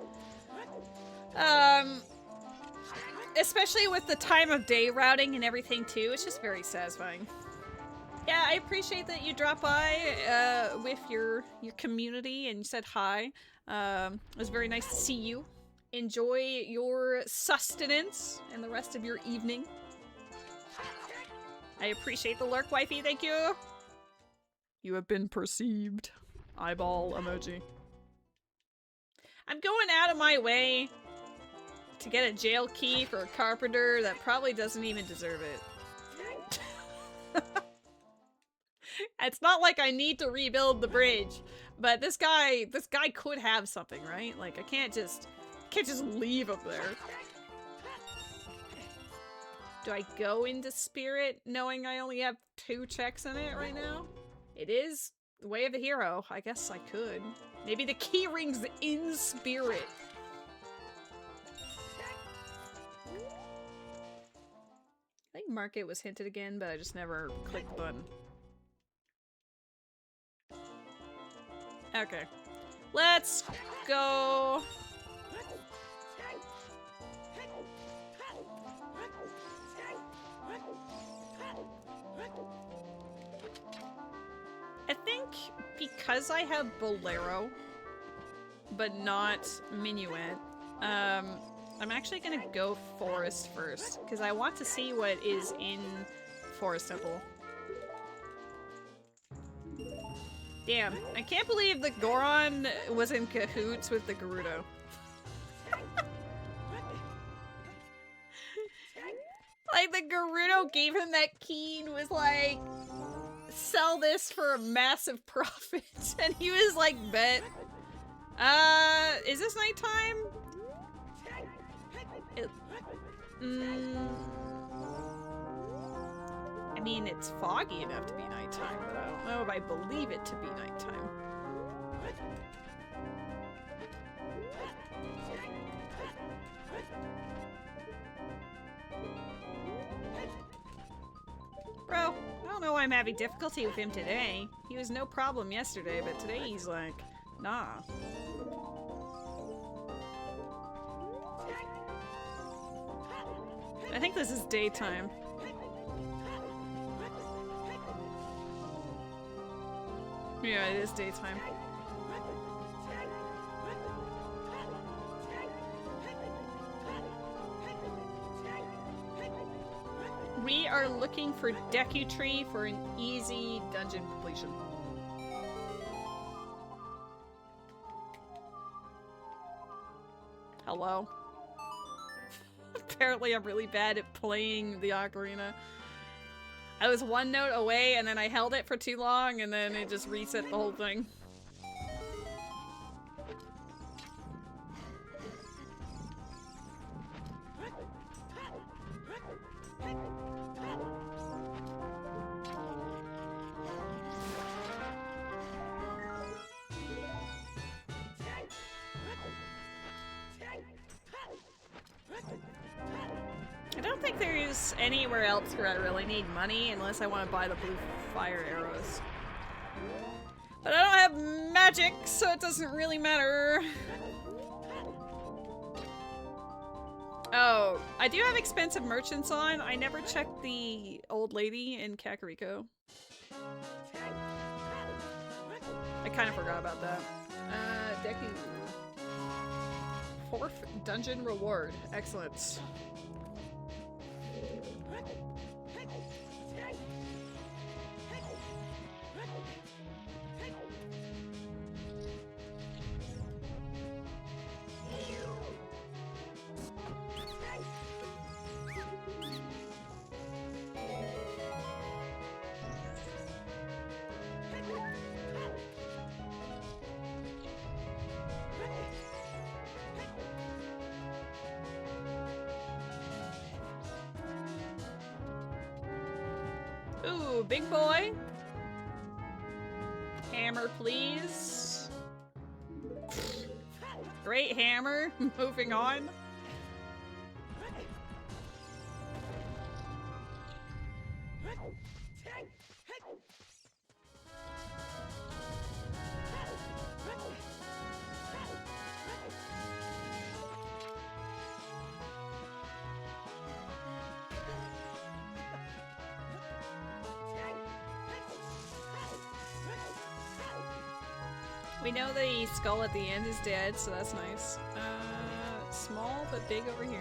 Especially with the time of day routing and everything too, it's just very satisfying. Yeah, I appreciate that you dropped by with your community and you said hi. It was very nice to see you. Enjoy your sustenance and the rest of your evening. I appreciate the lurk, wifey, thank you! You have been perceived. Eyeball emoji. I'm going out of my way to get a jail key for a carpenter that probably doesn't even deserve it. It's not like I need to rebuild the bridge, but this guy could have something, right? Like I can't just leave him there. Do I go into spirit knowing I only have 2 checks in it right now? It is the way of the hero. I guess I could. Maybe the key ring's in spirit. I think market was hinted again, but I just never clicked the button. Okay. Let's go. I think because I have Bolero, but not Minuet, I'm actually gonna go Forest first, because I want to see what is in Forest Temple. Damn, I can't believe the Goron was in cahoots with the Gerudo. Like, the Gerudo gave him that key and was like, sell this for a massive profit. And he was like, bet. Is this nighttime? I mean, it's foggy enough to be nighttime, but I don't know if I believe it to be nighttime. Bro, I don't know why I'm having difficulty with him today. He was no problem yesterday, but today he's like, nah. I think this is daytime. Yeah, it is daytime. We are looking for Deku Tree for an easy dungeon completion. Hello? Apparently I'm really bad at playing the ocarina. I was one note away and then I held it for too long and then it just reset the whole thing. I don't think there's anywhere else where I really need money unless I want to buy the blue fire arrows. But I don't have magic, so it doesn't really matter. Oh, I do have expensive merchants on. I never checked the old lady in Kakariko. I kind of forgot about that. Deku. 4th dungeon reward. Excellent. Ooh, big boy. Hammer, please. Great hammer. Moving on. We know the skull at the end is dead, so that's nice. Small but big over here.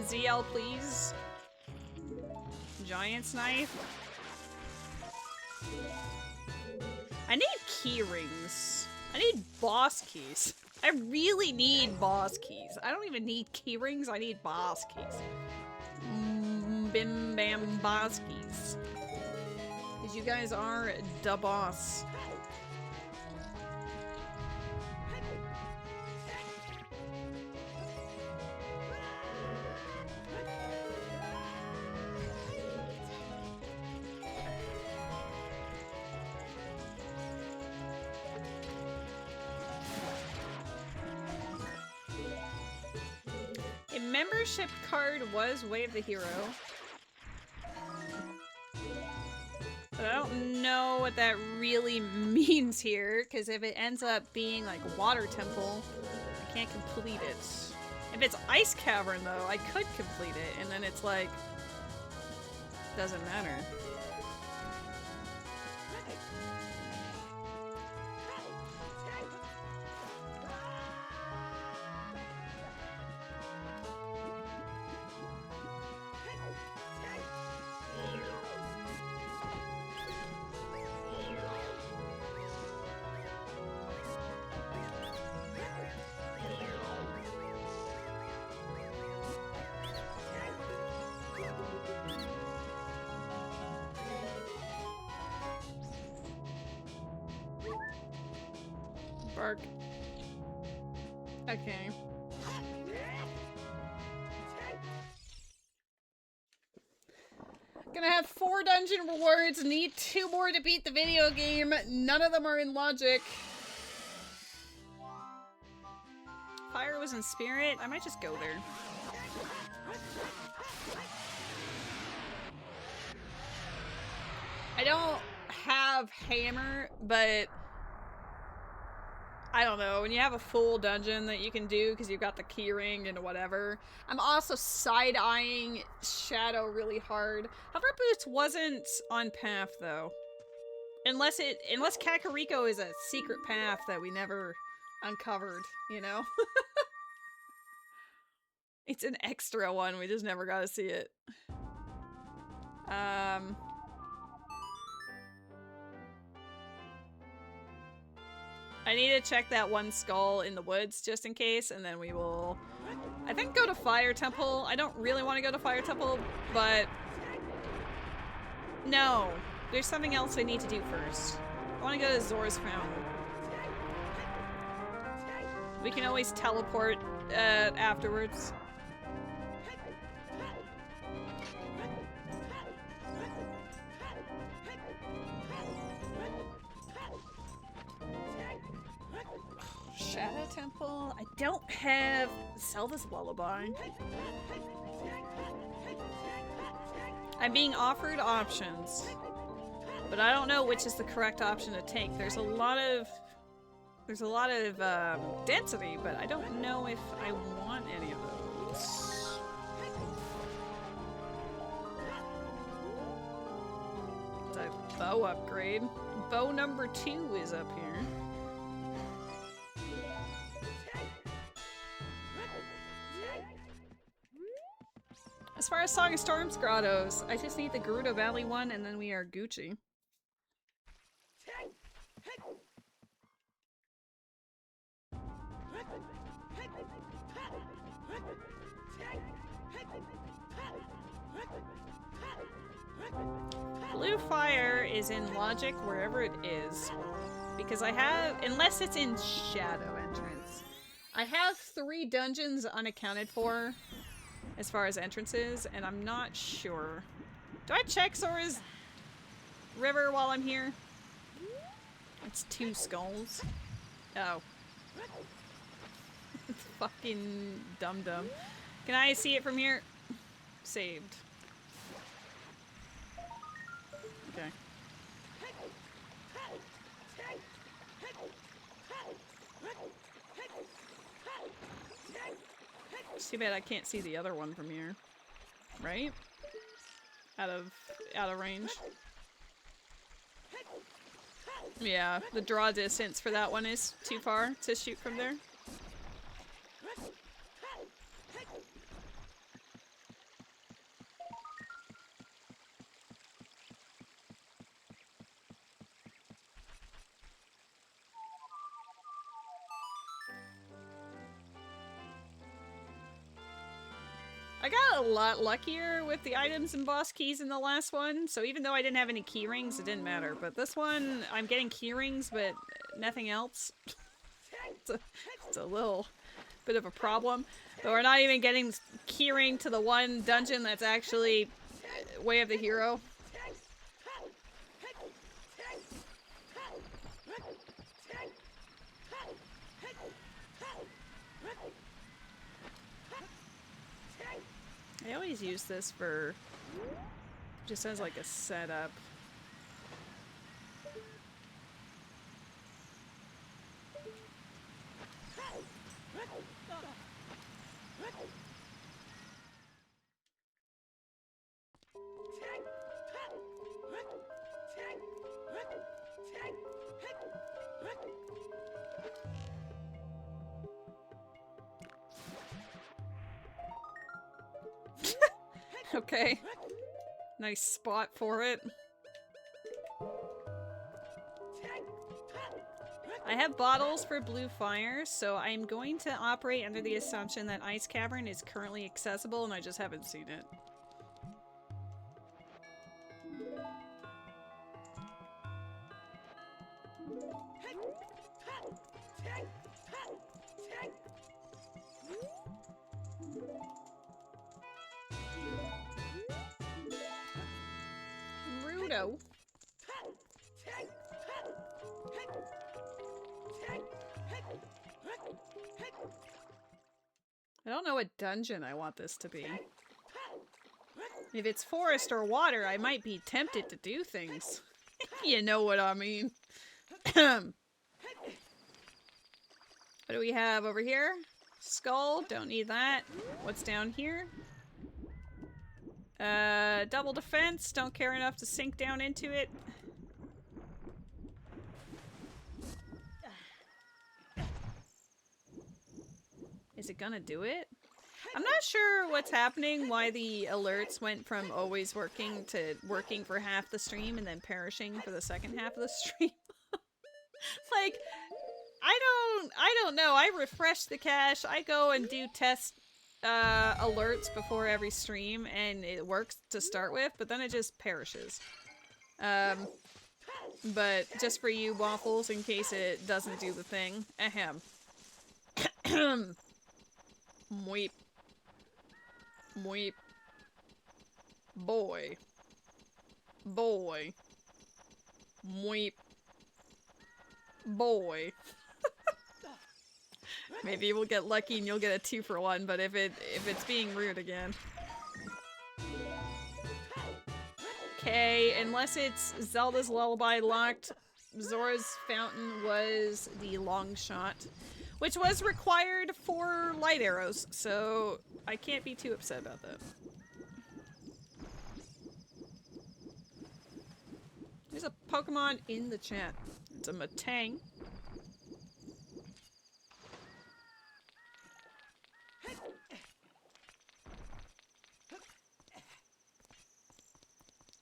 ZL, please. Giant's knife. I need key rings. I need boss keys. I really need boss keys. I don't even need key rings, I need boss keys. Bim bam boss keys. Because you guys are da boss. A membership card was Way of the Hero. But I don't know what that really means here, because if it ends up being like Water Temple, I can't complete it. If it's Ice Cavern though, I could complete it, and then it's like, doesn't matter. Bark. Okay. Gonna have 4 dungeon rewards, need 2 more to beat the video game. None of them are in logic. Fire was in spirit. I might just go there. I don't have hammer, but I don't know, when you have a full dungeon that you can do because you've got the keyring and whatever. I'm also side-eyeing Shadow really hard. Hover Boots wasn't on path though. Unless Kakariko is a secret path that we never uncovered, you know? It's an extra one, we just never got to see it. I need to check that one skull in the woods just in case, and then we will, I think, go to Fire Temple. I don't really want to go to Fire Temple, but no, there's something else I need to do first. I want to go to Zora's Fountain. We can always teleport afterwards. Shadow Temple. I don't have Zelda's Lullaby. I'm being offered options, but I don't know which is the correct option to take. There's a lot of density, but I don't know if I want any of those. The bow upgrade. Bow number 2 is up here. As far as Song of Storms grottos, I just need the Gerudo Valley one, and then we are Gucci. Blue fire is in logic wherever it is, because I have, unless it's in Shadow Entrance, I have 3 dungeons unaccounted for as far as entrances, and I'm not sure. Do I check Zora's River while I'm here? It's 2 skulls. Oh. It's fucking dum-dum. Can I see it from here? Saved. Okay. It's too bad I can't see the other one from here. Right? Out of range. Yeah, the draw distance for that one is too far to shoot from there. I got a lot luckier with the items and boss keys in the last one, so even though I didn't have any key rings, it didn't matter. But this one, I'm getting key rings, but nothing else. It's a little bit of a problem. But we're not even getting key ring to the one dungeon that's actually Way of the Hero. I always use this for just as like a setup. Okay. Nice spot for it. I have bottles for blue fire, so I'm going to operate under the assumption that Ice Cavern is currently accessible and I just haven't seen it. Rudo. I don't know what dungeon I want this to be. If it's forest or water, I might be tempted to do things. You know what I mean. What do we have over here? Skull, don't need that. What's down here? Double defense, don't care enough to sink down into it. Is it gonna do it? I'm not sure what's happening, why the alerts went from always working to working for half the stream and then perishing for the second half of the stream. Like, I don't know. I refresh the cache. I go and do test alerts before every stream, and it works to start with, but then it just perishes. But just for you, Waffles, in case it doesn't do the thing. Ahem. Mweep. Mweep. Boy. Boy. Mweep. Boy. Maybe we'll get lucky and you'll get a 2-for-1, but if it's being rude again. Okay, unless it's Zelda's Lullaby locked, Zora's Fountain was the long shot, which was required for light arrows, so I can't be too upset about that. There's a Pokemon in the chat. It's a Matang.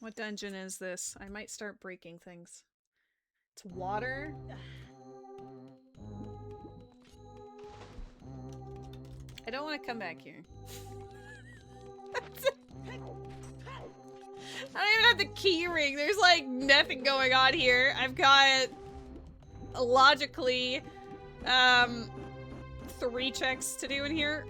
What dungeon is this? I might start breaking things. It's water. I don't want to come back here. I don't even have the key ring. There's like nothing going on here. I've got logically 3 checks to do in here.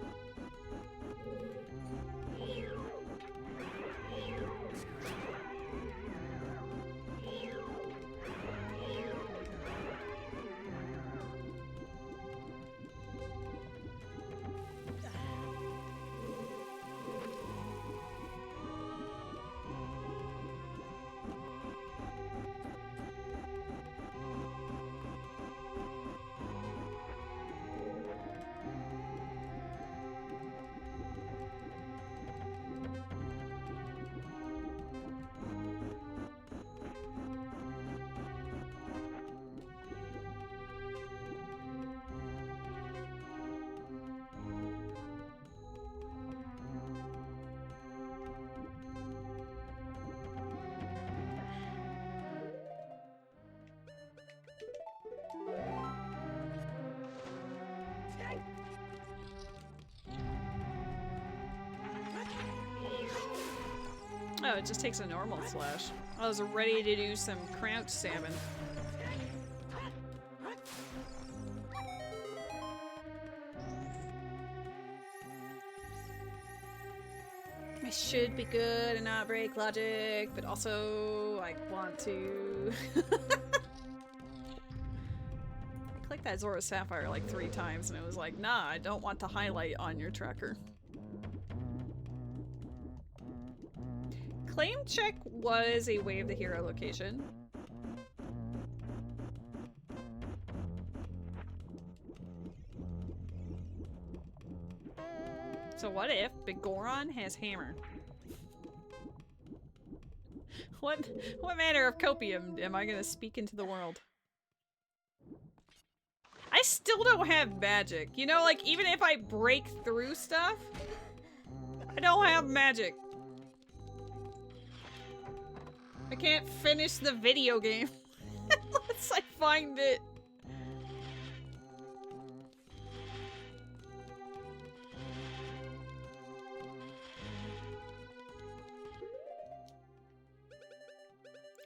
Oh, it just takes a normal slash. I was ready to do some crouch salmon. I should be good and not break logic, but also I want to. I clicked that Zora Sapphire like 3 times and it was like, nah, I don't want to highlight on your tracker. Claim check was a Way of the Hero location. So what if Big Goron has hammer? What manner of copium am I gonna speak into the world? I still don't have magic. You know, like, even if I break through stuff, I don't have magic. I can't finish the video game unless I find it.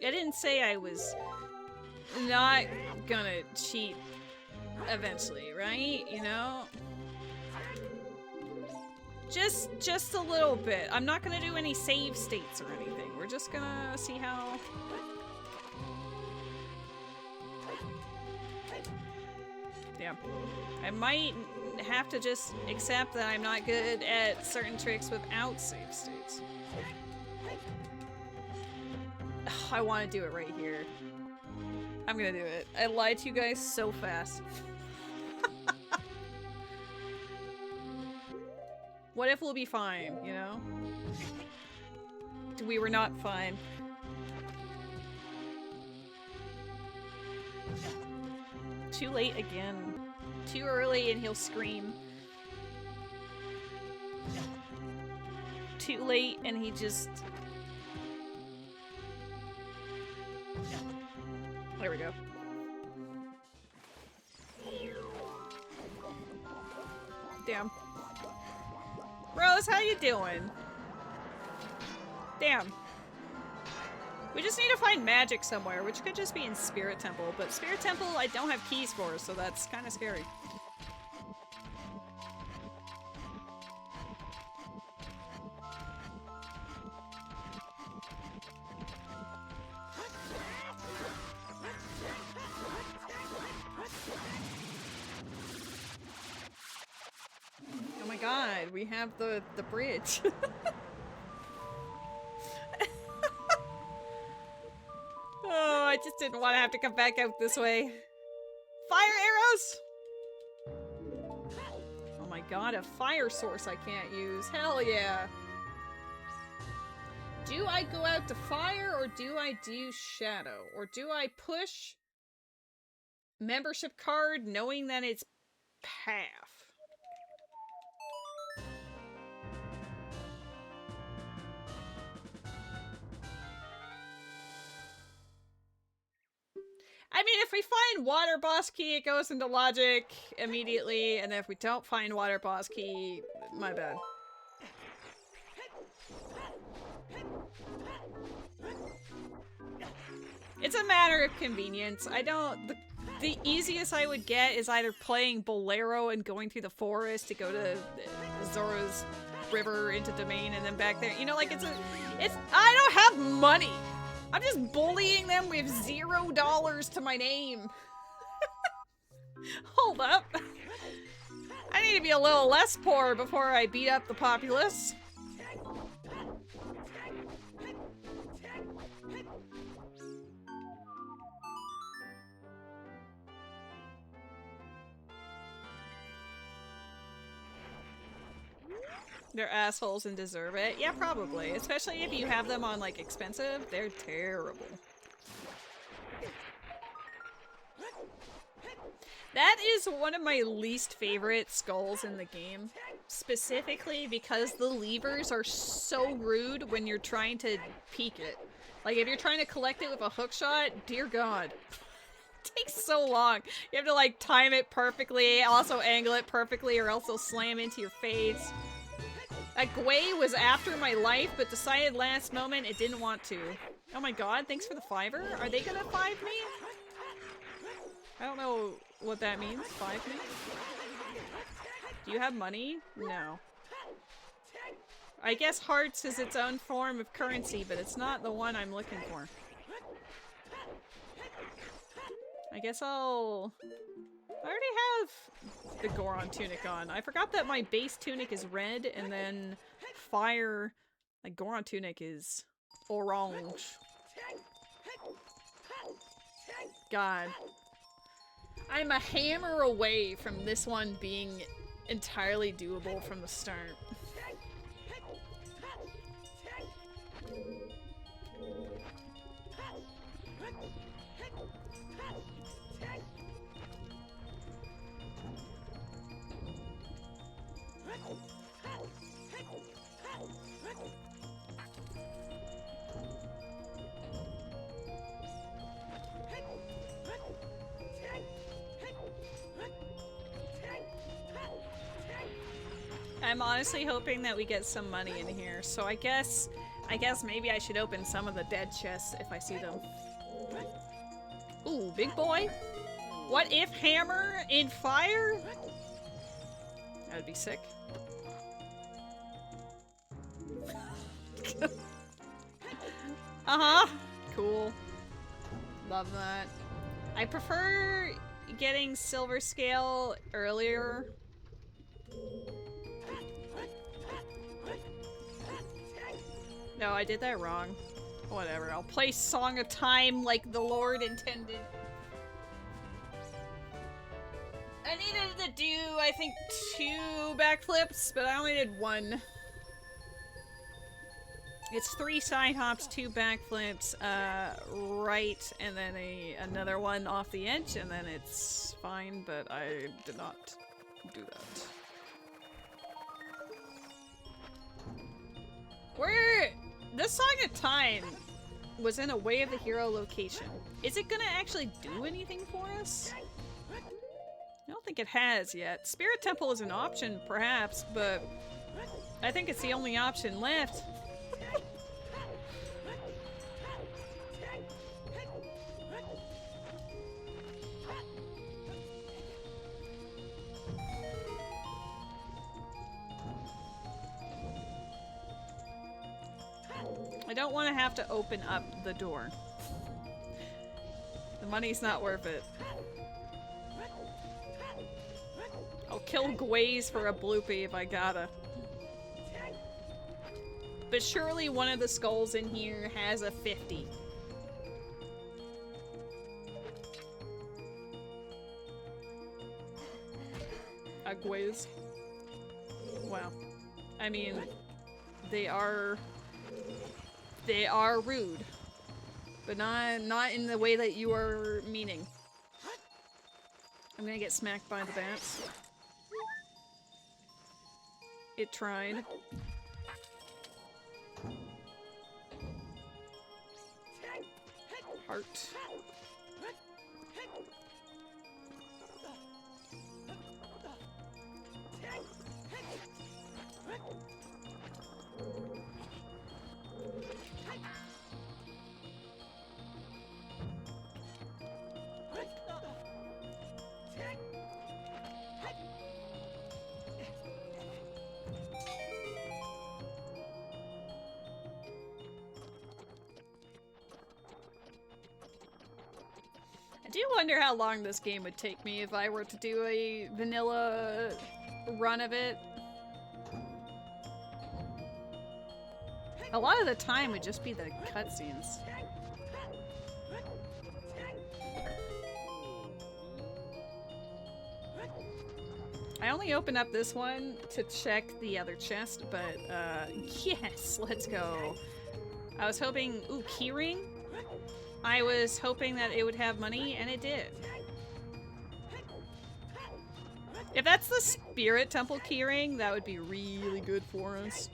I didn't say I was not gonna cheat eventually, right? You know? Just a little bit. I'm not gonna do any save states or anything. We're just gonna see how... Yeah. I might have to just accept that I'm not good at certain tricks without save states. Ugh, I want to do it right here. I'm gonna do it. I lied to you guys so fast. What if we'll be fine, you know? We were not fine. Too late again. Too early and he'll scream. too late and he just... There we go. Damn. Rose, how you doing? Damn. We just need to find magic somewhere, which could just be in Spirit Temple, but Spirit Temple I don't have keys for, so that's kind of scary. Oh my god, we have the bridge. Oh, I just didn't want to have to come back out this way. Fire arrows! Oh my god, a fire source I can't use. Hell yeah. Do I go out to fire or do I do shadow? Or do I push membership card knowing that it's path? I mean, if we find water boss key, it goes into logic immediately, and if we don't find water boss key, my bad. It's a matter of convenience. I don't... The easiest I would get is either playing Bolero and going through the forest to go to Zora's River into Domain and then back there. You know, like, I don't have money! I'm just bullying them with $0 to my name. Hold up. I need to be a little less poor before I beat up the populace. They're assholes and deserve it. Yeah, probably. Especially if you have them on, like, expensive. They're terrible. That is one of my least favorite skulls in the game. Specifically because the levers are so rude when you're trying to peek it. Like, if you're trying to collect it with a hook shot, dear god. It takes so long. You have to, like, time it perfectly, also angle it perfectly, or else they'll slam into your face. That Gwei was after my life, but decided last moment it didn't want to. Oh my god, thanks for the $5. Are they gonna 5 me? I don't know what that means. 5 me? Do you have money? No. I guess hearts is its own form of currency, but it's not the one I'm looking for. I guess I already have the Goron tunic on. I forgot that my base tunic is red, and then fire, like Goron tunic is orange. God. I'm a hammer away from this one being entirely doable from the start. I'm honestly hoping that we get some money in here, so I guess maybe I should open some of the dead chests if I see them. Ooh, big boy. What if hammer in fire? That would be sick. Uh-huh. Cool. Love that. I prefer getting silver scale earlier. No, I did that wrong. Whatever, I'll play Song of Time like the Lord intended. I needed to do, I think, 2 backflips, but I only did 1. It's 3 side hops, 2 backflips, right, and then another one off the edge, and then it's fine, but I did not do that. Where this Song of Time was in a Way of the Hero location. Is it gonna actually do anything for us? I don't think it has yet. Spirit Temple is an option, perhaps, but I think it's the only option left. I don't want to have to open up the door. The money's not worth it. I'll kill Gwaze for a bloopy if I gotta. But surely one of the skulls in here has a 50. A Gwaze. Wow. I mean, they are rude, but not in the way that you are meaning. I'm gonna get smacked by the bats. It tried. Heart. I do wonder how long this game would take me if I were to do a vanilla run of it. A lot of the time would just be the cutscenes. I only opened up this one to check the other chest, but yes, let's go. I was hoping, ooh, keyring? I was hoping that it would have money, and it did. If that's the Spirit Temple keyring, that would be really good for us.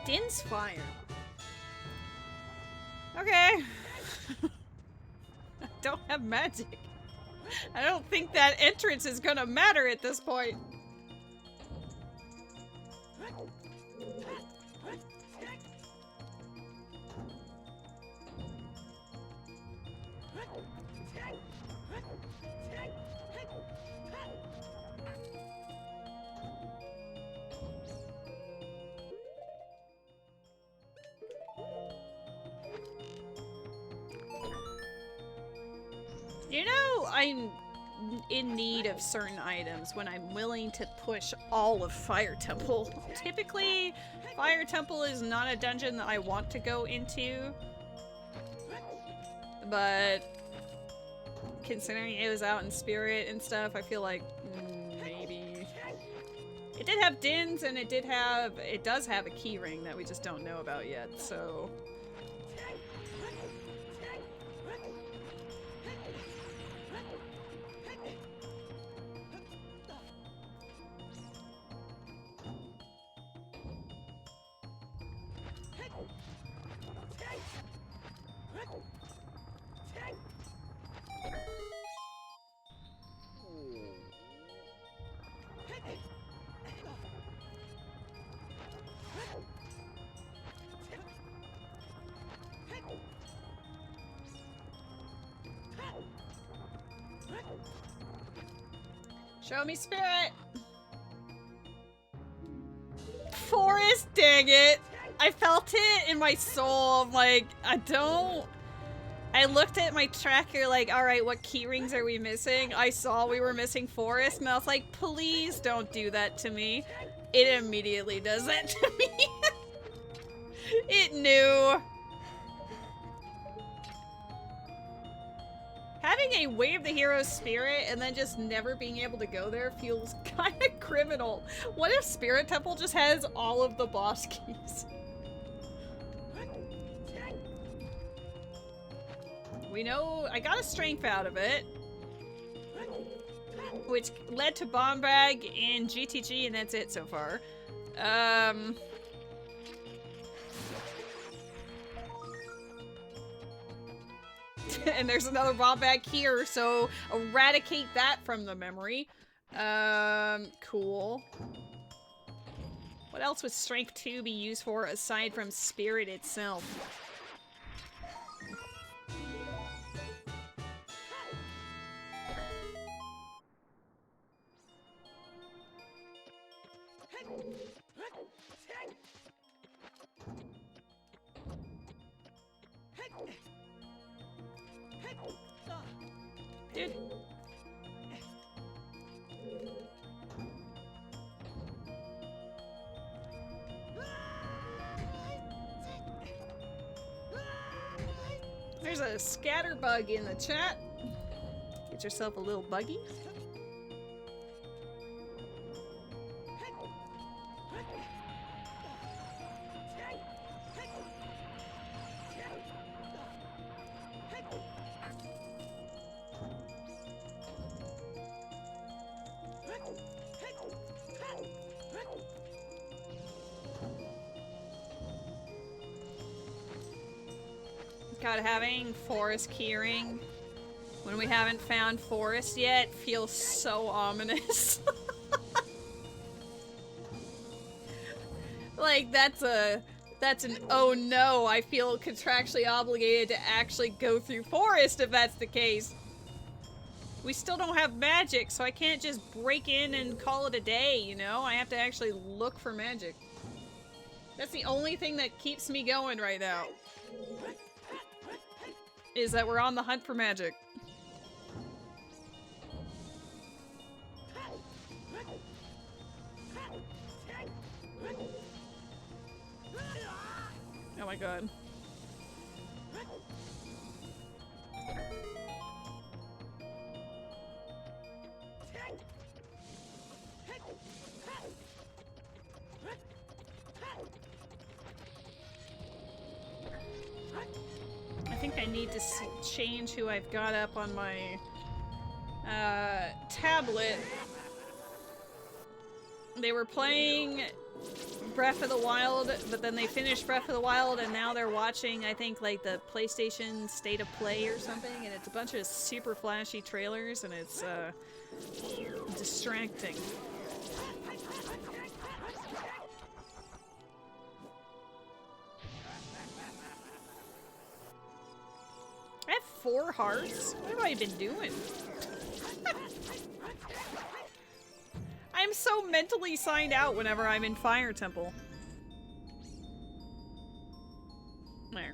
Din's fire. Okay. I don't have magic. I don't think that entrance is gonna matter at this point. You know, I'm in need of certain items when I'm willing to push all of Fire Temple. Typically, Fire Temple is not a dungeon that I want to go into, but considering it was out in Spirit and stuff, I feel like maybe. It did have Dins, and it does have a key ring that we just don't know about yet, so. Show me spirit! Forest, dang it! I felt it in my soul. I'm like, I looked at my tracker like, alright, what key rings are we missing? I saw we were missing Forest, and I was like, please don't do that to me. It immediately does that to me. It knew. Having a Way of the Hero's spirit and then just never being able to go there feels kind of criminal. What if Spirit Temple just has all of the boss keys? We know I got a strength out of it. which led to Bomb Bag and GTG, and that's it so far. And there's another Bomb Bag here, so eradicate that from the memory. Cool. What else would Strength 2 be used for aside from Spirit itself? Dude. There's a scatterbug in the chat. Get yourself a little buggy. God, having forest keyring when we haven't found forest yet feels so ominous. Like, that's an oh no, I feel contractually obligated to actually go through forest if that's the case. We still don't have magic, so I can't just break in and call it a day, you know? I have to actually look for magic. That's the only thing that keeps me going right now. Is that we're on the hunt for magic. Oh my god. I think I need to change who I've got up on my tablet. They were playing Breath of the Wild, but then they finished Breath of the Wild and now they're watching, I think, like the PlayStation State of Play or something, and it's a bunch of super flashy trailers and it's distracting. I have 4 hearts? What have I been doing? I'm so mentally signed out whenever I'm in Fire Temple. There.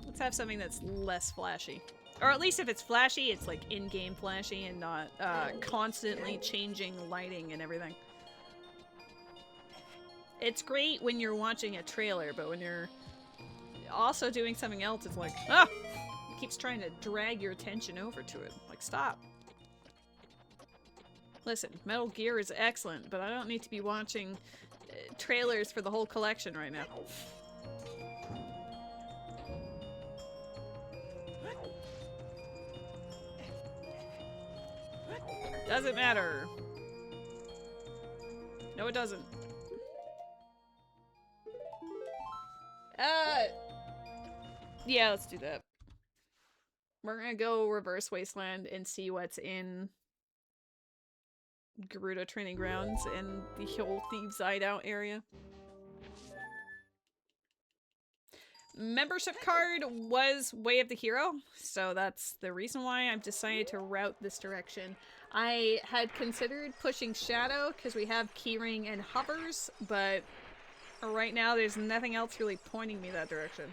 Let's have something that's less flashy. Or at least if it's flashy, it's like in-game flashy and not constantly changing lighting and everything. It's great when you're watching a trailer, but when you're also doing something else, it's like, ah! It keeps trying to drag your attention over to it. Like, stop. Listen, Metal Gear is excellent, but I don't need to be watching trailers for the whole collection right now. Doesn't matter. No, it doesn't. Yeah, let's do that. We're gonna go reverse Wasteland and see what's in Gerudo Training Grounds and the whole Thieves Hideout area. Membership card was Way of the Hero, so that's the reason why I've decided to route this direction. I had considered pushing Shadow because we have Keyring and Hovers, but right now there's nothing else really pointing me that direction.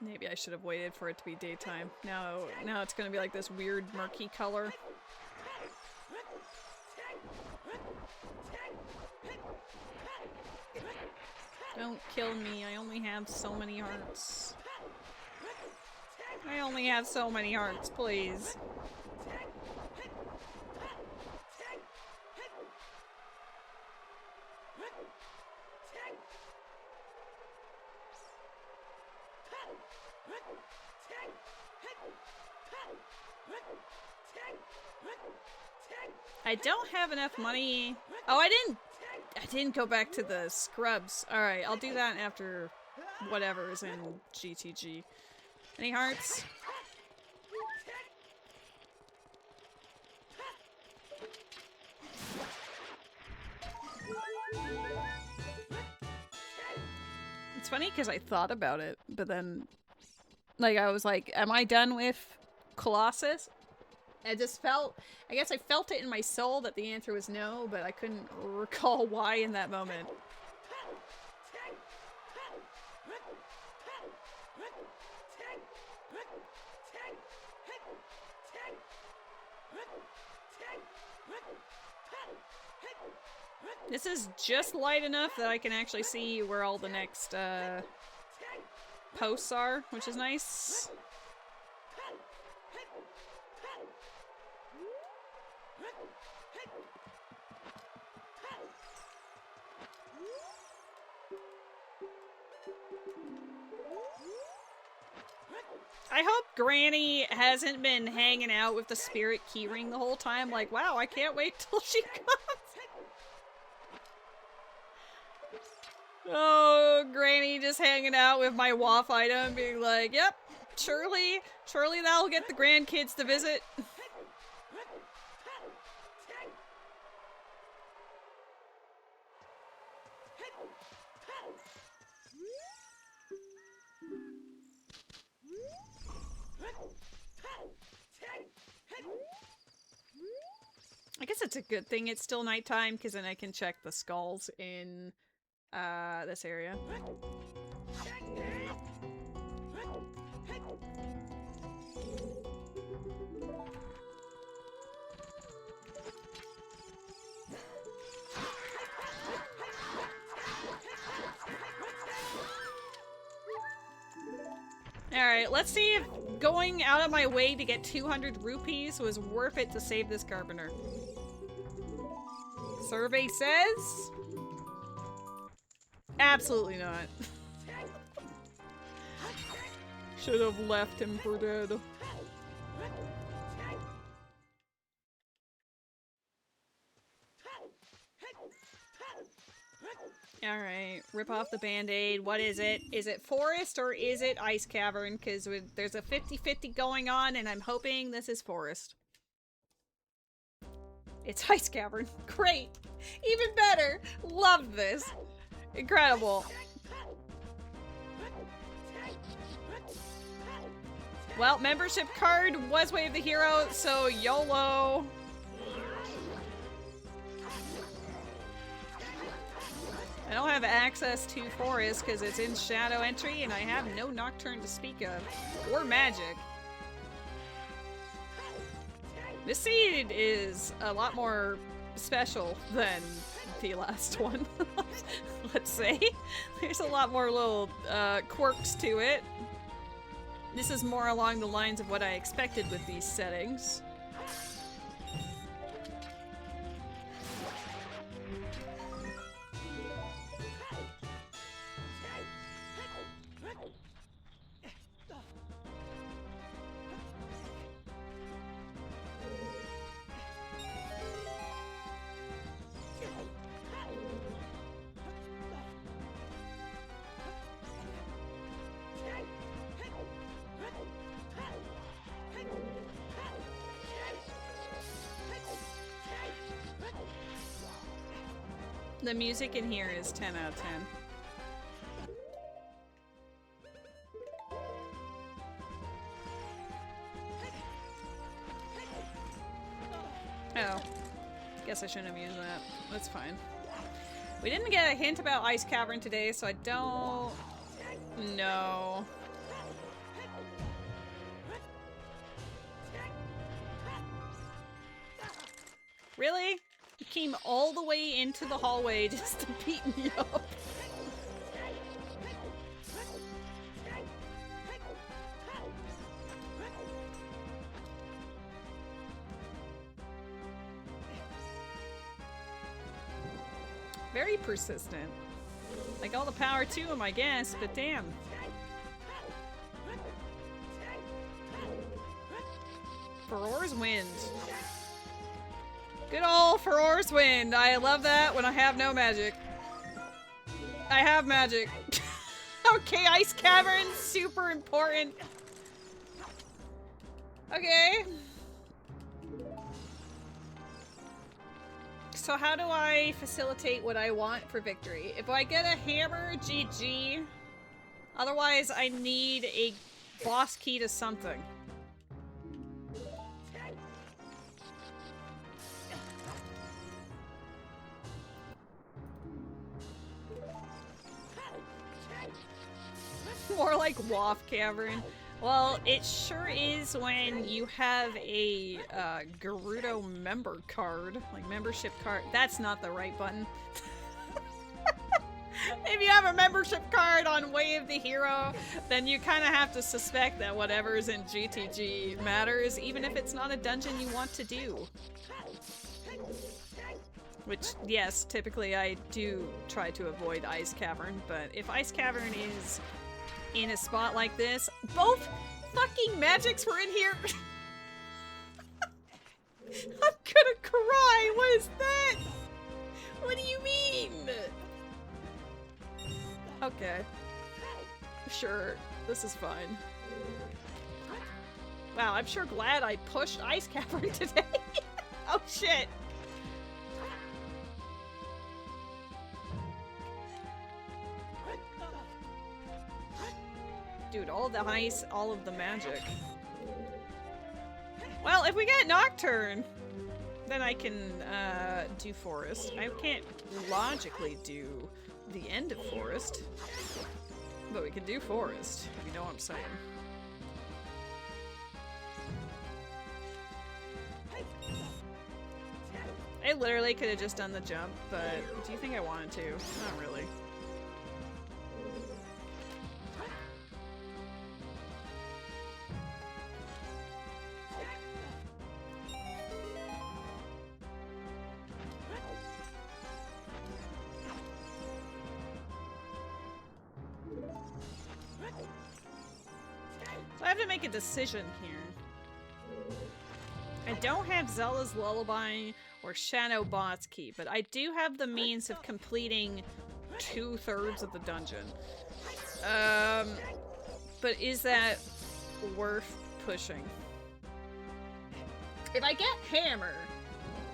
Maybe I should have waited for it to be daytime. Now it's gonna be like this weird murky color. Don't kill me, I only have so many hearts. I only have so many hearts, please. I don't have enough money. Oh, I didn't go back to the scrubs. Alright, I'll do that after whatever is in GTG. Any hearts? It's funny because I thought about it, but then, like, I was like, am I done with Colossus? I just felt, I guess I felt it in my soul that the answer was no, but I couldn't recall why in that moment. This is just light enough that I can actually see where all the next posts are, which is nice. I hope Granny hasn't been hanging out with the spirit keyring the whole time, like, wow, I can't wait till she comes. Oh, Granny just hanging out with my WAF item, being like, yep, surely that'll get the grandkids to visit. I guess it's a good thing it's still nighttime, because then I can check the skulls in this area. Alright, let's see if going out of my way to get 200 rupees was worth it to save this carpenter. Survey says... absolutely not. Should have left him for dead. Alright, rip off the band-aid. What is it? Is it forest or is it ice cavern? Because there's a 50-50 going on, and I'm hoping this is forest. It's ice cavern. Great! Even better! Love this! Incredible. Well, membership card was Wave the Hero, so YOLO! I don't have access to Forest because it's in Shadow Entry, and I have no Nocturne to speak of. Or Magic. This seed is a lot more special than the last one, let's say. There's a lot more little quirks to it. This is more along the lines of what I expected with these settings. The music in here is 10 out of 10. Oh. Guess I shouldn't have used that. That's fine. We didn't get a hint about Ice Cavern today, so I don't know. Really? You came all the way into the hallway just to beat me up. Very persistent. Like, all the power to him, I guess, but damn. Furor's Wind. Good old Furor's Wind. I love that when I have no magic. I have magic. Okay, Ice Cavern, super important. Okay. So how do I facilitate what I want for victory? If I get a hammer, GG. Otherwise, I need a boss key to something. More like Waff Cavern. Well, it sure is when you have a Gerudo member card, like membership card. That's not the right button. If you have a membership card on Way of the Hero, then you kind of have to suspect that whatever's in GTG matters, even if it's not a dungeon you want to do. Which, yes, typically I do try to avoid Ice Cavern, but if Ice Cavern is in a spot like this, both fucking magics were in here. I'm gonna cry. What is that? What do you mean? Okay. Sure. This is fine. Wow, I'm sure glad I pushed Ice Cavern today. Oh shit. Dude, all the ice, all of the magic. Well, if we get Nocturne, then I can do Forest. I can't logically do the end of Forest, but we can do Forest, if you know what I'm saying. I literally could have just done the jump, but do you think I wanted to? Not really. So I have to make a decision here. I don't have Zella's Lullaby or Shadow Boss Key, but I do have the means of completing 2/3 of the dungeon. But is that worth pushing? If I get Hammer,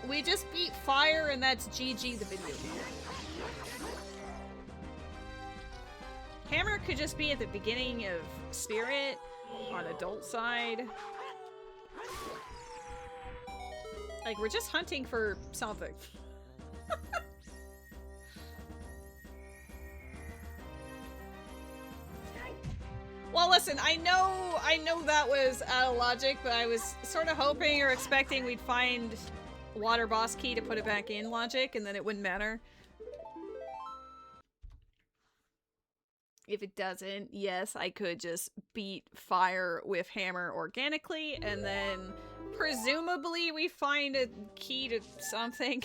we just beat Fire and that's GG the video game. Hammer could just be at the beginning of Spirit on adult side. Like, we're just hunting for something. Well, listen, I know that was out of logic, but I was sort of hoping or expecting we'd find Water Boss Key to put it back in logic, and then it wouldn't matter. If it doesn't, yes, I could just beat Fire with Hammer organically, and then presumably we find a key to something.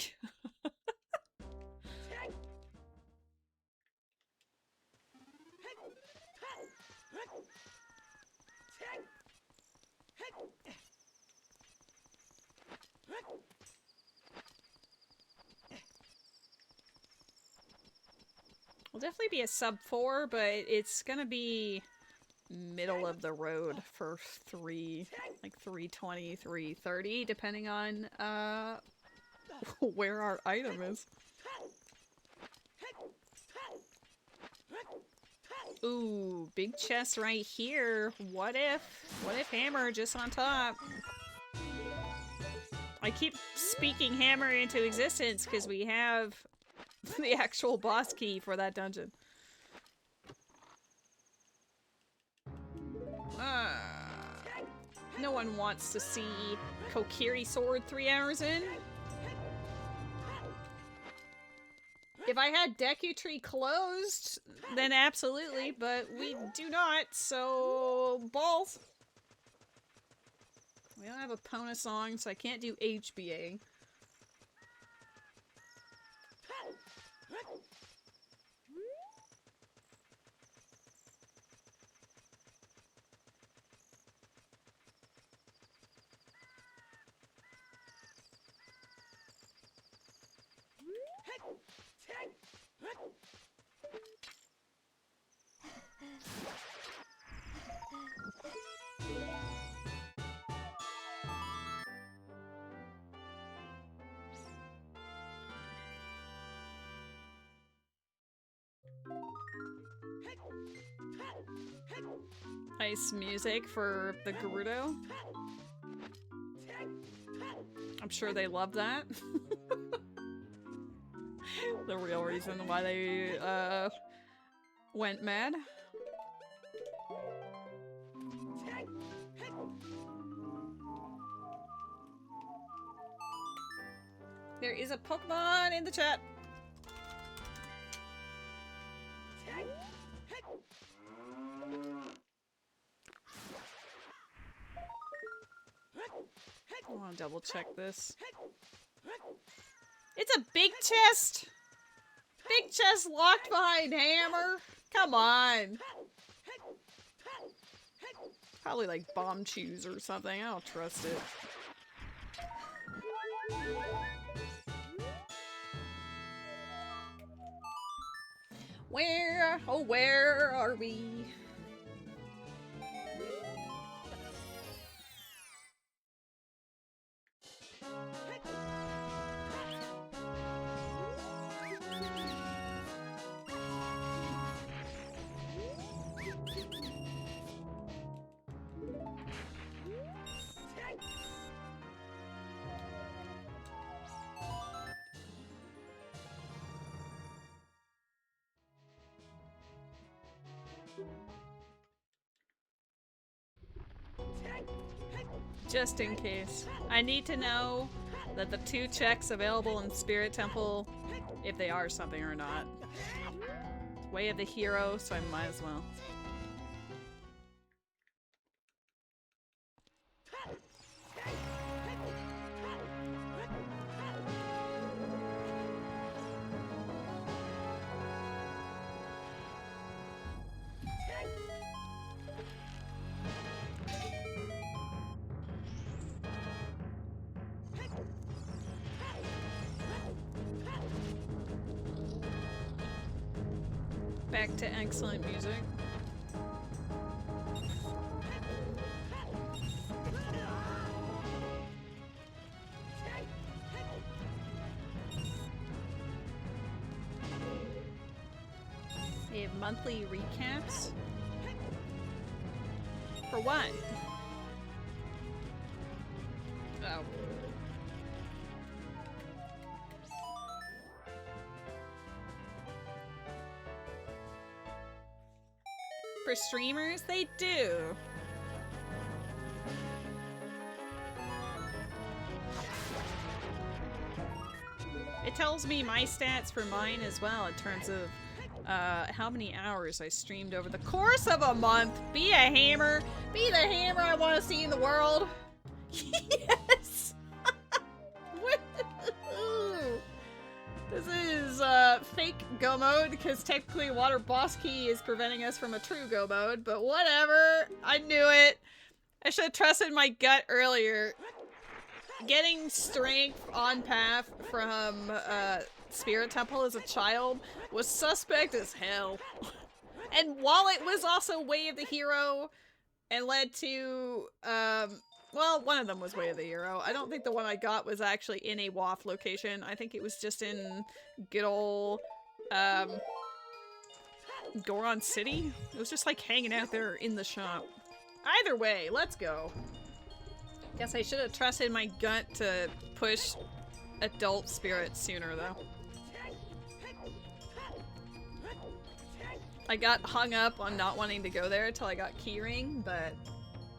Will definitely be a sub 4, but it's gonna be middle of the road for 320, 330, depending on where our item is. Ooh, big chest right here. What if Hammer just on top? I keep speaking Hammer into existence because we have the actual boss key for that dungeon. No one wants to see Kokiri Sword 3 hours in. If I had Deku Tree closed, then absolutely, but we do not, so balls. We don't have a Pona song, so I can't do HBA. Nice music for the Gerudo. I'm sure they love that. The real reason why they went mad. There is a Pokemon in the chat. I want to double check this. It's a big chest! Big chest locked behind hammer? Come on! Probably like bomb chews or something. I don't trust it. Where, oh where are we? Just in case. I need to know that the 2 checks available in Spirit Temple, if they are something or not. Way of the Hero, so I might as well. Back to excellent music. They have monthly recaps. For what? Oh. For streamers, they do. It tells me my stats for mine as well in terms of how many hours I streamed over the course of a month. Be a hammer. Be the hammer I want to see in the world. Yes! Woohoo! This is fake go mode because technically water boss key is preventing us from a true go mode, but whatever. I knew it. I should have trusted my gut earlier. Getting strength on path from Spirit Temple as a child was suspect as hell. And while it was also Way of the Hero and led to, well, one of them was Way of the Hero. I don't think the one I got was actually in a WAF location. I think it was just in good old, Goron City. It was just like hanging out there in the shop. Either way, let's go. Guess I should have trusted my gut to push adult spirits sooner, though. I got hung up on not wanting to go there until I got keyring, but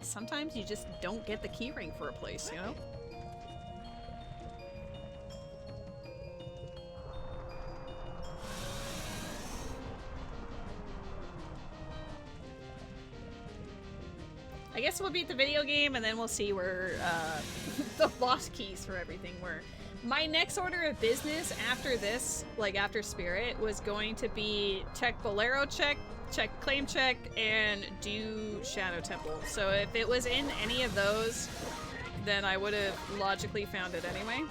sometimes you just don't get the keyring for a place, you know? I guess we'll beat the video game and then we'll see where the boss keys for everything were. My next order of business after this, like after Spirit, was going to be check Bolero check Claim check, and do Shadow Temple. So if it was in any of those, then I would have logically found it anyway.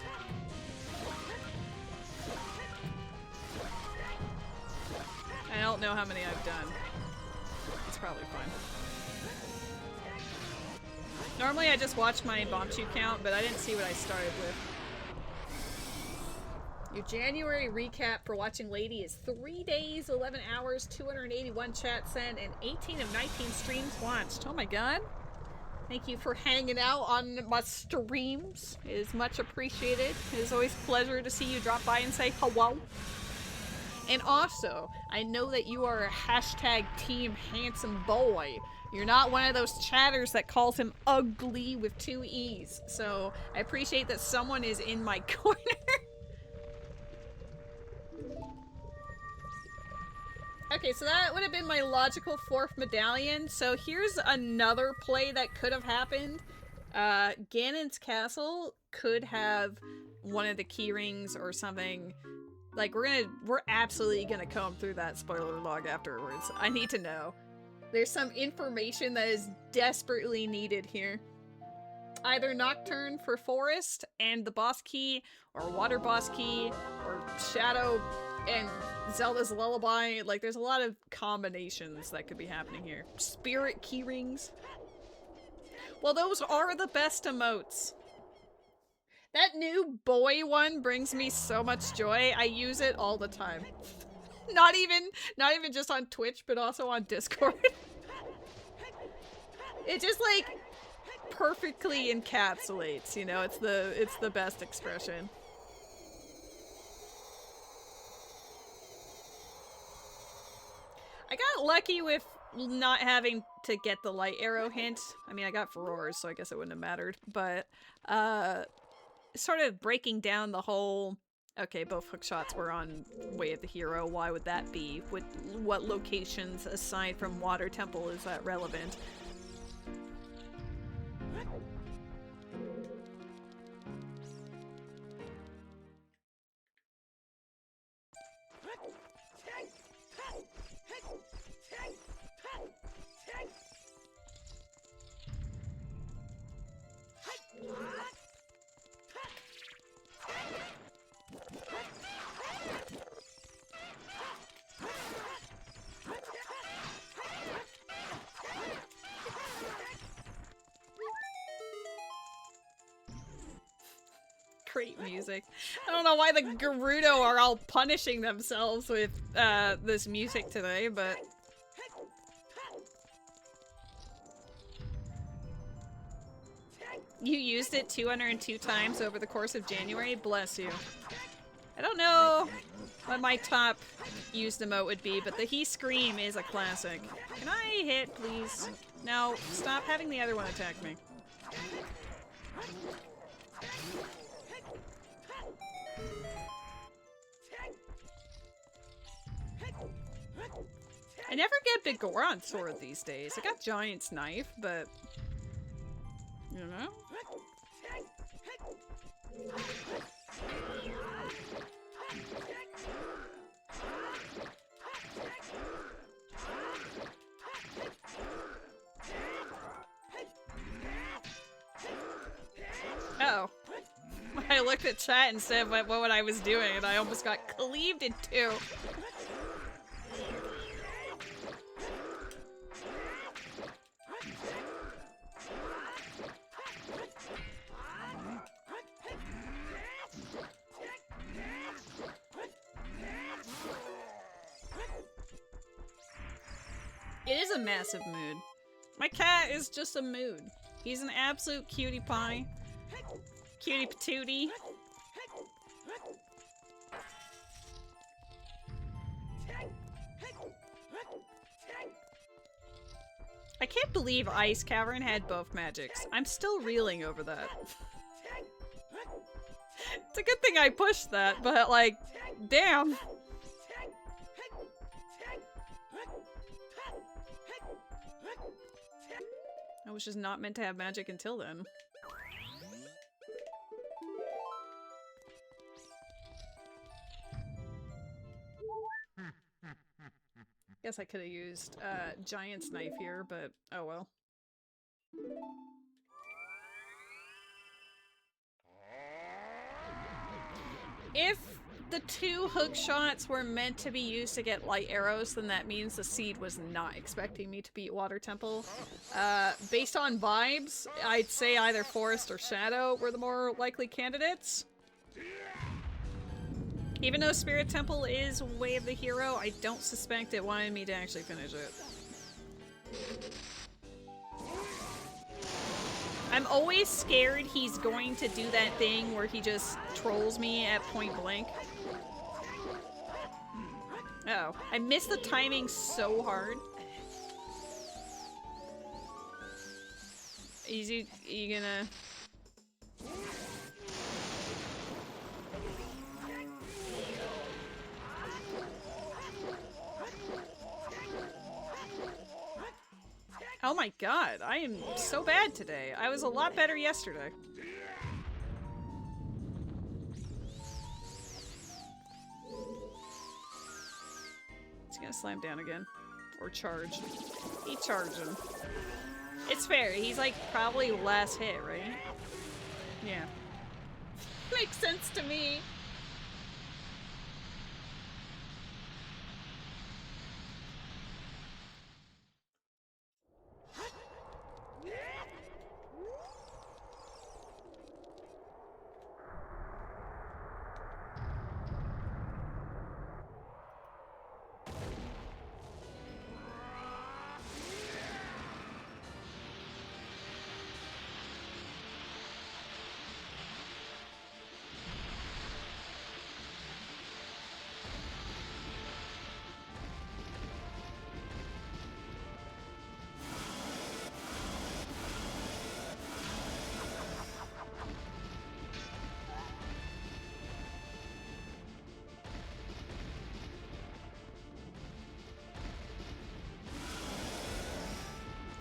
I don't know how many I've done. It's probably fine. Normally I just watch my Bombchu count, but I didn't see what I started with. Your January recap for watching Lady is 3 days, 11 hours, 281 chat sent, and 18 of 19 streams watched. Oh my god. Thank you for hanging out on my streams. It is much appreciated. It is always a pleasure to see you drop by and say hello. And also, I know that you are a hashtag team handsome boy. You're not one of those chatters that calls him ugly with 2 E's. So I appreciate that someone is in my corner. Okay, so that would have been my logical 4th medallion. So here's another play that could have happened. Ganon's castle could have one of the key rings or something. Like, we're absolutely gonna comb through that spoiler log afterwards. I need to know. There's some information that is desperately needed here. Either Nocturne for Forest and the boss key, or Water boss key, or Shadow and Zelda's Lullaby. Like, there's a lot of combinations that could be happening here. Spirit key rings. Well, those are the best emotes. That new boy one brings me so much joy. I use it all the time. Not even just on Twitch, but also on Discord. It just, like, perfectly encapsulates, you know, it's the best expression. I got lucky with not having to get the light arrow hint. I mean, I got Furores, so I guess it wouldn't have mattered, but sort of breaking down the whole, okay, both hook shots were on Way of the Hero, why would that be? What locations aside from Water Temple is that relevant? Great music. I don't know why the Gerudo are all punishing themselves with this music today, but you used it 202 times over the course of January? Bless you. I don't know what my top used emote would be, but the He Scream is a classic. Can I hit, please? No, stop having the other one attack me. I never get Bigoron's sword these days. I got Giant's knife, but you know. Uh-oh. I looked at chat and said what I was doing, and I almost got cleaved in two. It is a massive mood. My cat is just a mood. He's an absolute cutie pie. Cutie patootie. I can't believe Ice Cavern had both magics. I'm still reeling over that. It's a good thing I pushed that, but like, damn. I was just not meant to have magic until then. Guess I could have used Giant's Knife here, but oh well. If the 2 hook shots were meant to be used to get light arrows, then that means the seed was not expecting me to beat Water Temple. Based on vibes, I'd say either Forest or Shadow were the more likely candidates. Even though Spirit Temple is Way of the Hero, I don't suspect it wanted me to actually finish it. I'm always scared he's going to do that thing where he just trolls me at point blank. Oh, I missed the timing so hard. Easy, you gonna... Oh my god, I am so bad today. I was a lot better yesterday. He's gonna slam down again. Or charge. He charged him. It's fair, he's like probably last hit, right? Yeah. Makes sense to me.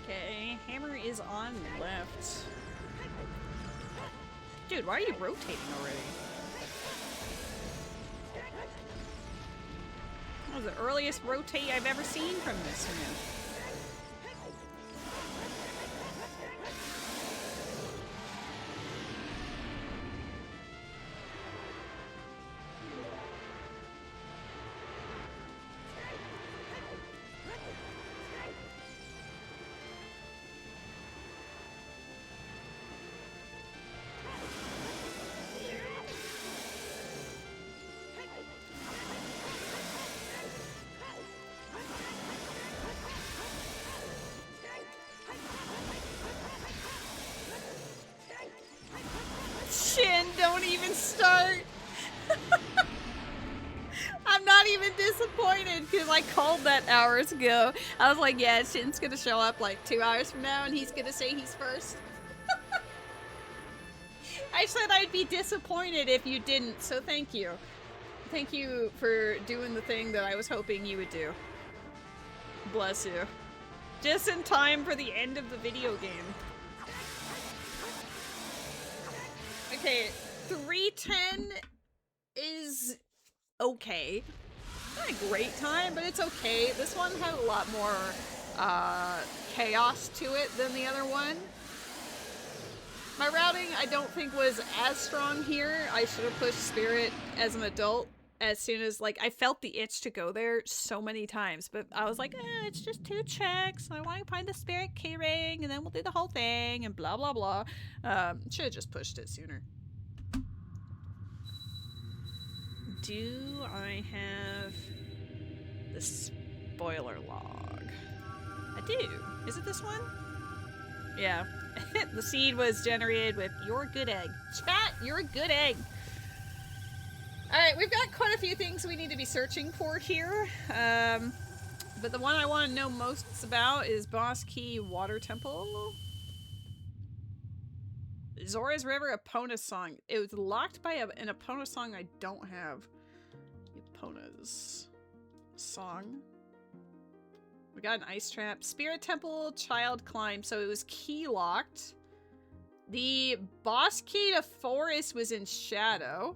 Okay, hammer is on left. Dude, why are you rotating already? That was the earliest rotate I've ever seen from this man. Shin, don't even start. I'm not even disappointed because I called that hours ago. I was like, yeah, Shin's gonna show up like 2 hours from now and he's gonna say he's first. I said I'd be disappointed if you didn't, so thank you. Thank you for doing the thing that I was hoping you would do. Bless you. Just in time for the end of the video game. Okay, 310 is okay. Not a great time, but it's okay. This one had a lot more chaos to it than the other one. My routing, I don't think was as strong here. I should have pushed Spirit as an adult as soon as, like, I felt the itch to go there so many times, but I was like, it's just 2 checks. I want to find the Spirit keyring, and then we'll do the whole thing, and blah, blah, blah. Should have just pushed it sooner. Do I have the spoiler log? I do. Is it this one? Yeah. The seed was generated with your good egg. Chat, you're a good egg. Alright, we've got quite a few things we need to be searching for here. But the one I want to know most about is Boss Key Water Temple. Zora's River Epona song. It was locked by an Epona song I don't have. Epona's song. We got an ice trap. Spirit Temple Child Climb. So it was key locked. The boss key to Forest was in Shadow.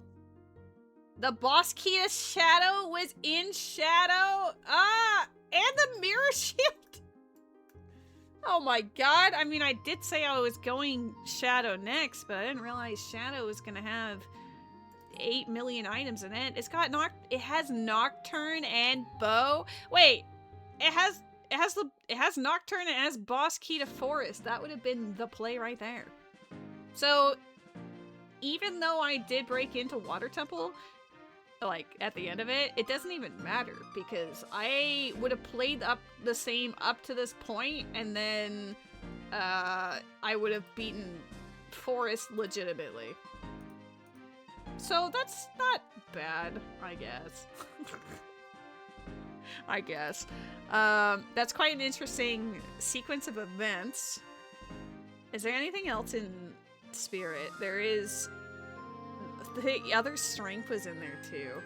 The boss key to Shadow was in Shadow. Ah! And the shield? Oh my god. I mean, I did say I was going Shadow next, but I didn't realize Shadow was gonna have 8 million items in it. It has Nocturne and Bow. Wait, it has Nocturne and it has Boss Key to Forest. That would have been the play right there. So even though I did break into Water Temple, like at the end of it, it doesn't even matter because I would have played up the same up to this point, and then I would have beaten Forest legitimately. So that's not bad, I guess. I guess. That's quite an interesting sequence of events. Is there anything else in Spirit? There is... The other strength was in there too.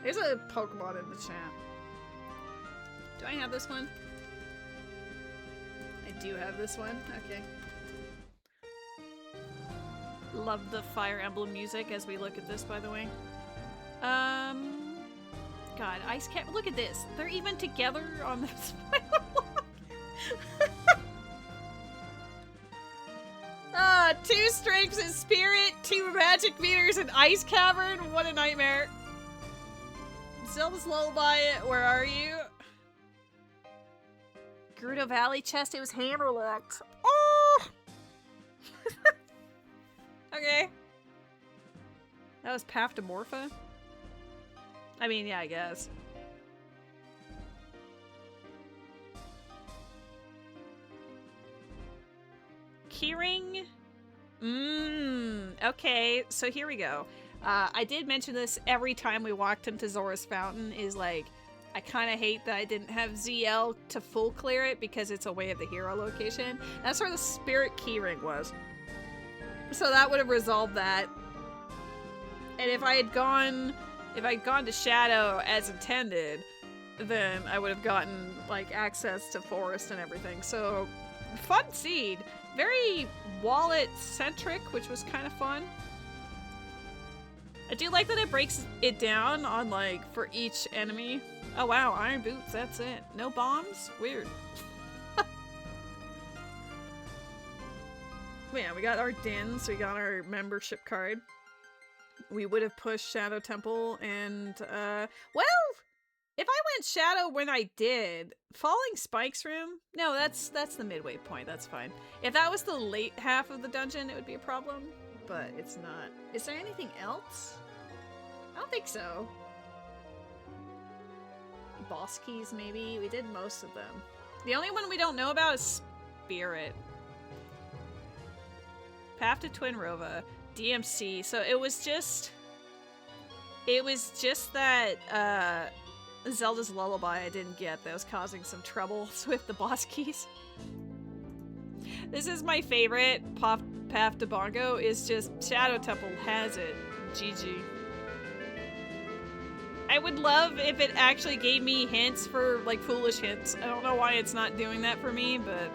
There's a Pokemon in the chat. Do I have this one? I do have this one. Okay. Love the Fire Emblem music as we look at this, by the way. God, Ice Cat. Look at this. They're even together on the spoiler block. 2 strengths in Spirit, 2 magic meters in Ice Cavern. What a nightmare. Zelda's Lullaby, where are you? Gerudo Valley chest, it was hammerlocked. Oh! Okay. That was Path to Morpha? I mean, yeah, I guess. Keyring? Okay, so here we go. I did mention this every time we walked into Zora's Fountain, is like, I kind of hate that I didn't have ZL to full clear it because it's a Way of the Hero location. That's where the Spirit Keyring was. So that would have resolved that. And if I'd gone to Shadow as intended, then I would have gotten, like, access to Forest and everything. So, fun seed. Very wallet-centric, which was kind of fun. I do like that it breaks it down on, like, for each enemy. Oh wow, Iron Boots, that's it. No bombs? Weird. Yeah, we got our DINs, we got our membership card. We would have pushed Shadow Temple, and, well, if I went Shadow when I did, Falling Spikes Room? No, that's the midway point, that's fine. If that was the late half of the dungeon, it would be a problem, but it's not. Is there anything else? I don't think so. Boss keys, maybe? We did most of them. The only one we don't know about is Spirit. Path to Twin Rova. DMC. So it was just that Zelda's Lullaby I didn't get that was causing some troubles with the boss keys. This is my favorite Path to Bongo, is just Shadow Temple has it. GG. I would love if it actually gave me hints for, like, foolish hints. I don't know why it's not doing that for me, but...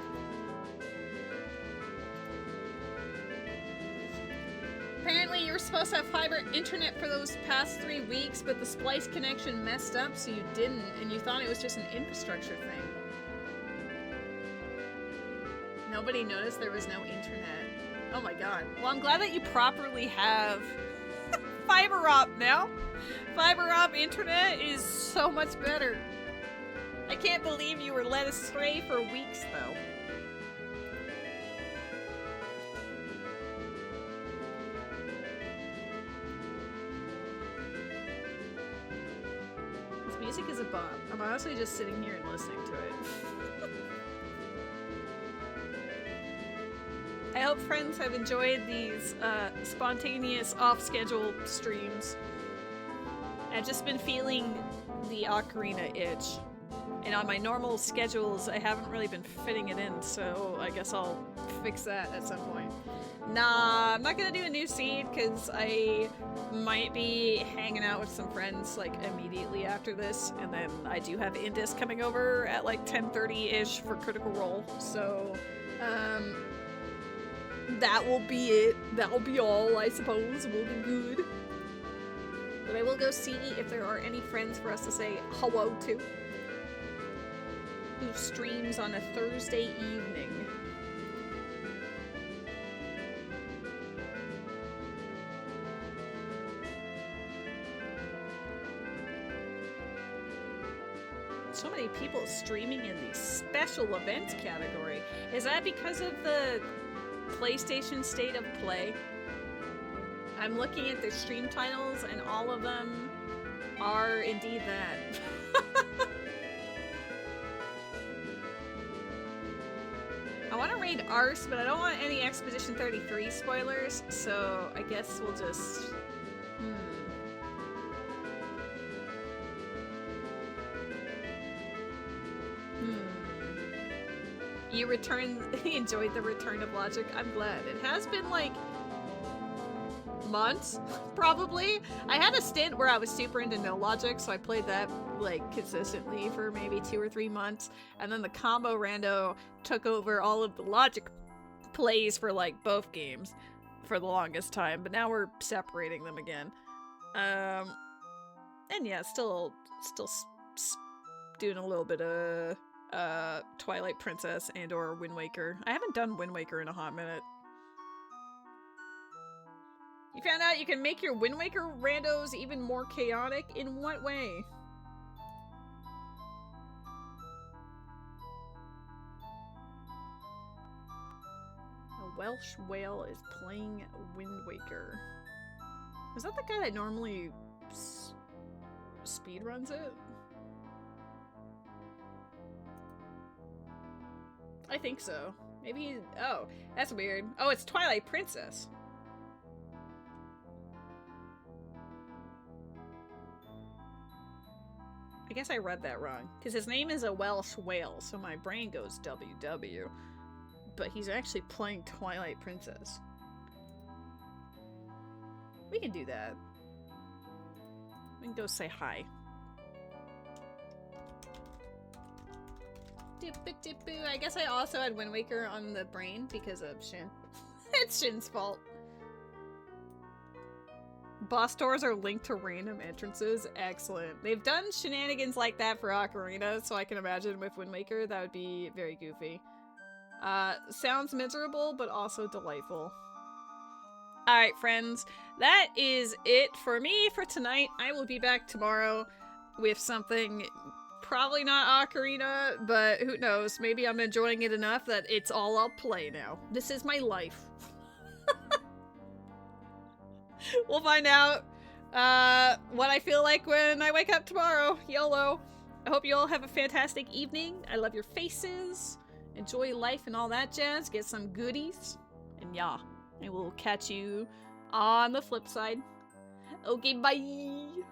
Apparently you were supposed to have fiber internet for those past 3 weeks, but the splice connection messed up, so you didn't, and you thought it was just an infrastructure thing. Nobody noticed there was no internet. Oh my god. Well, I'm glad that you properly have fiber op now. Fiber op internet is so much better. I can't believe you were led astray for weeks, though. Music is a bomb. I'm honestly just sitting here and listening to it. I hope friends have enjoyed these spontaneous off-schedule streams. I've just been feeling the Ocarina itch. And on my normal schedules, I haven't really been fitting it in, so I guess I'll fix that at some point. Nah, I'm not gonna do a new seed because I might be hanging out with some friends like immediately after this, and then I do have Indus coming over at like 10:30-ish for Critical Role, so that will be it. That will be all, I suppose. We'll be good. But I will go see if there are any friends for us to say hello to. who streams on a Thursday evening. So many people streaming in the special events category. Is that because of the PlayStation State of Play? I'm looking at the stream titles and all of them are indeed that. I want to raid Arse, but I don't want any Expedition 33 spoilers, so I guess we'll just... You enjoyed the return of Logic? I'm glad. It has been like months, probably. I had a stint where I was super into No Logic, so I played that like consistently for maybe 2 or 3 months, and then the combo rando took over all of the Logic plays for like both games for the longest time, but now we're separating them again. And yeah, still doing a little bit of Twilight Princess and or Wind Waker. I haven't done Wind Waker in a hot minute. You found out you can make your Wind Waker randos even more chaotic? In what way? A Welsh whale is playing Wind Waker. Is that the guy that normally speedruns it? I think so. Maybe oh, that's weird. Oh, it's Twilight Princess. I guess I read that wrong. Because his name is a Welsh whale, so my brain goes WW. But he's actually playing Twilight Princess. We can do that. We can go say hi. I guess I also had Wind Waker on the brain because of Shin. It's Shin's fault. Boss doors are linked to random entrances. Excellent. They've done shenanigans like that for Ocarina, so I can imagine with Wind Waker that would be very goofy. Sounds miserable, but also delightful. Alright, friends. That is it for me for tonight. I will be back tomorrow with something... Probably not Ocarina, but who knows? Maybe I'm enjoying it enough that it's all I'll play now. This is my life. We'll find out what I feel like when I wake up tomorrow. YOLO. I hope you all have a fantastic evening. I love your faces. Enjoy life and all that jazz. Get some goodies. And yeah, I will catch you on the flip side. Okay, bye.